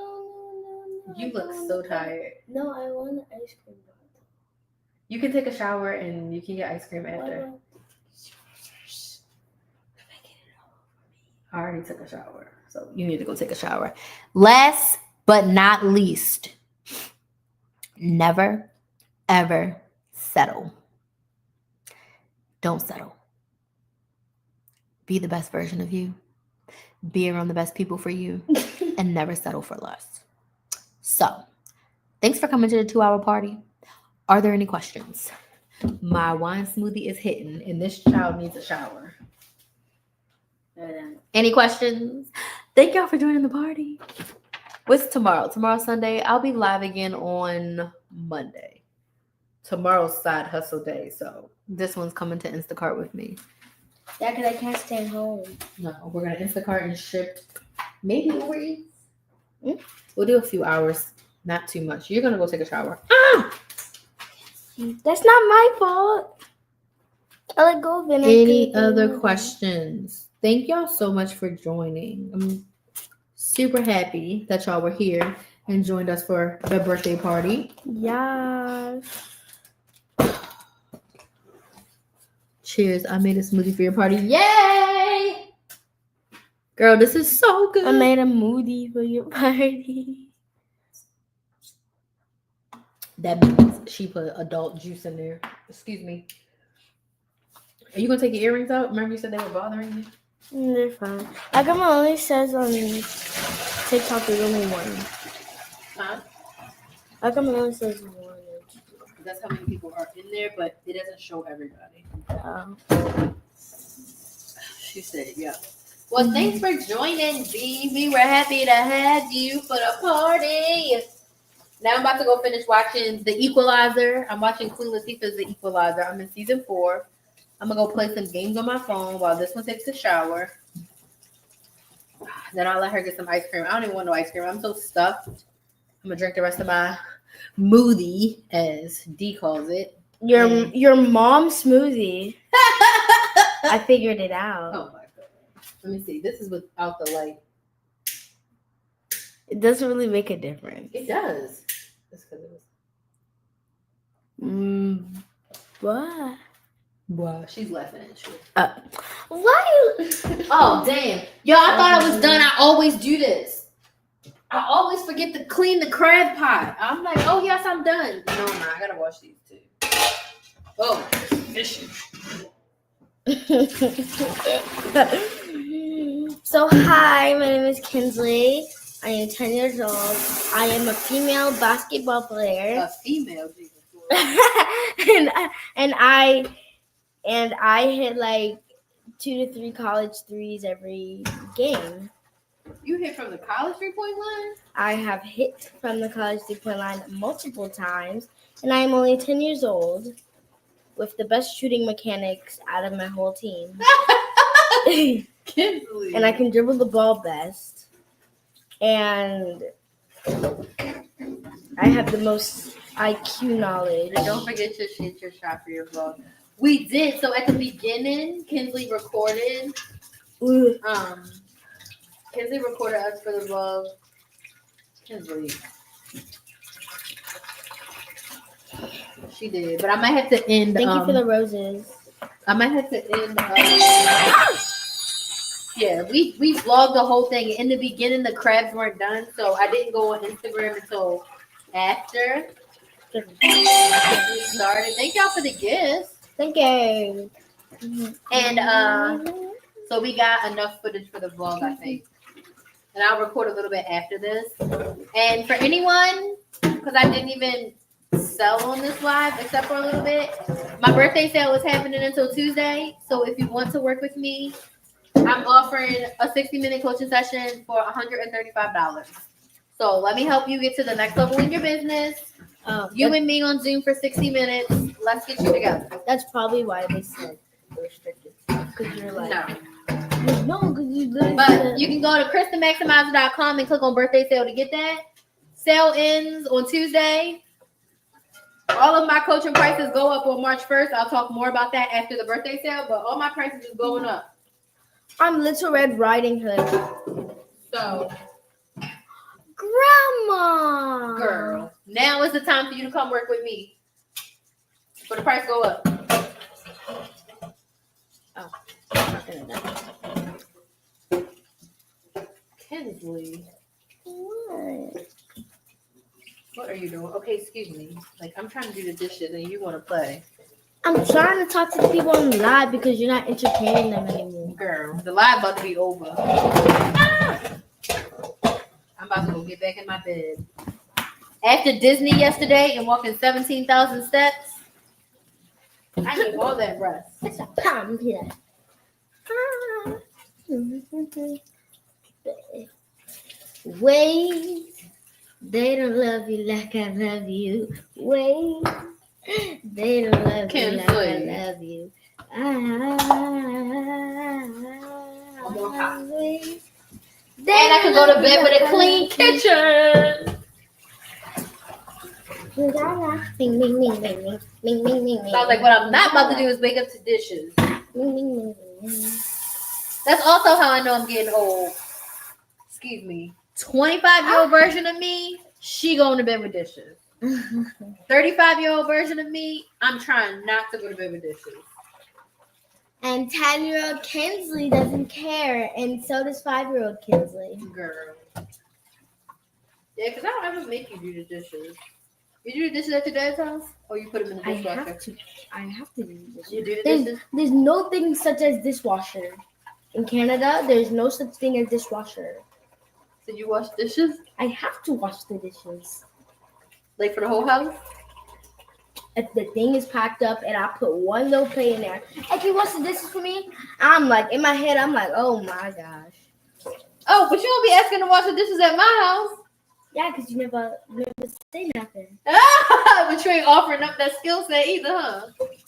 You look so tired. No, I want an ice cream. You can take a shower and you can get ice cream after. I already took a shower, so you need to go take a shower. Last but not least, never, ever settle. Don't settle. Be the best version of you. Be around the best people for you, and never settle for less. So, thanks for coming to the 2-hour party. Are there any questions? My wine smoothie is hitting, and this child needs a shower. Any questions? Thank y'all for joining the party. What's tomorrow? Tomorrow's Sunday. I'll be live again on Monday. Tomorrow's side hustle day, so this one's coming to Instacart with me. Yeah, because I can't stay home. No, we're going to Instacart and ship. Maybe Uber Eats. We'll do a few hours. Not too much. You're going to go take a shower. That's not my fault. I let go of it. Any other questions? Thank y'all so much for joining. I'm super happy that y'all were here and joined us for the birthday party. Yes. Cheers. I made a smoothie for your party. Yay! Girl, this is so good. I made a smoothie for your party. That means she put adult juice in there. Excuse me. Are you going to take your earrings out? Remember you said they were bothering you? They're fine. Agama only says on TikTok there's only one. Huh? Agama only says one. That's how many people are in there, but it doesn't show everybody. She said, yeah. Well, thanks for joining, B. We were happy to have you for the party. Now I'm about to go finish watching The Equalizer. I'm watching Queen Latifah's The Equalizer. I'm in season 4. I'm going to go play some games on my phone while this one takes a shower. Then I'll let her get some ice cream. I don't even want no ice cream. I'm so stuffed. I'm going to drink the rest of my smoothie, as D calls it. Your mom's smoothie. I figured it out. Oh, my God. Let me see. This is without the light. It doesn't really make a difference. It does. That's because it was. What? Wow, she's laughing at you. Why? Oh, damn. Yo, I thought I was done. I always do this. I always forget to clean the crab pot. I'm like, oh, yes, I'm done. No, I got to wash these too. Oh, fishing. So, hi, my name is Kinsley. I am 10 years old. I am a female basketball player. A female, Jesus. and I hit like 2 to 3 college threes every game. You hit from the college 3-point line? I have hit from the college 3-point line multiple times, and I am only 10 years old with the best shooting mechanics out of my whole team. Kinsley. And I can dribble the ball best. And I have the most IQ knowledge. And don't forget to shoot your shot for your vlog. We did. So at the beginning, Kinsley recorded. Ooh. Kinsley recorded us for the vlog. Kinsley. She did. But I might have to end. Thank you for the roses. I might have to end. Yeah, we vlogged the whole thing. In the beginning, the crabs weren't done, so I didn't go on Instagram until after we started. Thank y'all for the gifts. Thank you. And so we got enough footage for the vlog, I think. And I'll record a little bit after this. And for anyone, because I didn't even sell on this live except for a little bit, my birthday sale is happening until Tuesday. So if you want to work with me, I'm offering a 60-minute coaching session for $135. So let me help you get to the next level in your business. You and me on Zoom for 60 minutes. Let's get you together. That's probably why they said restricted. Because you're like, No. because you literally But said, you can go to KristenMaximizer.com and click on birthday sale to get that. Sale ends on Tuesday. All of my coaching prices go up on March 1st. I'll talk more about that after the birthday sale, but all my prices is going up. I'm Little Red Riding Hood. So, Grandma. girl, now is the time for you to come work with me. For the price go up. Oh, I'm not gonna die. Kinsley, What? what are you doing? Okay, excuse me. Like, I'm trying to do the dishes and you want to play. I'm trying to talk to the people on live because you're not entertaining them anymore. Girl, the live about to be over. I'm about to go get back in my bed. After Disney yesterday and walking 17,000 steps, I need all that rest. It's a palm here. Wait, they don't love you like I love you. Wait, they don't love you like I love you. Wait. And I can go to bed with a clean kitchen. Bing, bing, bing, bing, bing, bing, bing, bing. So I was like, what I'm not about to do is wake up to dishes. Bing, bing, bing, bing. That's also how I know I'm getting old. Excuse me. 25-year-old version of me, she going to bed with dishes. 35-year-old version of me, I'm trying not to go to bed with dishes. And 10-year-old Kinsley doesn't care, and so does 5-year-old Kinsley. Girl. Yeah, because I don't ever make you do the dishes. You do the dishes at your dad's house? Or you put them in the I dishwasher? have to do this. You do the dishes? There's no thing such as dishwasher. In Canada, there's no such thing as dishwasher. Did you wash dishes? I have to wash the dishes. Like for the whole house? If the thing is packed up and I put one little plate in there, hey, can you wash the dishes for me? I'm like, in my head, I'm like, oh my gosh. Oh, but you won't be asking to wash the dishes at my house. Yeah, because you never say nothing. But you ain't offering up that skill set either, huh?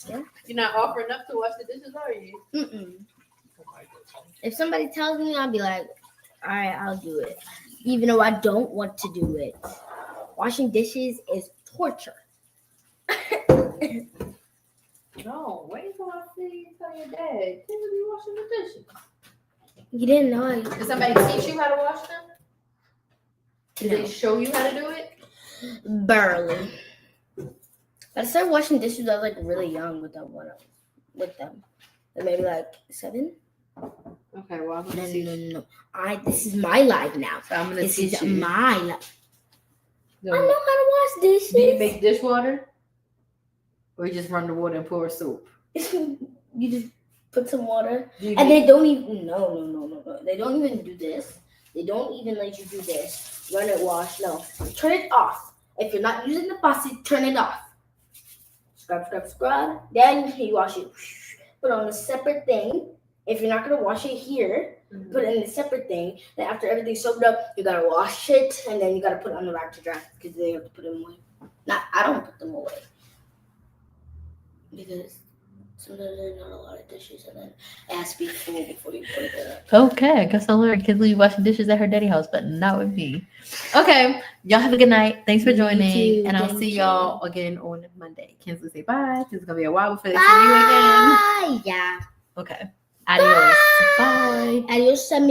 Yeah. You're not offering up to wash the dishes, are you? Mm-mm. If somebody tells me, I'll be like, all right, I'll do it. Even though I don't want to do it. Washing dishes is torture. No, wait until I see you tell your dad. Can you be washing the dishes? You didn't know. Did somebody teach you how to wash them? Did they show you how to do it? Barely. I started washing dishes. I was like really young with them. With them, maybe like 7. Okay, well I'm gonna teach you. No. This is my life now. So I'm gonna This teach is you. my life. No. I know how to wash dishes. Do you make dishwater? Or you just run the water and pour soap? You just put some water, Do you and make- they don't even. No. They don't even do this. They don't even let you do this. Run it, wash. No, turn it off. If you're not using the faucet, turn it off. Scrub. Then you wash it. Put on a separate thing. If you're not gonna wash it here, put it in a separate thing. Then after everything's soaked up, you gotta wash it, and then you gotta put it on the rack to dry because they have to put them away. I don't put them away because sometimes there's not a lot of dishes, and then it has to be full before you put it up. Okay, I guess I'll learn. Kids leave washing dishes at her daddy house, but not with me. Okay, y'all have a good night. Thanks for You joining, too. and I'll Thank see you. y'all again on Monday. Kinsley, say bye. It's gonna be a while before they see you again. Bye. Yeah. Okay. Adios. Bye. Adios, amigos.